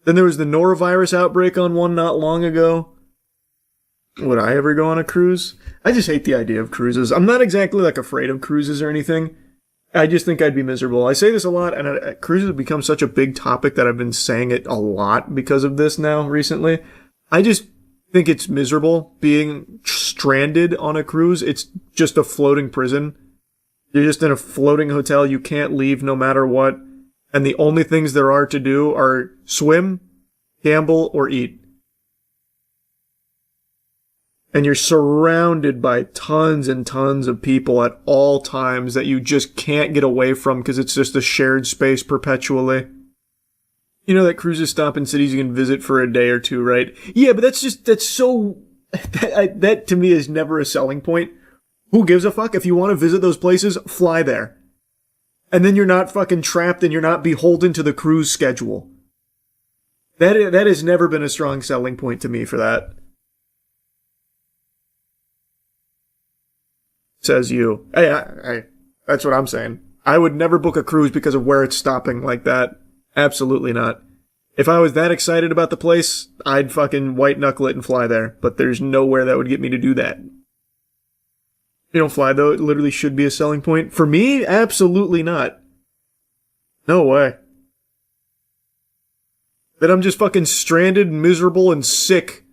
Then there was the norovirus outbreak on one not long ago. Would I ever go on a cruise? I just hate the idea of cruises. I'm not exactly like afraid of cruises or anything. I just think I'd be miserable. I say this a lot, and cruises have become such a big topic that I've been saying it a lot because of this now recently. I just think it's miserable being stranded on a cruise. It's just a floating prison. You're just in a floating hotel, you can't leave no matter what, and the only things there are to do are swim, gamble, or eat. And you're surrounded by tons and tons of people at all times that you just can't get away from because it's just a shared space perpetually. You know that cruises stop in cities you can visit for a day or two, right? Yeah, but that's so... That to me is never a selling point. Who gives a fuck? If you want to visit those places, fly there. And then you're not fucking trapped and you're not beholden to the cruise schedule. That has never been a strong selling point to me for that. Says you. Hey, that's what I'm saying. I would never book a cruise because of where it's stopping like that. Absolutely not. If I was that excited about the place, I'd fucking white knuckle it and fly there. But there's nowhere that would get me to do that. You don't fly though, it literally should be a selling point. For me, absolutely not. No way. That I'm just fucking stranded, miserable, and sick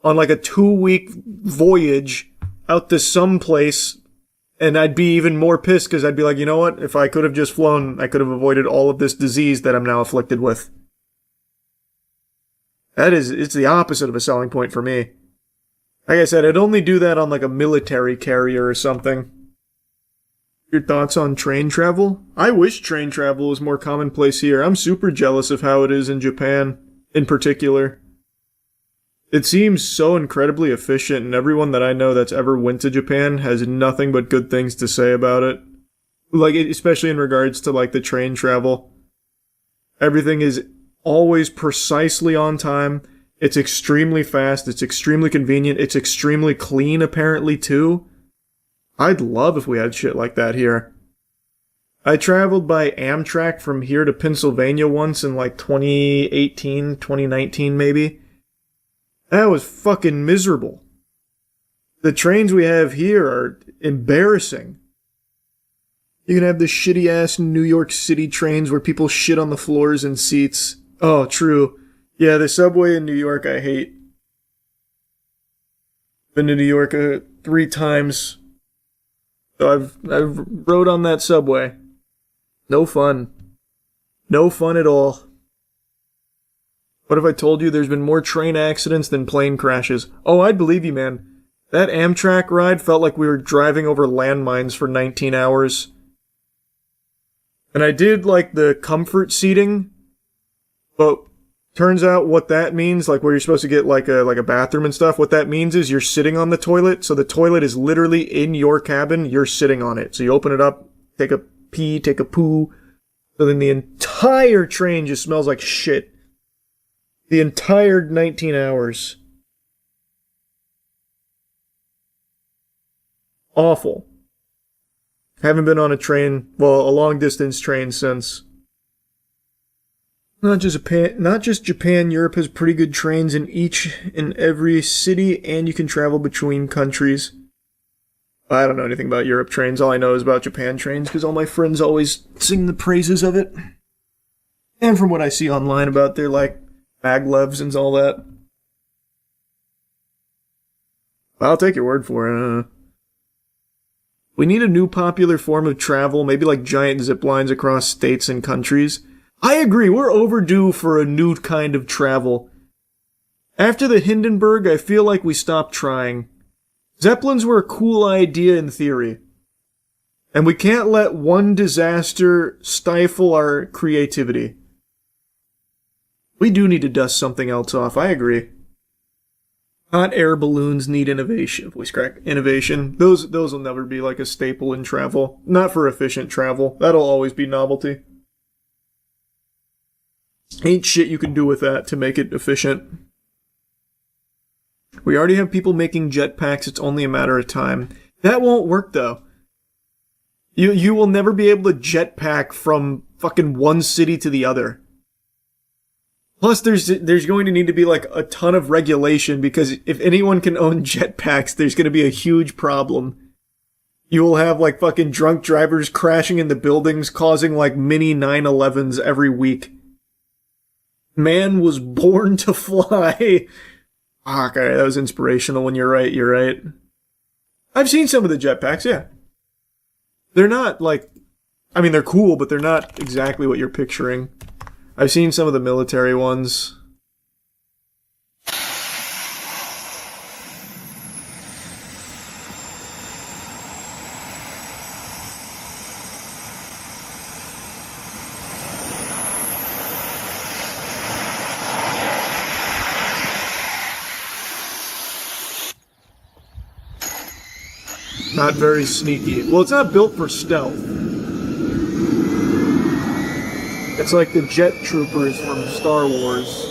on like a 2-week voyage out to some place. And I'd be even more pissed because I'd be like, you know what? If I could have just flown, I could have avoided all of this disease that I'm now afflicted with. It's the opposite of a selling point for me. Like I said, I'd only do that on like a military carrier or something. Your thoughts on train travel? I wish train travel was more commonplace here. I'm super jealous of how it is in Japan, in particular. It seems so incredibly efficient, and everyone that I know that's ever went to Japan has nothing but good things to say about it. Like, especially in regards to, like, the train travel. Everything is always precisely on time. It's extremely fast. It's extremely convenient. It's extremely clean, apparently, too. I'd love if we had shit like that here. I traveled by Amtrak from here to Pennsylvania once in, like, 2018, 2019, maybe. That was fucking miserable. The trains we have here are embarrassing. You can have the shitty-ass New York City trains where people shit on the floors and seats. Oh, true. Yeah, the subway in New York I hate. Been to New York 3 times. So I've rode on that subway. No fun. No fun at all. What if I told you there's been more train accidents than plane crashes? Oh, I'd believe you, man. That Amtrak ride felt like we were driving over landmines for 19 hours. And I did, like, the comfort seating, but turns out what that means, like where you're supposed to get like a bathroom and stuff, what that means is you're sitting on the toilet, so the toilet is literally in your cabin, you're sitting on it. So you open it up, take a pee, take a poo, so then the entire train just smells like shit. The entire 19 hours. Awful. Haven't been on a train, well, a long distance train since. Not just Japan, Europe has pretty good trains in each and every city, and you can travel between countries. I don't know anything about Europe trains, all I know is about Japan trains, because all my friends always sing the praises of it. And from what I see online about their, like, maglevs and all that. I'll take your word for it. We need a new popular form of travel, maybe like giant zip lines across states and countries. I agree, we're overdue for a new kind of travel. After the Hindenburg, I feel like we stopped trying. Zeppelins were a cool idea in theory. And we can't let one disaster stifle our creativity. We do need to dust something else off, I agree. Hot air balloons need innovation. Voice crack. Innovation. Those will never be like a staple in travel. Not for efficient travel. That'll always be novelty. Ain't shit you can do with that to make it efficient. We already have people making jetpacks. It's only a matter of time. That won't work though. You will never be able to jetpack from fucking one city to the other. Plus, there's going to need to be, like, a ton of regulation, because if anyone can own jetpacks, there's going to be a huge problem. You will have, like, fucking drunk drivers crashing into buildings, causing, like, mini 9/11s every week. Man was born to fly. Okay, that was inspirational when you're right. I've seen some of the jetpacks, yeah. They're not like, I mean, they're cool, but they're not exactly what you're picturing. I've seen some of the military ones. Not very sneaky. Well, it's not built for stealth. It's like the jet troopers from Star Wars.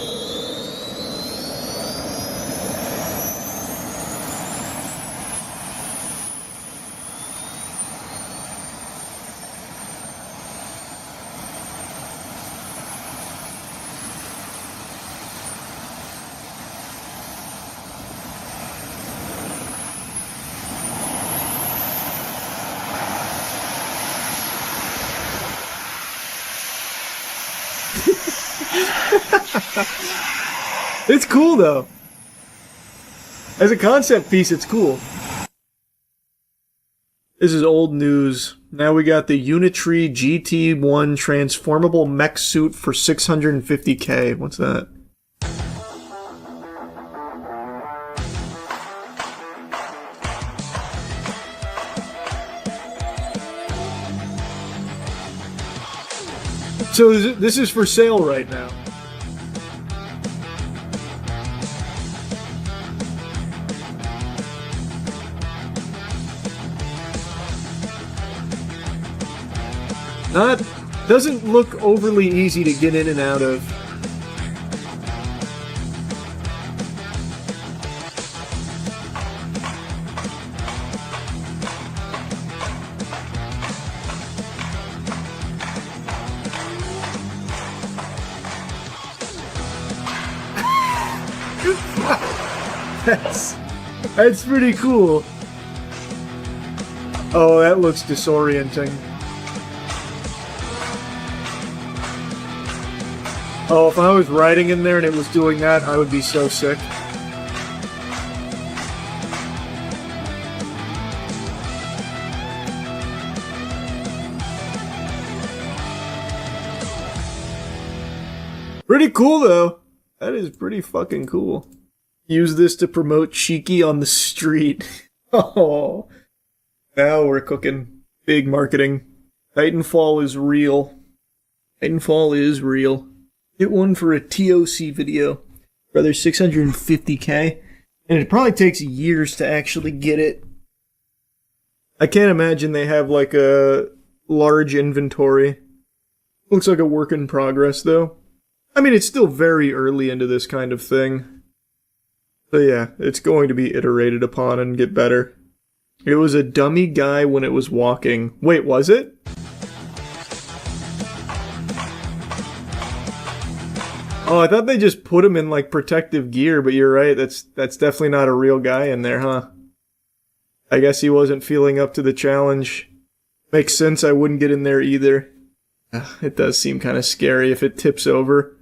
It's cool though. As a concept piece, it's cool. This is old news. Now we got the Unitree GT1 transformable mech suit for $650K. What's that? So this is for sale right now. Doesn't look overly easy to get in and out of. That's pretty cool. Oh, that looks disorienting. Oh, if I was riding in there and it was doing that, I would be so sick. Pretty cool, though. That is pretty fucking cool. Use this to promote Cheeky on the street. Oh. Now we're cooking. Big marketing. Titanfall is real. Titanfall is real. Get one for a TOC video. Brother, $650K. And it probably takes years to actually get it. I can't imagine they have like a large inventory. Looks like a work in progress though. I mean, it's still very early into this kind of thing. So yeah, it's going to be iterated upon and get better. It was a dummy guy when it was walking. Wait, was it? Oh, I thought they just put him in like protective gear, but you're right, that's definitely not a real guy in there, huh? I guess he wasn't feeling up to the challenge. Makes sense, I wouldn't get in there either. It does seem kind of scary if it tips over.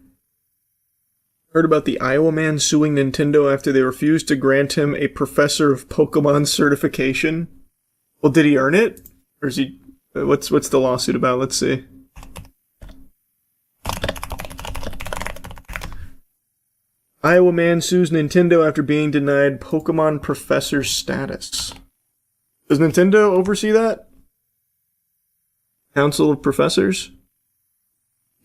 Heard about the Iowa man suing Nintendo after they refused to grant him a Professor of Pokemon certification? Well, did he earn it? Or is he... What's the lawsuit about? Let's see. Iowa man sues Nintendo after being denied Pokemon Professor status. Does Nintendo oversee that? Council of Professors?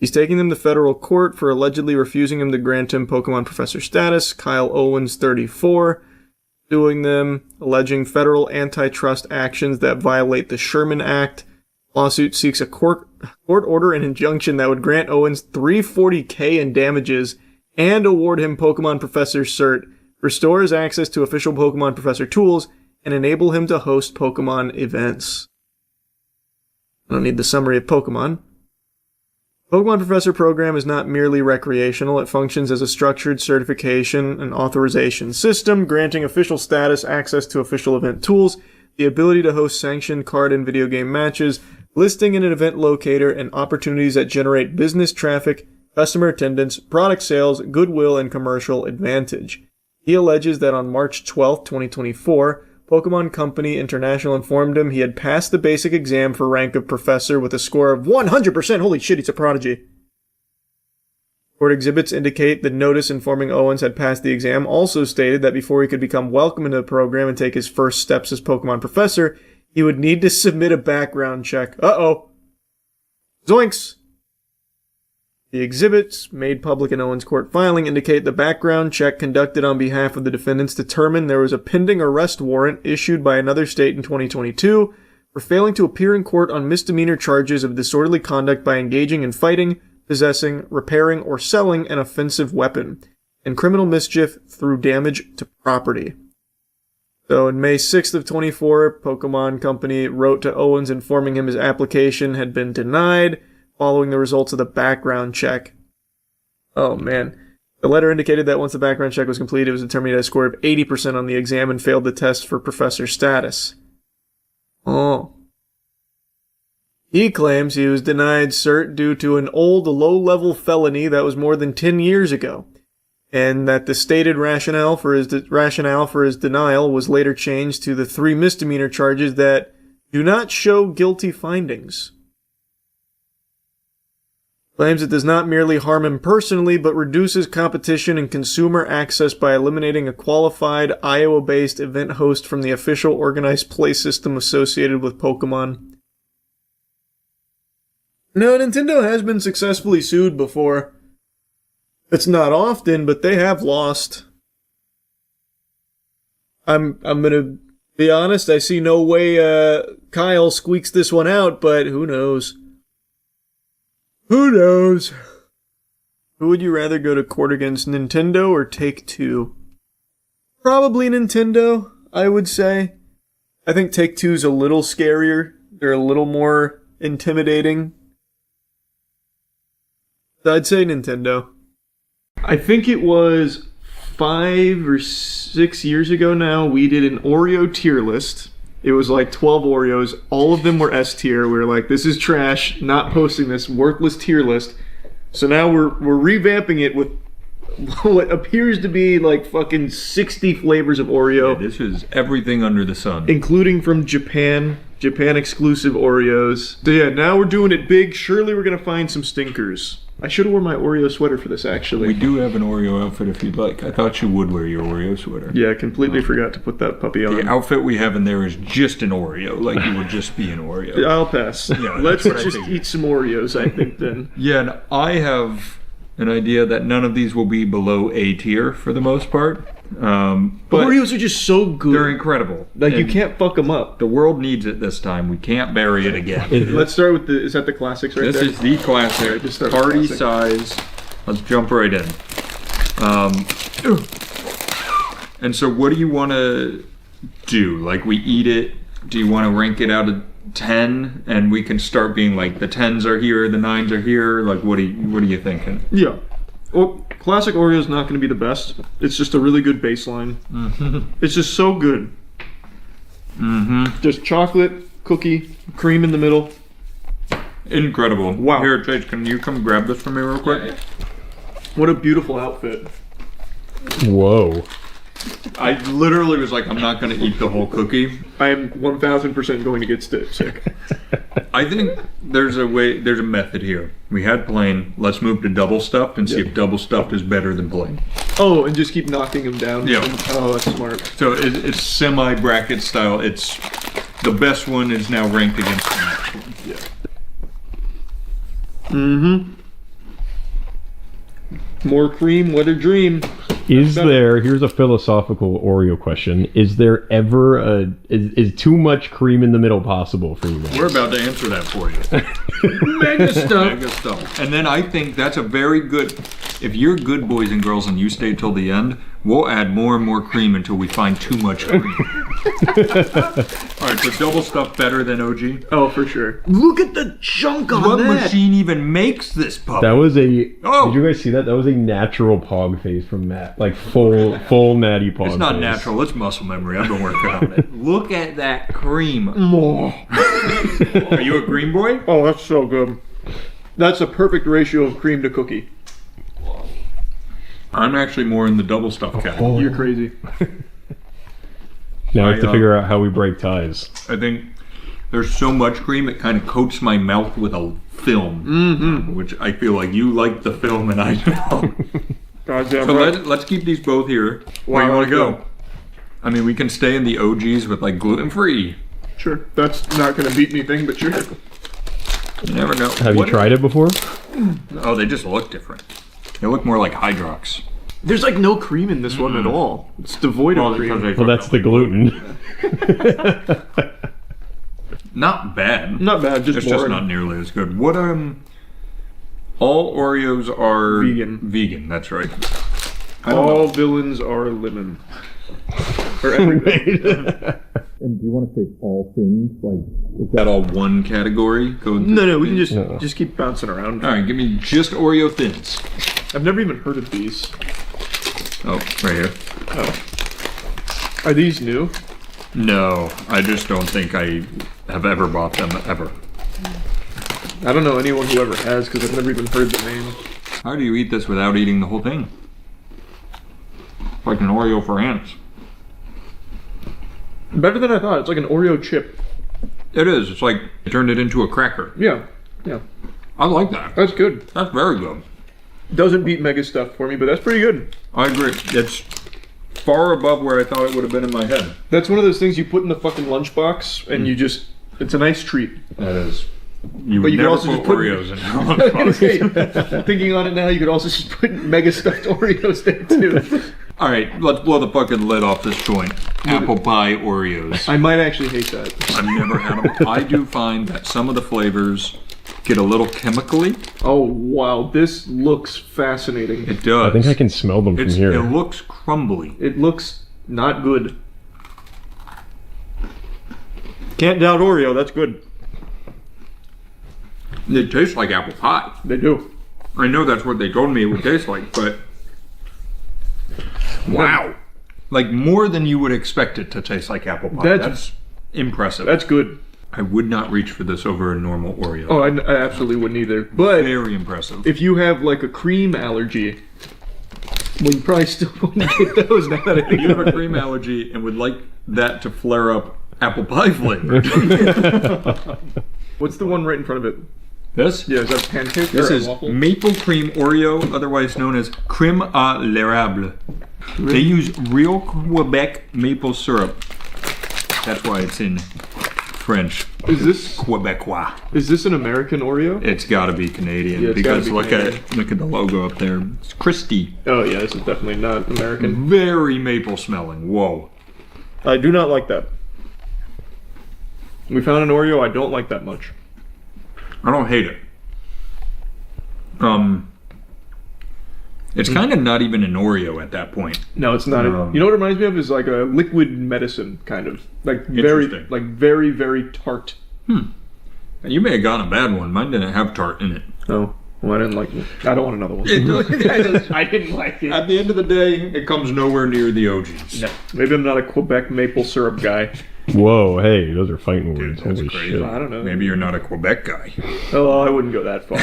He's taking them to federal court for allegedly refusing him to grant him Pokemon Professor status. Kyle Owens, 34, suing them, alleging federal antitrust actions that violate the Sherman Act. Lawsuit seeks a court order and injunction that would grant Owens $340K in damages and award him Pokemon Professor cert, restore his access to official Pokemon Professor tools, and enable him to host Pokemon events. I don't need the summary of Pokemon. Pokemon Professor program is not merely recreational. It functions as a structured certification and authorization system, granting official status, access to official event tools, the ability to host sanctioned card and video game matches, listing in an event locator, and opportunities that generate business traffic, customer attendance, product sales, goodwill, and commercial advantage. He alleges that on March 12, 2024, Pokemon Company International informed him he had passed the basic exam for rank of professor with a score of 100%. Holy shit, he's a prodigy. Court exhibits indicate the notice informing Owens had passed the exam also stated that before he could become welcome into the program and take his first steps as Pokemon professor, he would need to submit a background check. Uh-oh. Zoinks! The exhibits, made public in Owens' court filing, indicate the background check conducted on behalf of the defendants determined there was a pending arrest warrant issued by another state in 2022 for failing to appear in court on misdemeanor charges of disorderly conduct by engaging in fighting, possessing, repairing, or selling an offensive weapon, and criminal mischief through damage to property. So in May 6th of 24, Pokemon Company wrote to Owens informing him his application had been denied following the results of the background check. Oh man. The letter indicated that once the background check was completed, it was determined he had a score of 80% on the exam and failed the test for professor status. Oh. He claims he was denied cert due to an old low-level felony that was more than 10 years ago, and that the stated rationale for his denial was later changed to the 3 misdemeanor charges that do not show guilty findings. Claims it does not merely harm him personally, but reduces competition and consumer access by eliminating a qualified Iowa-based event host from the official organized play system associated with Pokemon. No, Nintendo has been successfully sued before. It's not often, but they have lost. I'm gonna be honest, I see no way Kyle squeaks this one out, but who knows? Who knows? Who would you rather go to court against, Nintendo or Take-Two? Probably Nintendo, I would say. I think Take-Two's a little scarier. They're a little more intimidating. I'd say Nintendo. I think it was 5 or 6 years ago now, we did an Oreo tier list. It was like 12 Oreos. All of them were S tier. We were like, this is trash, not posting this worthless tier list. So now we're revamping it with what appears to be like fucking 60 flavors of Oreo. Yeah, this is everything under the sun. Including from Japan exclusive Oreos. So yeah, now we're doing it big. Surely we're gonna find some stinkers. I should have worn my Oreo sweater for this, actually. We do have an Oreo outfit if you'd like. I thought you would wear your Oreo sweater. Yeah, I completely forgot to put that puppy on. The outfit we have in there is just an Oreo, like you would just be an Oreo. I'll pass. Yeah, let's just eat some Oreos, I think, then. Yeah, and I have an idea that none of these will be below A tier for the most part. But Oreos are just so good. They're incredible. Like, you can't fuck them up. The world needs it this time. We can't bury it again. Let's start with is that the classics right there? This is the classic. Right, just party size. Let's jump right in. And so what do you want to do? Like, we eat it. Do you want to rank it out of 10? And we can start being like, the 10s are here, the 9s are here. Like, what are you thinking? Yeah. Well, classic Oreo is not going to be the best. It's just a really good baseline. Mm-hmm. It's just so good. Mm-hmm. Just chocolate, cookie, cream in the middle. Incredible. Wow. Here, Chase, can you come grab this for me real quick? Yeah. What a beautiful outfit. Whoa. I literally was like, I'm not going to eat the whole cookie. I am 1000% going to get sick. I think there's a method here. We had plain. Let's move to double stuffed and see if double stuffed is better than plain. Oh, and just keep knocking them down. Yeah. Oh, that's smart. So it's semi-bracket style. It's the best one is now ranked against the next one. Yeah. Mm-hmm. More cream, what a dream. Here's a philosophical Oreo question. Is there ever is too much cream in the middle possible for you guys? We're about to answer that for you. Mega stuff. Mega stuff. And then I think that's a very good, if you're good boys and girls and you stay till the end, we'll add more and more cream until we find too much cream. Alright, so double stuff better than OG? Oh, for sure. Look at the chunk on what that. What machine even makes this puppy? That was did you guys see that? That was a natural pog face from Matt. Like full natty pog It's not face. natural, it's muscle memory. I've been working on it. Look at that cream. Are you a green boy? Oh, that's so good. That's a perfect ratio of cream to cookie. I'm actually more in the double stuff category. You're crazy. Now I have to figure out how we break ties. I think there's so much cream it kind of coats my mouth with a film, which I feel like you like the film and I don't. Goddamn So right. let's keep these both here. Where Wow, you want to okay. go? I mean, we can stay in the OGs with like gluten-free. Sure. That's not going to beat anything, but sure. You never know. Have you tried it before? Oh, they just look different. They look more like Hydrox. There's like no cream in this one at all. It's devoid of cream. Well, that's the gluten. Not bad. Not bad, just it's just boring. not nearly as good. What all Oreos are Vegan. Vegan, that's right. All villains are lemon. Or everything. And do you want to say all things? Like, is that all one category? No, we can just keep bouncing around. All right, give me just Oreo thins. I've never even heard of these. Oh, right here. Oh. Are these new? No, I just don't think I have ever bought them ever. I don't know anyone who ever has because I've never even heard the name. How do you eat this without eating the whole thing? Like an Oreo for ants. Better than I thought. It's like an Oreo chip. It is. It's like it turned it into a cracker. Yeah. I like that. That's good. That's very good. Doesn't beat Mega Stuff for me, but that's pretty good. I agree. It's far above where I thought it would have been in my head. That's one of those things you put in the fucking lunchbox and you just, it's a nice treat. That is. You But would you could never also put just put Oreos in your lunchbox. Thinking on it now, you could also just put Mega Stuffed Oreos there too. All right, let's blow the fucking lid off this joint. Apple pie Oreos. I might actually hate that. I've never had them. I do find that some of the flavors get a little chemically. Oh wow, this looks fascinating. It does. I think I can smell them from here. It looks crumbly. It looks not good. Can't doubt Oreo, that's good. They taste like apple pie. They do. I know that's what they told me it would taste like, but wow. Like more than you would expect it to taste like apple pie. That's impressive. That's good. I would not reach for this over a normal Oreo. Oh, I absolutely wouldn't either. But very impressive. If you have like a cream allergy, well, you probably still wouldn't get those now that I think You have a cream allergy and would like that to flare up apple pie flavor. What's the one right in front of it? This? Yeah, is that pancake This or a is waffle? maple cream Oreo, otherwise known as crème à l'érable. They use real Quebec maple syrup. That's why it's in French. Is this Quebecois? Is this an American Oreo? It's got to be Canadian Yeah, it's because gotta be look at the logo up there. It's Christie. Oh yeah, this is definitely not American. Very maple smelling. Whoa. I do not like that. We found an Oreo I don't like that much. I don't hate it. It's kind of not even an Oreo at that point. No, it's not. You know what it reminds me of is like a liquid medicine kind of, like very very tart. And you may have gotten a bad one. Mine didn't have tart in it. Oh, well, I didn't like it. I don't want another one. I didn't like it. At the end of the day, it comes nowhere near the OGs. No, maybe I'm not a Quebec maple syrup guy. Whoa, hey, those are fighting words. That's Holy crazy. shit. I don't know. Maybe you're not a Quebec guy. Oh, I wouldn't go that far.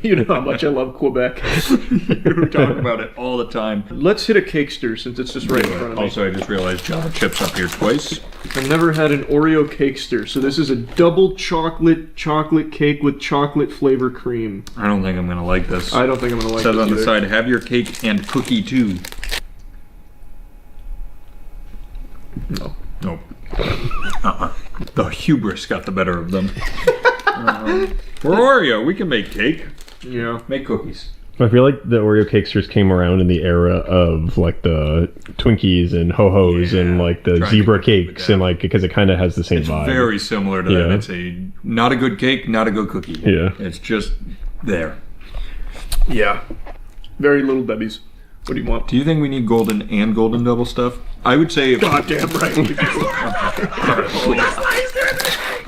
You know how much I love Quebec. You talk about it all the time. Let's hit a cakester since it's just right in front of me. Also, I just realized Java Chip's up here twice. I've never had an Oreo cakester, so this is a double chocolate cake with chocolate flavor cream. I don't think I'm gonna like this. I don't think I'm gonna like it. Says this on the either. side, have your cake and cookie too. No. Nope. The hubris got the better of them. We're Oreo. We can make cake. Yeah. Make cookies. I feel like the Oreo cakesters came around in the era of like the Twinkies and Ho-Hos and like the zebra cakes and like because it kind of has the same vibe. Very similar to them. It's not a good cake, not a good cookie. Yeah. It's just there. Yeah. Very little Debbie's. What do you want? Do you think we need golden and golden double stuff? I would say... Goddamn right.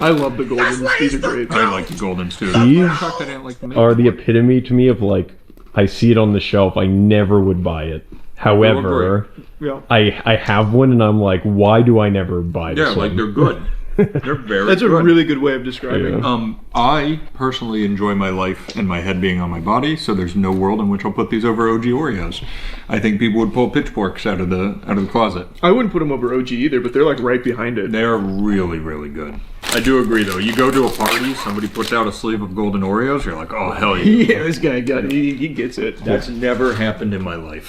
I love the Goldens. These are great. I like the Goldens too. These are the epitome to me of like, I see it on the shelf, I never would buy it. However, Yeah. I have one and I'm like, why do I never buy this one? Yeah, like they're good. They're very That's good. a really good way of describing it. I personally enjoy my life and my head being on my body, so there's no world in which I'll put these over OG Oreos. I think people would pull pitchforks out of the closet. I wouldn't put them over OG either, but they're like right behind it. They're really, really good. I do agree though. You go to a party, somebody puts out a sleeve of golden Oreos, you're like, oh hell yeah. Yeah, this guy got he gets it. That's never happened in my life.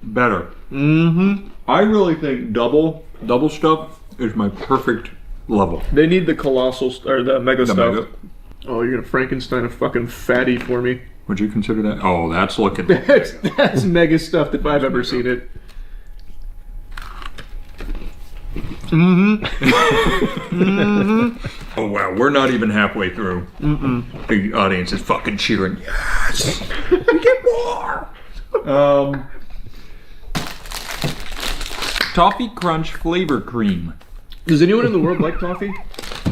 Better. Mm-hmm. I really think double stuff is my perfect level. They need the colossal or the mega The stuff. mega. Oh, you're gonna Frankenstein a fucking fatty for me. Would you consider that? Oh, that's looking. That's mega stuff if I've ever seen it. Mm-hmm. Oh wow, we're not even halfway through. The audience is fucking cheering. Yes, we get more. Toffee Crunch flavor cream. Does anyone in the world like toffee?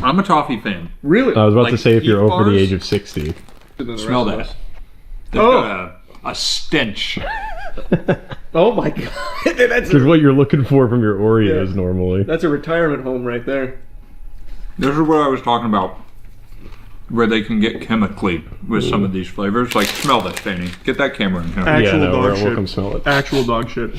I'm a toffee fan. Really? I was about to Like say if you're Eat over the bars? age of 60. Smell that. They've got a stench. Oh my god. This is what you're looking for from your Oreos normally. That's a retirement home right there. This is what I was talking about. Where they can get chemically with some of these flavors. Like, smell this, Danny. Get that camera in here. Actual dog we'll shit. come smell it. Actual dog shit.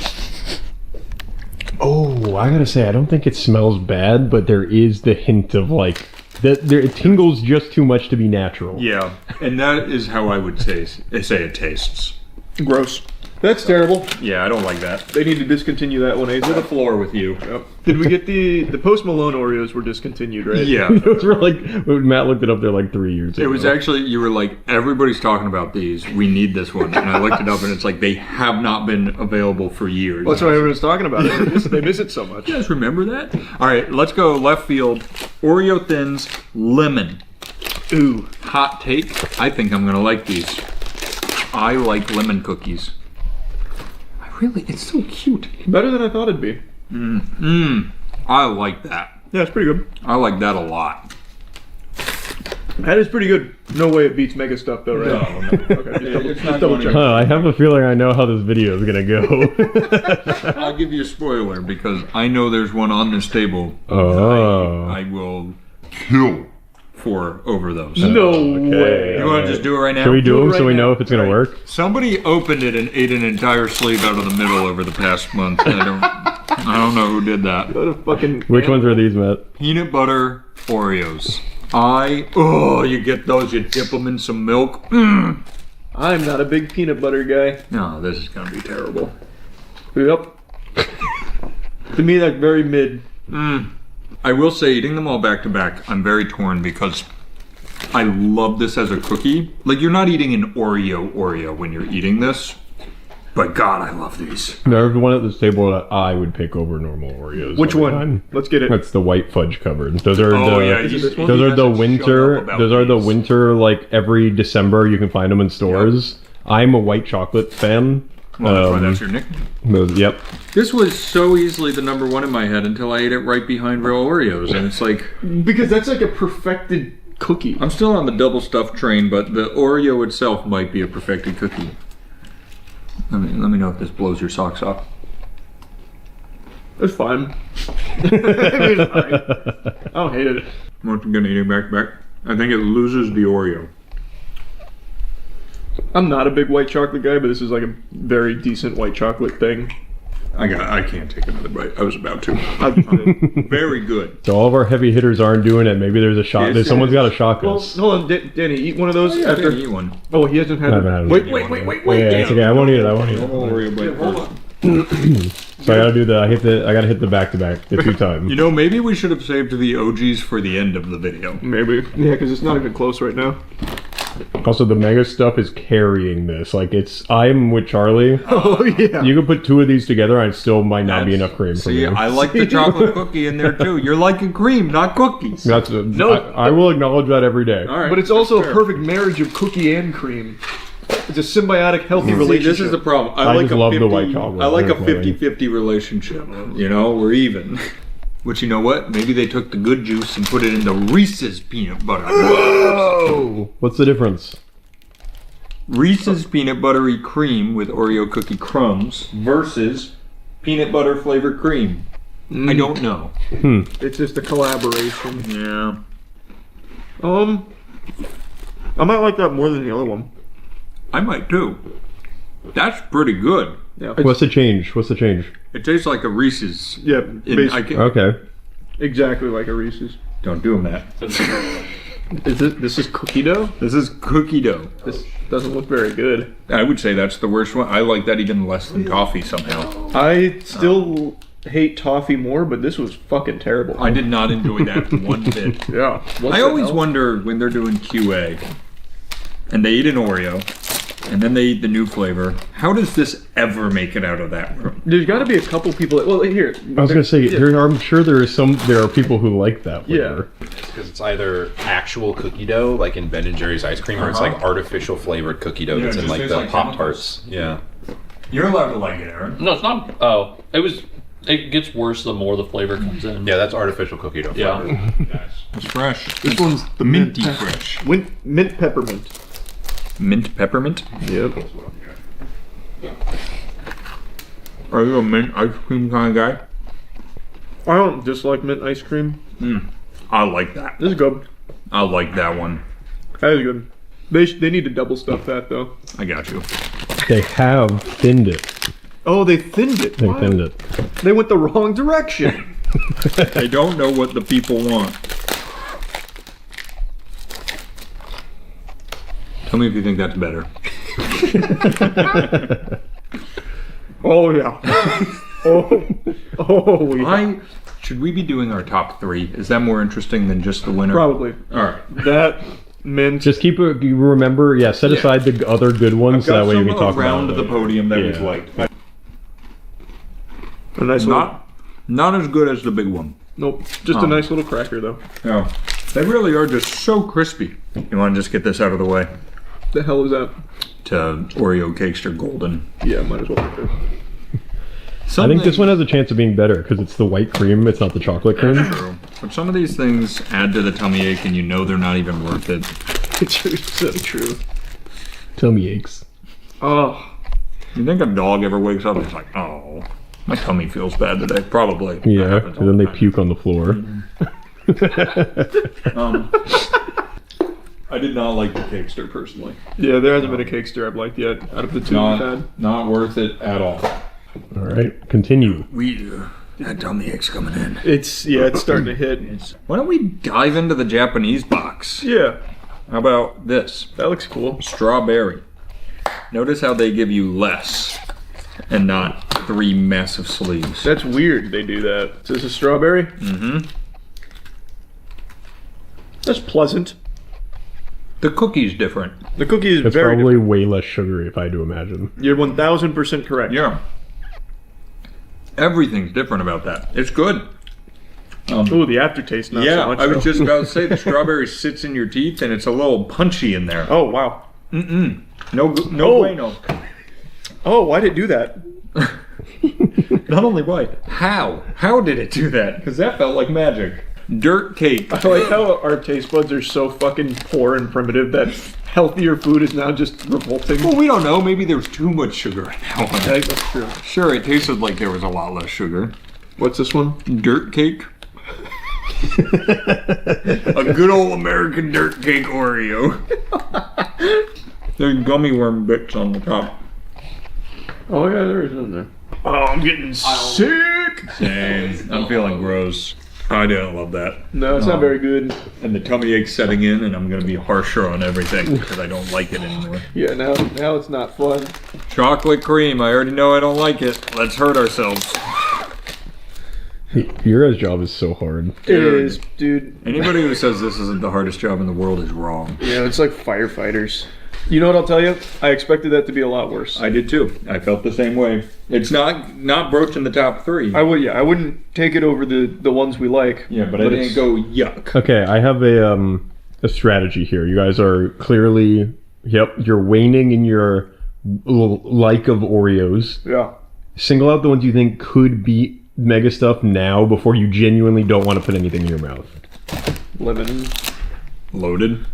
Oh, I gotta say, I don't think it smells bad, but there is the hint of like that. It tingles just too much to be natural. Yeah, and that is how I would say it tastes. Gross. That's terrible. Yeah, I don't like that. They need to discontinue that one. To the floor with you. Yep. Did we get the Post Malone Oreos were discontinued, right? Yeah. Those were like Matt looked it up there like 3 years ago. It was actually, you were like, everybody's talking about these. We need this one. And I looked it up and it's like, they have not been available for years. Well, that's why everyone's talking about it. They miss it so much. You guys remember that? All right, let's go left field. Oreo Thins, lemon. Ooh. Hot take. I think I'm going to like these. I like lemon cookies. Really, it's so cute. Better than I thought it'd be. I like that. Yeah, it's pretty good. I like that a lot. That is pretty good. No way it beats Mega Stuff though, right? No. Okay, just double check. I have a feeling I know how this video is gonna go. I'll give you a spoiler because I know there's one on this table. Oh. I will kill for over those. No way. You want to just do it right now? Can we do them right so we now. know if it's gonna work? Somebody opened it and ate an entire sleeve out of the middle over the past month. I don't know who did that. What a fucking Which ones are these, Matt? Peanut butter Oreos. You get those, you dip them in some milk. I'm not a big peanut butter guy. No, this is gonna be terrible. Yep. To me, that's very mid. I will say, eating them all back to back, I'm very torn because I love this as a cookie. Like, you're not eating an Oreo when you're eating this, but God, I love these. There's one at this table that I would pick over normal Oreos. Which every one? time. Let's get it. That's the white fudge covered. Those are those are the winter. Those are the winter. Like every December, you can find them in stores. Yep. I'm a white chocolate fan. Well, that's why that's your nickname. Yep. This was so easily the number one in my head until I ate it right behind real Oreos, and it's like because that's like a perfected cookie. I'm still on the double stuffed train, but the Oreo itself might be a perfected cookie. Let me know if this blows your socks off. It's fine. It's fine. I don't hate it. Once I'm gonna eat it back to back. I think it loses the Oreo. I'm not a big white chocolate guy, but this is like a very decent white chocolate thing. I can't take another bite. I was about to. Very good. So all of our heavy hitters aren't doing it. Maybe there's a shot. Someone's got to shock us. Hold on, Danny, eat one of those after. Eat one. Oh, he hasn't had it. Wait. Yeah, it's okay. I won't eat it. Oreo bite. Hold on. So I gotta do the. I gotta hit the back to back the 2 times. You know, maybe we should have saved the OGs for the end of the video. Maybe. Yeah, because it's not even close right now. Also, the mega stuff is carrying this. Like I'm with Charlie. Oh yeah. You could put 2 of these together, and it still might not be enough cream for me. I like the chocolate cookie in there too. You're liking cream, not cookies. I will acknowledge that every day. All right, but it's also a perfect marriage of cookie and cream. It's a symbiotic, healthy relationship. This is the problem. I like just a love 50, the white chocolate. I like a 50-50 relationship. You know, we're even. Which, you know what? Maybe they took the good juice and put it into Reese's peanut butter. Whoa! What's the difference? Reese's peanut buttery cream with Oreo cookie crumbs versus peanut butter flavored cream. I don't know. It's just a collaboration. Yeah. I might like that more than the other one. I might too. That's pretty good. Yeah. What's the change? What's the change? It tastes like a Reese's. Yeah. Okay. Exactly like a Reese's. Don't do them that. This is cookie dough? This is cookie dough. This doesn't look very good. I would say that's the worst one. I like that even less than toffee somehow. I still hate toffee more, but this was fucking terrible. I did not enjoy that one bit. Yeah. I always wonder when they're doing QA and they eat an Oreo and then they eat the new flavor, how does this ever make it out of that room? There's got to be a couple people. Well, here. I was gonna say, I'm sure there are people who like that flavor. Because it's either actual cookie dough, like in Ben and Jerry's ice cream, or it's like artificial flavored cookie dough that's in like the Pop Tarts. Yeah. You're allowed to like it, Aaron. No, it's not. Oh, it gets worse the more the flavor comes in. Yeah, that's artificial cookie dough. Yeah. It's fresh. This one's the minty fresh. Mint peppermint. Mint peppermint? Yep. Are you a mint ice cream kind of guy? I don't dislike mint ice cream. I like that. This is good. I like that one. That is good. They need to double stuff that though. I got you. They have thinned it. Oh, they thinned it. They thinned it. They went the wrong direction. They don't know what the people want. Tell me if you think that's better. Oh yeah. Oh yeah. Should we be doing our top 3? Is that more interesting than just the winner? Probably. All right. That mint. Just keep it. You remember, set aside the other good ones. That way we can talk around about the podium that we've liked. A nice not as good as the big one. Nope. Just a nice little cracker though. Yeah. They really are just so crispy. You want to just get this out of the way? The hell is that? Oreo cakes are golden. Yeah, might as well. I think this one has a chance of being better because it's the white cream, it's not the chocolate cream. True. But some of these things add to the tummy ache and you know they're not even worth it. It's so true. Tummy aches. Oh. You think a dog ever wakes up and is like, oh, my tummy feels bad today? Probably. Yeah, and then they puke on the floor. I did not like the Cakester personally. Yeah, there hasn't been a Cakester I've liked yet out of the two we've had. Not worth it at all. All right, continue. That tummy ache's coming in. It's starting to hit. Why don't we dive into the Japanese box? Yeah. How about this? That looks cool. Strawberry. Notice how they give you less and not 3 massive sleeves. That's weird they do that. Is this a strawberry? Mm-hmm. That's pleasant. The cookie's different. The cookie is It's very probably different. way less sugary if I do imagine. You're 1000% correct. Yeah. Everything's different about that. It's good. Ooh, the aftertaste not so much. I was just about to say the strawberry sits in your teeth and it's a little punchy in there. Oh, wow. Mm-mm. No bueno. Oh, why did it do that? Not only why, how? How did it do that? Because that felt like magic. Dirt cake. I like how our taste buds are so fucking poor and primitive that healthier food is now just revolting. Well, we don't know. Maybe there was too much sugar in that one. That's true. Sure, it tasted like there was a lot less sugar. What's this one? Dirt cake. A good old American dirt cake Oreo. There's gummy worm bits on the top. Oh yeah, there is in there. Oh, I'm getting sick. Same. I'm feeling gross. I didn't love that. No, it's not very good. And the tummy ache's setting in, and I'm going to be harsher on everything because I don't like it anymore. Yeah, now it's not fun. Chocolate cream. I already know I don't like it. Let's hurt ourselves. Yura's job is so hard. It is, dude. Anybody who says this isn't the hardest job in the world is wrong. Yeah, it's like firefighters. You know what I'll tell you? I expected that to be a lot worse. I did too. I felt the same way. It's not broaching the top 3. I wouldn't take it over the ones we like. Yeah, but I didn't go yuck. Okay, I have a strategy here. You guys are clearly, you're waning in your like of Oreos. Yeah. Single out the ones you think could be mega stuff now before you genuinely don't want to put anything in your mouth. Lemon. Loaded?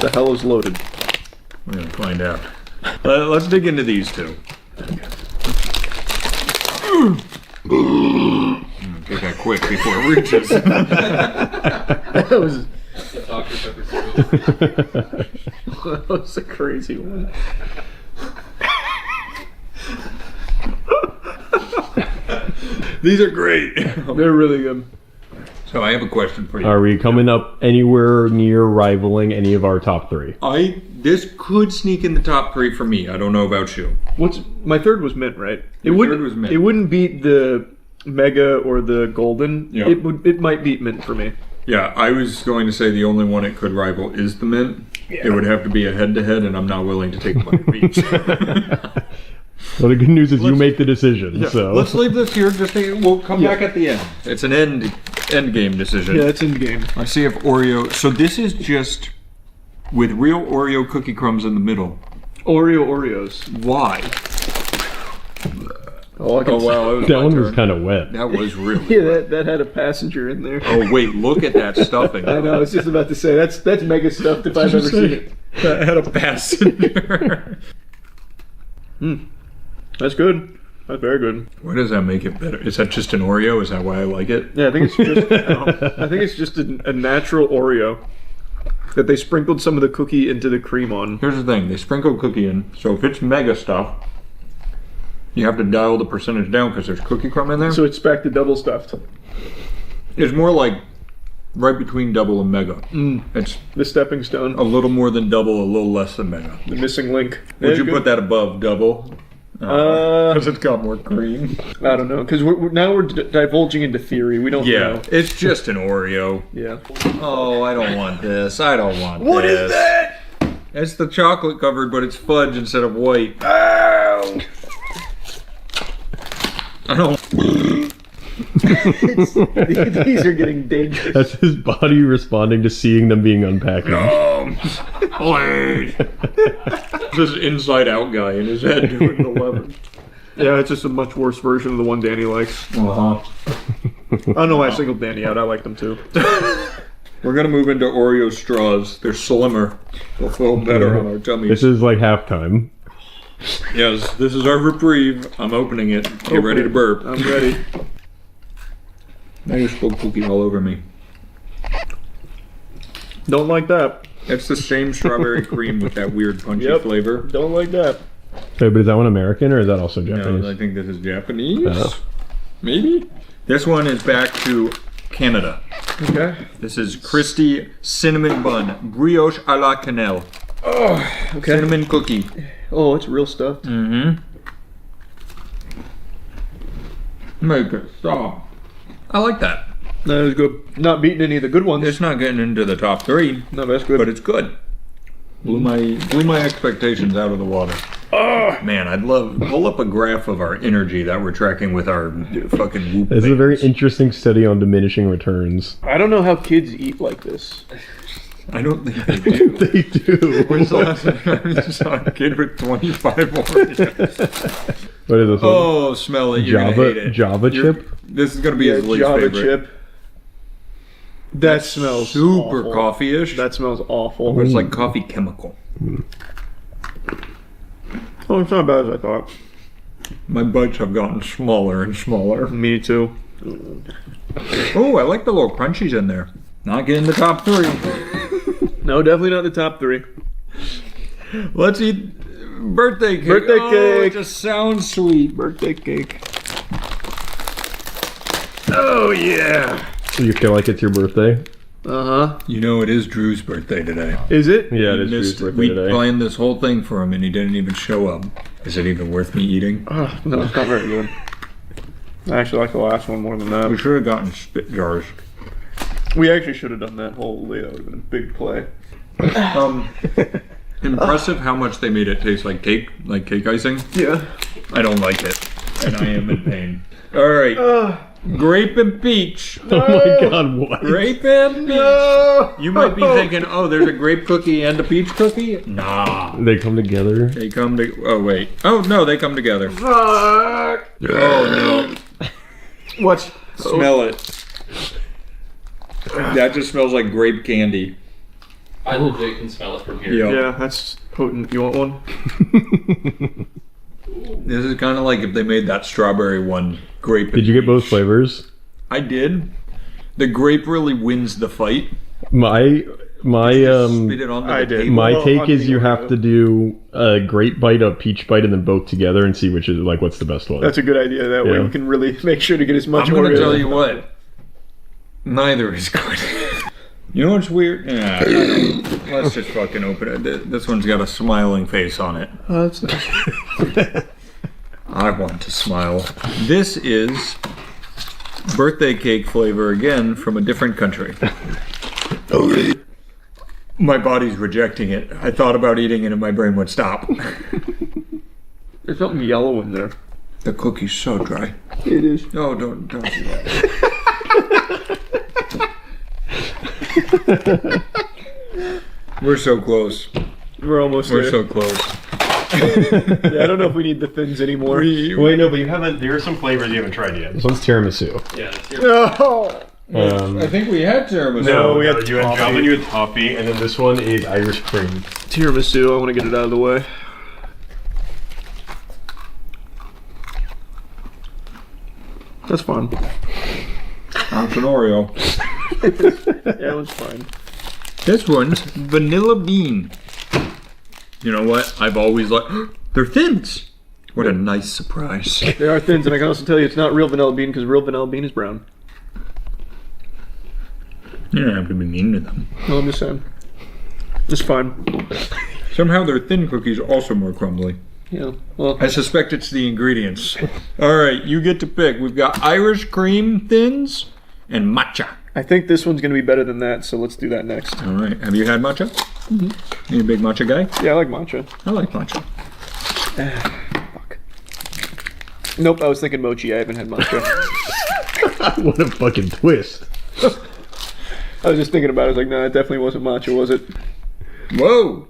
The hell is loaded? We're going to find out. Let's dig into these two. Okay, quick before it reaches. That was Dr. Pepper cereal. that was a crazy one. These are great. They're really good. So I have a question for you. Are we coming up anywhere near rivaling any of our top 3? This could sneak in the top 3 for me. I don't know about you. My third was mint, right? Third was mint. It wouldn't beat the Mega or the Golden. Yeah. It might beat mint for me. Yeah, I was going to say the only one it could rival is the mint. Yeah. It would have to be a head-to-head, and I'm not willing to take one of each. Well, the good news is you make the decision. Yeah, So let's leave this here. We'll come back at the end. It's an end game decision. Yeah, it's end game. I see if Oreo. So this is just with real Oreo cookie crumbs in the middle. Oreos. Why? Oh, wow, that one was kind of wet. That was really. Yeah, that had a passenger in there. Oh wait, look at that stuffing. I know. I was just about to say that's mega stuffed if I've ever seen it. That had a passenger. That's good. That's very good. Why does that make it better? Is that just an Oreo? Is that why I like it? Yeah, I think it's just. I think it's just a natural Oreo that they sprinkled some of the cookie into the cream on. Here's the thing: they sprinkled cookie in. So if it's mega stuff, you have to dial the percentage down because there's cookie crumb in there. So it's back to double stuffed. It's more like right between double and mega. It's the stepping stone. A little more than double, a little less than mega. The missing link. Would you put that above double? Because it's got more cream. I don't know. Because we're divulging into theory. We don't know. It's just an Oreo. Yeah. Oh, I don't want this. I don't want this. What is that? It's the chocolate covered, but it's fudge instead of white. Ow! I don't. These are getting dangerous. That's his body responding to seeing them being unpackaged. Please. This inside out guy in his head doing the levers. Yeah, it's just a much worse version of the one Danny likes. Uh-huh. I don't know why I singled Danny out. I like them too. We're gonna move into Oreo straws. They're slimmer. They'll feel better on our tummies. This is like halftime. Yes, this is our reprieve. I'm opening it. Get ready to burp. I'm ready. Now you spilled cookie all over me. Don't like that. It's the same strawberry cream with that weird punchy flavor. Don't like that. Okay, but is that one American or is that also Japanese? No, I think this is Japanese. Oh. Maybe? This one is back to Canada. Okay. This is Christie Cinnamon Bun Brioche à la Cannelle. Oh, okay. Cinnamon cookie. Oh, it's real stuff. Mm-hmm. Make it stop. I like that. That is good. Not beating any of the good ones. It's not getting into the top 3. No, that's good. But it's good. Blew my expectations out of the water. Oh man, I'd love pull up a graph of our energy that we're tracking with our fucking whoop. This is a very interesting study on diminishing returns. I don't know how kids eat like this. I don't think they do. They do. When's the last time you saw a kid with 25 Oreos? What is this one? Oh, smell it. You're gonna hate it. Java chip? This is gonna be his least Java favorite. chip. That smells super awful. coffee-ish. That smells awful. But it's like coffee chemical. Oh, it's not as bad as I thought. My bites have gotten smaller and smaller. Me too. Oh, I like the little crunchies in there. Not getting the top 3. No, definitely not the top 3. Let's eat birthday cake. Birthday cake. It just sounds sweet. Birthday cake. Oh yeah. You feel like it's your birthday? Uh-huh. You know, it is Drew's birthday today. Is it? Yeah, it is Drew's birthday We today. planned this whole thing for him and he didn't even show up. Is it even worth me eating? Oh, no, it's not very good. I actually like the last one more than that. We should have gotten spit jars. We actually should have done that whole day. That would have been a big play. Impressive how much they made it taste like cake icing. Yeah. I don't like it, and I am in pain. All right. Grape and peach. Oh my god, what? Grape and peach. No. You might be thinking, oh, there's a grape cookie and a peach cookie? Nah. They come together? They come to... Oh, wait. Oh, no, they come together. Fuck. Oh, no. What? Smell it. That just smells like grape candy. I legit can smell it from here. Yep. Yeah, that's potent. You want one? This is kind of like if they made that strawberry one grape. Did you get both flavors? I did. The grape really wins the fight. My Spit it onto the table. my take is you have to do a grape bite, a peach bite, and then both together and see which is like what's the best one. That's a good idea. That way you can really make sure to get as much. I'm going to tell you what. Neither is good. You know what's weird? Yeah, let's just fucking open it. This one's got a smiling face on it. Oh, that's nice. I want to smile. This is birthday cake flavor again from a different country. My body's rejecting it. I thought about eating it and my brain would stop. There's something yellow in there. The cookie's so dry. It is. No, don't do that. We're so close. We're almost We're there. so close. Yeah, I don't know if we need the thins anymore. Wait, no, but you haven't. There are some flavors you haven't tried yet. This one's tiramisu. Yeah, tiramisu. No. I think we had tiramisu. No, we had you had toffee. you had toffee, and then this one is Irish cream. Tiramisu. I want to get it out of the way. That's fun. That's an Oreo. Yeah, that one's fine. This one's vanilla bean. You know what? I've always liked. They're thins. What a nice surprise. They are thins, and I can also tell you it's not real vanilla bean because real vanilla bean is brown. You don't have to be mean to them. No, I'm just saying. It's fine. Somehow their thin cookies are also more crumbly. Yeah, well. I suspect it's the ingredients. All right, you get to pick. We've got Irish cream thins and matcha. I think this one's going to be better than that, so let's do that next. All right. Have you had matcha? Mm-hmm. You a big matcha guy? Yeah, I like matcha. I like matcha. Fuck. Nope, I was thinking mochi. I haven't had matcha. What a fucking twist. I was just thinking about it. I was like, no, it definitely wasn't matcha, was it? Whoa.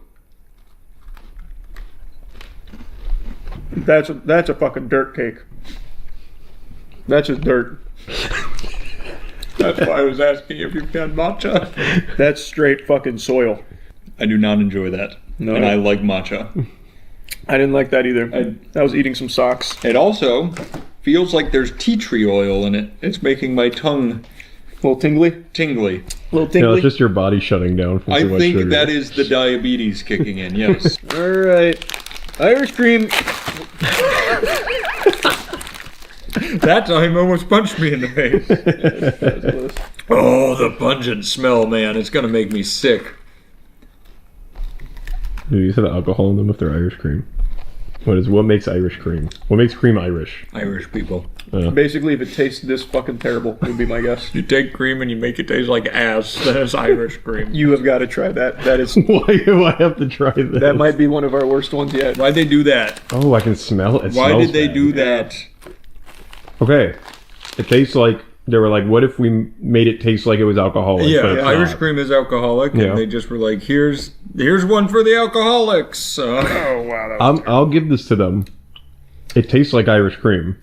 That's a fucking dirt cake. That's just dirt. That's why I was asking if you've had matcha. That's straight fucking soil. I do not enjoy that. No. And I like matcha. I didn't like that either. I was eating some socks. It also feels like there's tea tree oil in it. It's making my tongue a little tingly. Tingly. A little tingly. No, it's just your body shutting down from too much I think sugar. that is the diabetes kicking in, yes. All right. Irish cream. That time almost punched me in the face. Oh, the pungent smell, man. It's going to make me sick. Do you have alcohol in them if they're Irish cream? What makes Irish cream? What makes cream Irish? Irish people. Basically, if it tastes this fucking terrible, would be my guess. You take cream and you make it taste like ass. That is Irish cream. You have got to try that. That is. Why do I have to try this? That might be one of our worst ones yet. Why'd they do that? Oh, I can smell it. Why did they do that? Okay. It tastes like, they were like, what if we made it taste like it was alcoholic? Yeah, but it's Irish not. cream is alcoholic, and Yeah. they just were like, here's one for the alcoholics. Oh, wow. I'll give this to them. It tastes like Irish cream.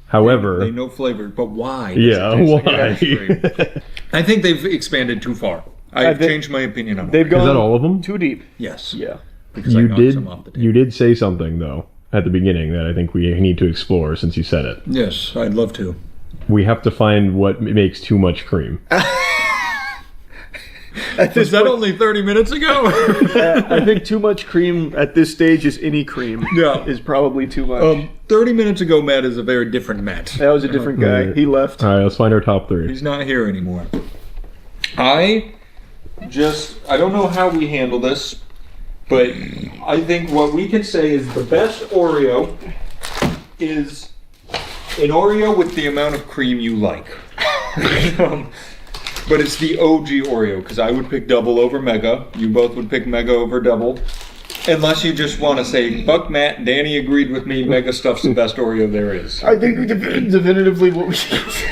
However... They know flavor, but why? does Yeah, it taste like why? Irish cream? I think they've expanded too far. I've changed my opinion on They've it. gone Is that all of them? too deep. Yes. Yeah. Because I knocked some off the table. You did say something, though, at the beginning that I think we need to explore since you said it. Yes, I'd love to. We have to find what makes too much cream. Was that only 30 minutes ago? I think too much cream at this stage is any cream. Yeah. Is probably too much. 30 minutes ago, Matt is a very different Matt. That was a different guy. He left. All right, let's find our top three. He's not here anymore. I don't know how we handle this, but I think what we can say is the best Oreo is an Oreo with the amount of cream you like. But it's the OG Oreo, because I would pick double over mega. You both would pick mega over double. Unless you just want to say, fuck Matt, Danny agreed with me, mega stuff's the best Oreo there is. I think definitively what we can say.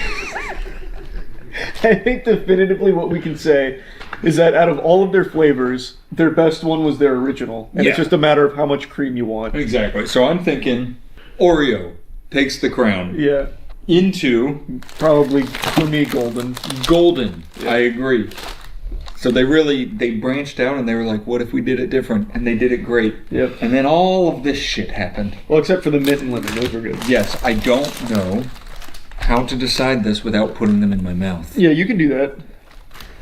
I think definitively what we can say is that out of all of their flavors, their best one was their original. And it's just a matter of how much cream you want. Exactly. So I'm thinking Oreo takes the crown. Yeah. Into probably, for me, golden. Golden. Yeah. I agree. So they branched out and they were like, what if we did it different? And they did it great. Yep. And then all of this shit happened. Well, except for the mint and lemon. Those were good. Yes. I don't know how to decide this without putting them in my mouth. Yeah, you can do that.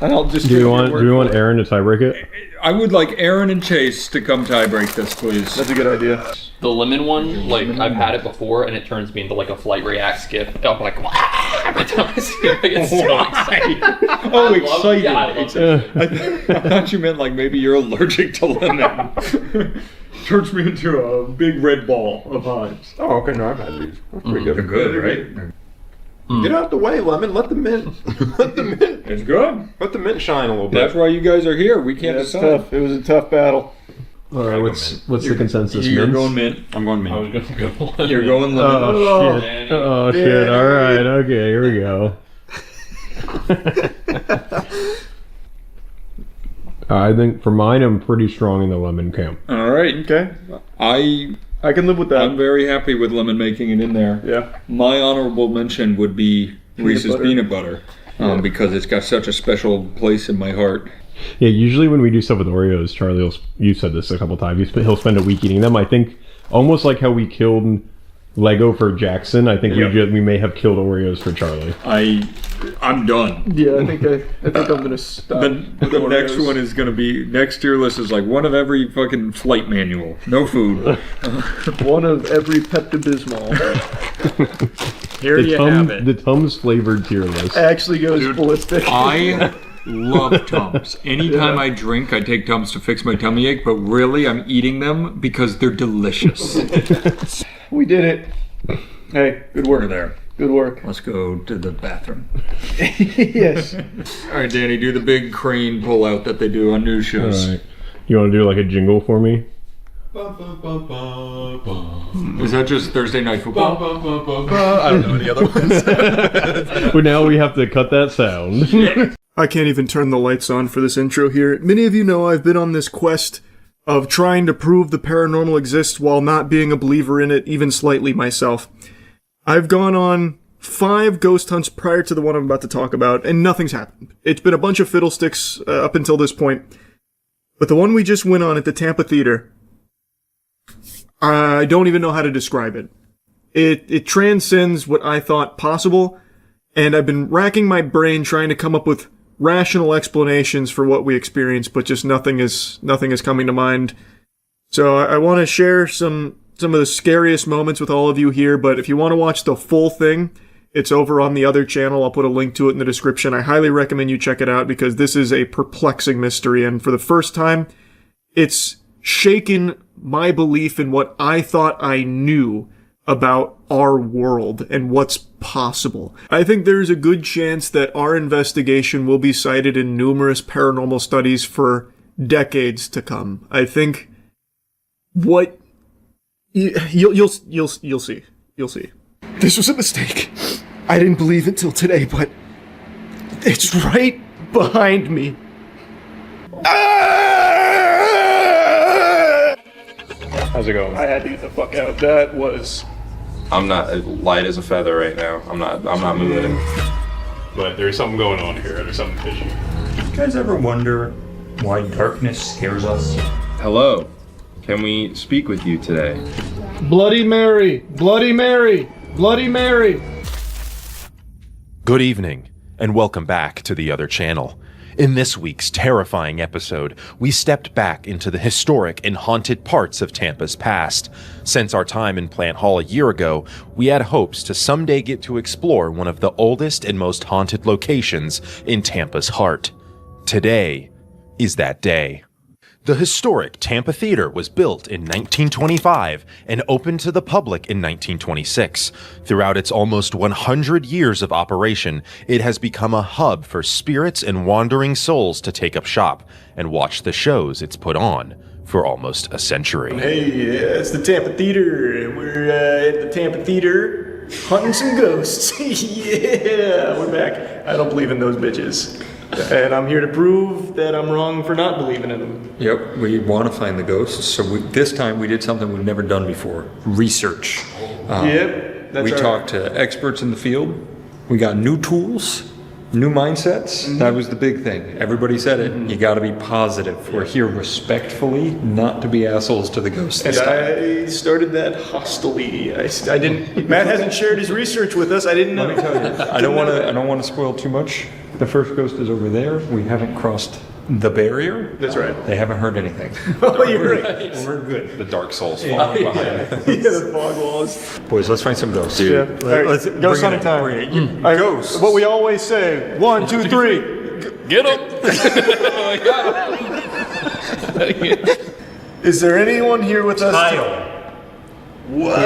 And I'll just. Do we want Aaron to tiebreak it? I would like Aaron and Chase to come tiebreak this, please. That's a good idea. The lemon one, like I've had it before, and it turns me into like a Flight Reacts gif. I'm like, every time I see it, I get so excited. Oh, excited! I thought you meant like maybe you're allergic to lemon. Turns me into a big red ball of hives. Oh, okay. No, I've had these. That's pretty good. They're good, right? Get out the way, lemon. Let the mint. Let the mint. It's good. Let the mint shine a little bit. That's why you guys are here. We can't decide. Tough. It was a tough battle. All right. What's the consensus? You're Mints? going mint. I'm going mint. I was going to go lemon. You're going lemon. Oh shit. Oh shit. All right. Okay. Here we go. I think for mine, I'm pretty strong in the lemon camp. All right. Okay. I can live with that. I'm very happy with lemon making it in there. Yeah. My honorable mention would be Reese's peanut butter, because it's got such a special place in my heart. Yeah, usually when we do stuff with Oreos, Charlie, you said this a couple times, he'll spend a week eating them. I think almost like how we killed Lego for Jackson, I think we may have killed Oreos for Charlie. I'm done. Yeah, I think I'm gonna stop. The next one is gonna be next to your list is like one of every fucking flight manual. No food. One of every Pepto-Bismol. Here you have it. The Tums flavored tier list Actually goes ballistic. I love Tums. Anytime I drink, I take Tums to fix my tummy ache, but really I'm eating them because they're delicious. We did it. Hey, good work. We're there. Good work. Let's go to the bathroom. Yes. All right, Danny, do the big crane pull out that they do on news shows. All right. You want to do like a jingle for me? Is that just Thursday Night Football? I don't know any other ones. Well, now we have to cut that sound. I can't even turn the lights on for this intro here. Many of you know I've been on this quest of trying to prove the paranormal exists while not being a believer in it, even slightly myself. I've gone on 5 ghost hunts prior to the one I'm about to talk about, and nothing's happened. It's been a bunch of fiddlesticks up until this point. But the one we just went on at the Tampa Theater, I don't even know how to describe it. It transcends what I thought possible, and I've been racking my brain trying to come up with rational explanations for what we experienced, but just nothing is coming to mind. So I want to share some of the scariest moments with all of you here, but if you want to watch the full thing, it's over on the other channel. I'll put a link to it in the description. I highly recommend you check it out because this is a perplexing mystery, and for the first time, it's shaken my belief in what I thought I knew about our world and what's possible. I think there's a good chance that our investigation will be cited in numerous paranormal studies for decades to come. I think what you'll see. You'll see. This was a mistake. I didn't believe it till today, but it's right behind me. How's it going? I had to get the fuck out. That was... I'm not light as a feather right now. I'm not moving. But there's something going on here. There's something fishy. You guys ever wonder why darkness scares us? Hello. Can we speak with you today? Bloody Mary! Bloody Mary! Bloody Mary! Good evening, and welcome back to the other channel. In this week's terrifying episode, we stepped back into the historic and haunted parts of Tampa's past. Since our time in Plant Hall a year ago, we had hopes to someday get to explore one of the oldest and most haunted locations in Tampa's heart. Today is that day. The historic Tampa Theater was built in 1925 and opened to the public in 1926. Throughout its almost 100 years of operation, it has become a hub for spirits and wandering souls to take up shop and watch the shows it's put on for almost a century. Hey, it's the Tampa Theater. We're at the Tampa Theater hunting some ghosts. Yeah, we're back. I don't believe in those bitches. And I'm here to prove that I'm wrong for not believing in them. Yep, we want to find the ghosts. So this time we did something we've never done before. Research. Yep. We talked to experts in the field. We got new tools. New mindsets, that was the big thing. Everybody said it. You got to be positive. We're here respectfully, not to be assholes to the ghosts. And I started that hostilely. I didn't. Matt hasn't shared his research with us. I didn't know. Let me tell you, I don't want to spoil too much. The first ghost is over there. We haven't crossed the barrier. That's right. They haven't heard anything. Oh, you're right. We're good. The Dark Souls fog behind it. Yeah, the fog walls. Boys, let's find some ghosts. Yeah. Let's ghost hunting time. Ghosts. What we always say. 1, 2, 3. Get him! Is there anyone here with us? Tile. What?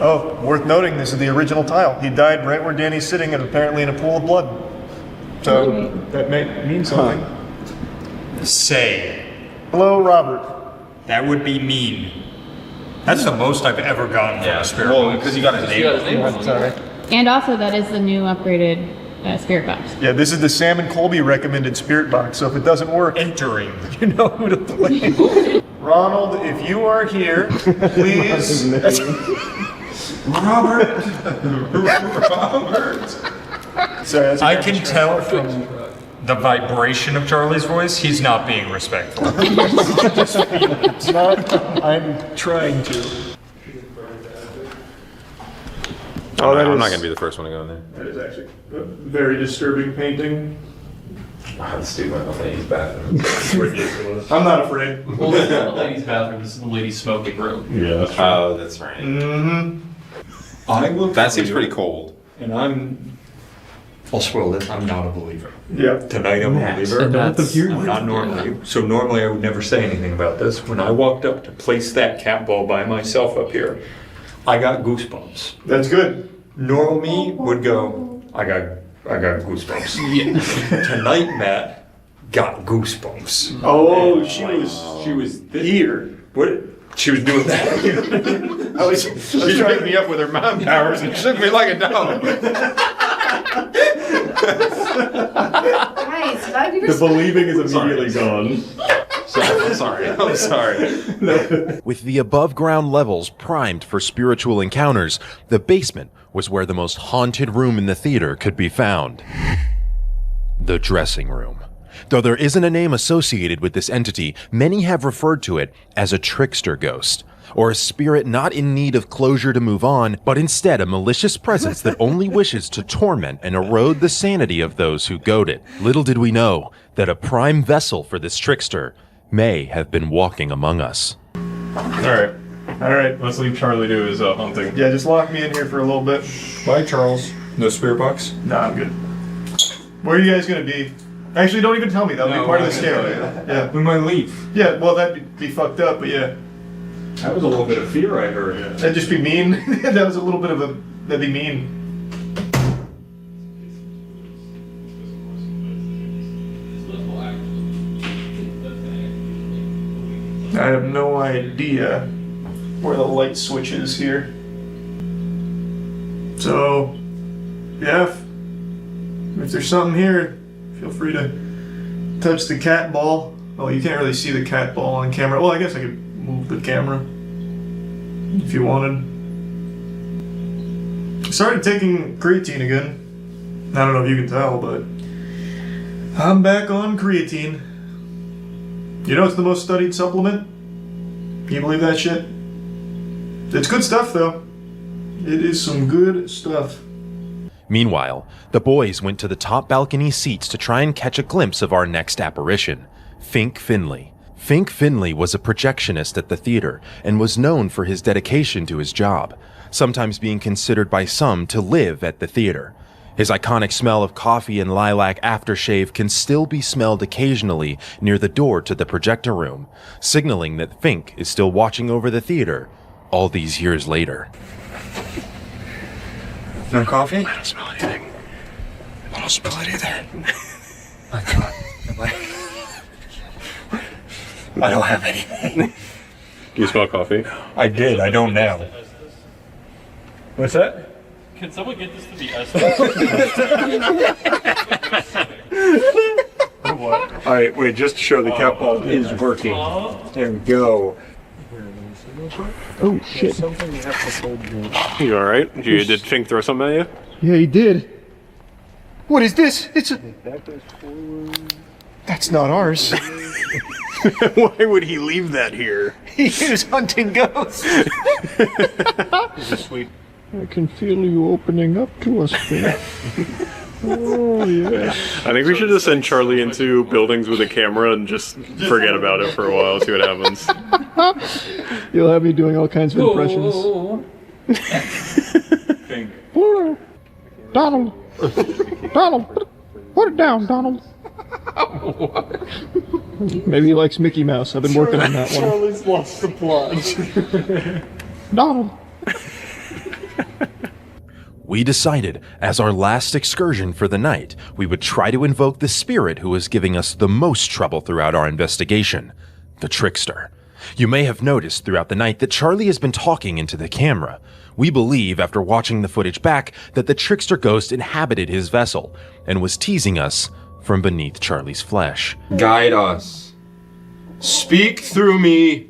Oh, worth noting, this is the original tile. He died right where Danny's sitting, and apparently in a pool of blood. So that may mean something. Say. Hello, Robert. That would be mean. That's the most I've ever gotten from a spirit box. Because you got his name. Sorry. And also, that is the new upgraded spirit box. Yeah, this is the Sam and Colby recommended spirit box, so if it doesn't work, entering, you know who to blame. Ronald, if you are here, please. Robert. Sorry, I can tell from the vibration of Charlie's voice, he's not being respectful. It's not. I'm trying to. Oh, I'm not going to be the first one to go in there. That is actually a very disturbing painting. Wow, this dude went in the ladies' bathroom. Ridiculous. I'm not afraid. Well, this is not the ladies' bathroom. This is the ladies' smoking room. Yeah, that's right. Oh, that's right. Mm-hmm. That seems pretty cold. And I'll spoil this, I'm not a believer. Yeah. Tonight I'm a believer. I'm not normally. So normally I would never say anything about this. When I walked up to place that cat ball by myself up here, I got goosebumps. That's good. Normal me would go, I got goosebumps. Yeah. Tonight Matt got goosebumps. Oh, she was here. What? She was doing that. I was She picked me up with her mom powers and shook me like a dog. The believing is immediately gone. I'm sorry. With the above ground levels primed for spiritual encounters, the basement was where the most haunted room in the theater could be found. The dressing room. Though there isn't a name associated with this entity, many have referred to it as a trickster ghost, or a spirit not in need of closure to move on, but instead a malicious presence that only wishes to torment and erode the sanity of those who goad it. Little did we know that a prime vessel for this trickster may have been walking among us. All right. Let's leave Charlie to his hunting. Yeah, just lock me in here for a little bit. Bye, Charles. No spirit box? Nah, I'm good. Where are you guys gonna be? Actually, don't even tell me. That'll be part of the scare. Yeah. We might leave. Yeah, well, that'd be fucked up, but yeah. That was a little bit of fear I heard. Yeah. That'd just be mean. That was a little bit of a... That'd be mean. I have no idea where the light switch is here. So, yeah, if there's something here, feel free to touch the cat ball. Oh, you can't really see the cat ball on camera. Well, I guess I could move the camera if you wanted. I started taking creatine again. I don't know if you can tell, but I'm back on creatine. You know it's the most studied supplement? Can you believe that shit? It's good stuff, though. It is some good stuff. Meanwhile, the boys went to the top balcony seats to try and catch a glimpse of our next apparition, Fink Finley. Fink Finley was a projectionist at the theater and was known for his dedication to his job, sometimes being considered by some to live at the theater. His iconic smell of coffee and lilac aftershave can still be smelled occasionally near the door to the projector room, signaling that Fink is still watching over the theater all these years later. No coffee? I don't smell anything. I don't smell it either. My God. I don't have anything. Do you smell coffee? I did. I don't now. What's that? Can someone get this to be us? Alright, wait, just to show the cat ball is working. There we go. Oh shit. You alright? Did Fink throw something at you? Yeah, he did. What is this? It's a... That's not ours. Why would he leave that here? He is hunting ghosts. This is sweet. I can feel you opening up to us, babe. Oh, yes. I think we should just send Charlie into buildings with a camera and just forget about it for a while, see what happens. You'll have me doing all kinds of impressions. Donald! Donald! Put it down, Donald! Maybe he likes Mickey Mouse. I've been working on that one. Charlie's lost the plot. Donald! We decided, as our last excursion for the night, we would try to invoke the spirit who was giving us the most trouble throughout our investigation, the Trickster. You may have noticed throughout the night that Charlie has been talking into the camera. We believe, after watching the footage back, that the Trickster ghost inhabited his vessel and was teasing us from beneath Charlie's flesh. Guide us. Speak through me.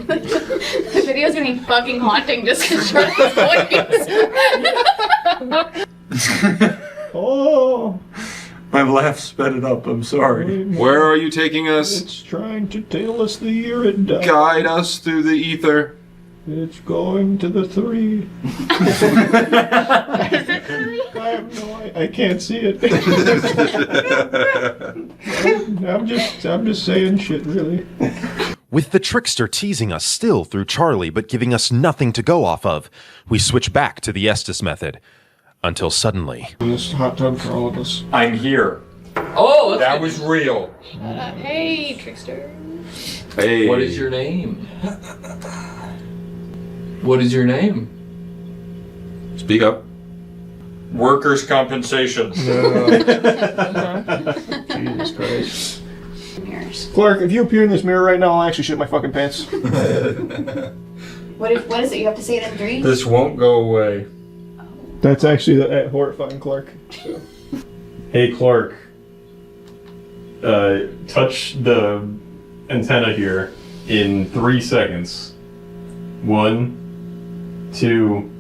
The video's gonna be fucking haunting just because Charlie's voice. Oh, my laugh sped it up. I'm sorry. Where are you taking us? It's trying to tell us the year it died. Guide us through the ether. It's going to the 3. I have no idea. I can't see it. I'm just saying shit, really. With the Trickster teasing us still through Charlie but giving us nothing to go off of, we switch back to the Estes method. Until suddenly... This hot tub for all of us. I'm here. Oh, that was real. Hey, Trickster. Hey. What is your name? What is your name? Speak up. Workers' compensation. Jesus Christ. Clark, if you appear in this mirror right now, I'll actually shit my fucking pants. What is it? You have to say it in 3? This won't go away. That's actually horrifying, Clark. So. Hey, Clark. Touch the antenna here in 3 seconds. 1, 2,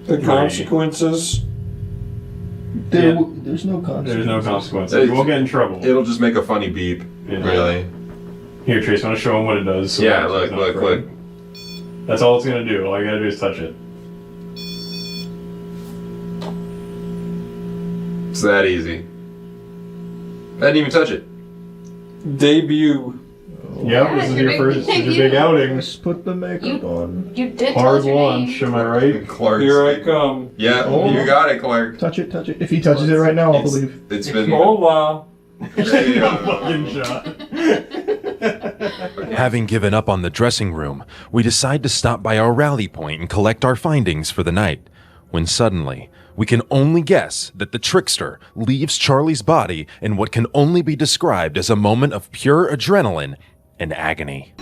The 3. consequences. There's no consequences. There's no consequences. You won't get in trouble. It'll just make a funny beep. Yeah. Really. Here, Trace, want to show him what it does? So Yeah, look. That's all it's gonna do. All you gotta do is touch it. It's that easy. I didn't even touch it. Debut. Yep, this is your first, this is your big outing. Just put the makeup on. You did Hard tell us your launch, am I right? Clark. Here I come. Yeah, Oh. you got it, Clark. Touch it. If he touches it right now, I'll believe. It's been... Hola. Fucking shot. Having given up on the dressing room, we decide to stop by our rally point and collect our findings for the night, when suddenly, we can only guess that the Trickster leaves Charlie's body in what can only be described as a moment of pure adrenaline and agony.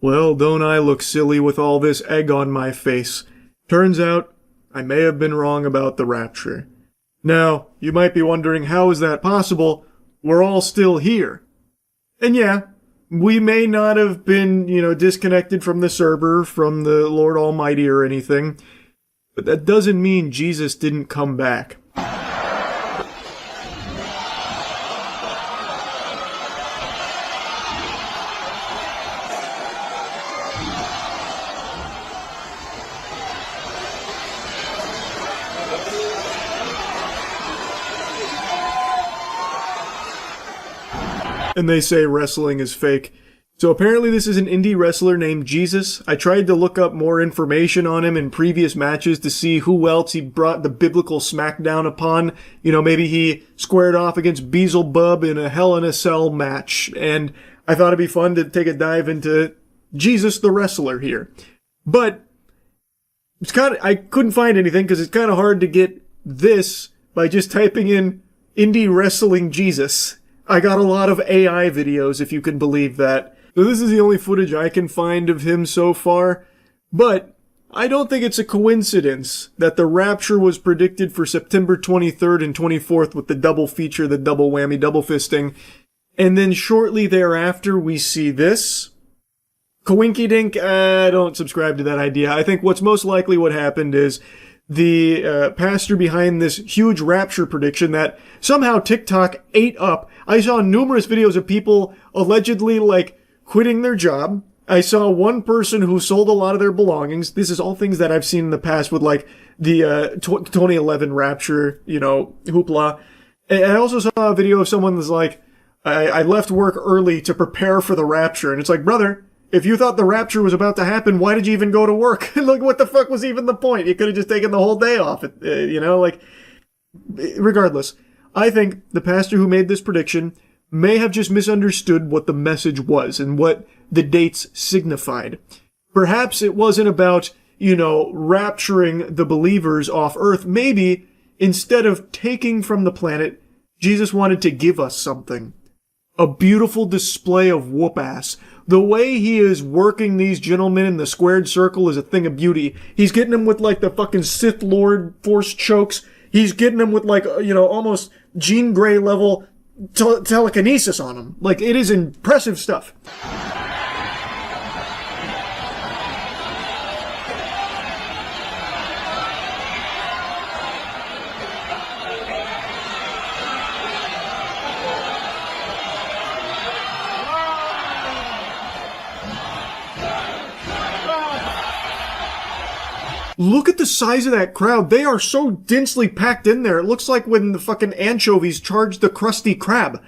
Well, don't I look silly with all this egg on my face? Turns out, I may have been wrong about the rapture. Now, you might be wondering, how is that possible? We're all still here. And yeah, we may not have been, disconnected from the server, from the Lord Almighty or anything, but that doesn't mean Jesus didn't come back. And they say wrestling is fake. So apparently this is an indie wrestler named Jesus. I tried to look up more information on him in previous matches to see who else he brought the biblical smackdown upon. Maybe he squared off against Beelzebub in a Hell in a Cell match. And I thought it'd be fun to take a dive into Jesus the wrestler here. But I couldn't find anything because it's kind of hard to get this by just typing in indie wrestling Jesus. I got a lot of AI videos, if you can believe that. So this is the only footage I can find of him so far. But I don't think it's a coincidence that the rapture was predicted for September 23rd and 24th with the double feature, the double whammy, double fisting. And then shortly thereafter, we see this. Coinky dink, I don't subscribe to that idea. I think what's most likely what happened is the pastor behind this huge rapture prediction that somehow TikTok ate up. I saw numerous videos of people allegedly, like, quitting their job. I saw one person who sold a lot of their belongings. This is all things that I've seen in the past with, like, the 2011 rapture, hoopla. And I also saw a video of someone that's like, I left work early to prepare for the rapture. And it's like, brother, if you thought the rapture was about to happen, why did you even go to work? Like, what the fuck was even the point? You could have just taken the whole day off. Regardless, I think the pastor who made this prediction may have just misunderstood what the message was and what the dates signified. Perhaps it wasn't about, rapturing the believers off earth. Maybe instead of taking from the planet, Jesus wanted to give us something. A beautiful display of whoop-ass. The way he is working these gentlemen in the squared circle is a thing of beauty. He's getting them with, like, the fucking Sith Lord force chokes. He's getting them with, like, almost Jean Grey level telekinesis on them. Like, it is impressive stuff. Look at the size of that crowd. They are so densely packed in there. It looks like when the fucking anchovies charged the Krusty Krab.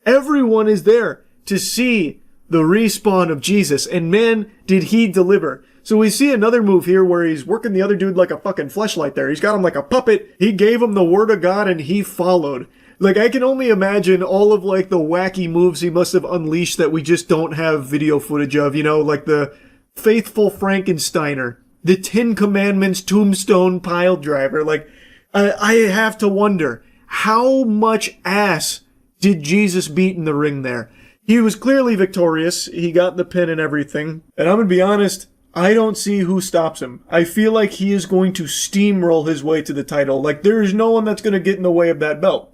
Everyone is there to see the respawn of Jesus. And man, did he deliver. So we see another move here where he's working the other dude like a fucking fleshlight there. He's got him like a puppet. He gave him the word of God and he followed. Like, I can only imagine all of, like, the wacky moves he must have unleashed that we just don't have video footage of. Like the faithful Frankensteiner. The 10 Commandments tombstone pile driver. Like, I have to wonder, how much ass did Jesus beat in the ring there? He was clearly victorious. He got the pin and everything. And I'm gonna be honest, I don't see who stops him. I feel like he is going to steamroll his way to the title. Like, there's no one that's gonna get in the way of that belt.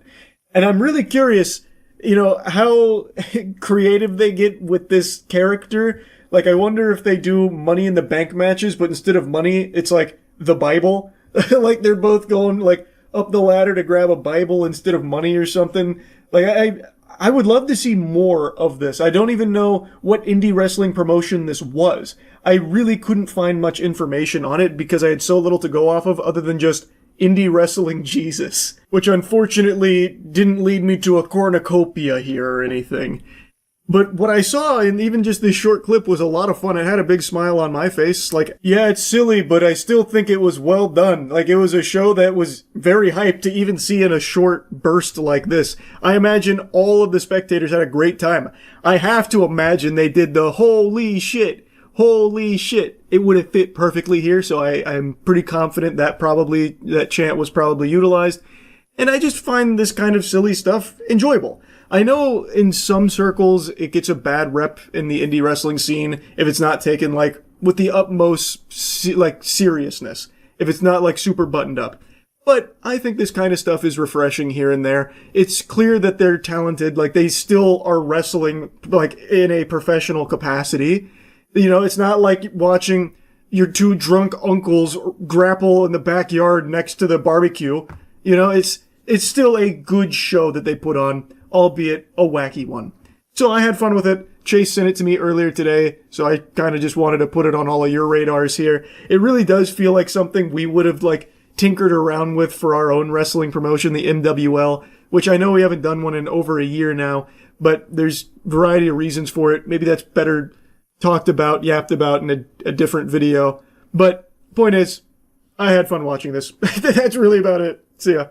And I'm really curious, how creative they get with this character. Like, I wonder if they do Money in the Bank matches, but instead of money, it's like the Bible. Like, they're both going, like, up the ladder to grab a Bible instead of money or something. Like, I would love to see more of this. I don't even know what indie wrestling promotion this was. I really couldn't find much information on it because I had so little to go off of other than just indie wrestling Jesus, which unfortunately didn't lead me to a cornucopia here or anything. But what I saw in even just this short clip was a lot of fun. It had a big smile on my face. Like, yeah, it's silly, but I still think it was well done. Like, it was a show that was very hyped to even see in a short burst like this. I imagine all of the spectators had a great time. I have to imagine they did the holy shit. It would have fit perfectly here, so I'm pretty confident that chant was probably utilized. And I just find this kind of silly stuff enjoyable. I know in some circles it gets a bad rep in the indie wrestling scene if it's not taken, like, with the utmost, seriousness. If it's not, like, super buttoned up. But I think this kind of stuff is refreshing here and there. It's clear that they're talented. Like, they still are wrestling, like, in a professional capacity. It's not like watching your two drunk uncles grapple in the backyard next to the barbecue. It's still a good show that they put on, albeit a wacky one. So I had fun with it. Chase sent it to me earlier today, so I kind of just wanted to put it on all of your radars here. It really does feel like something we would have, like, tinkered around with for our own wrestling promotion, the MWL, which I know we haven't done one in over a year now, but there's a variety of reasons for it. Maybe that's better talked about, yapped about in a different video. But point is, I had fun watching this. That's really about it. See ya.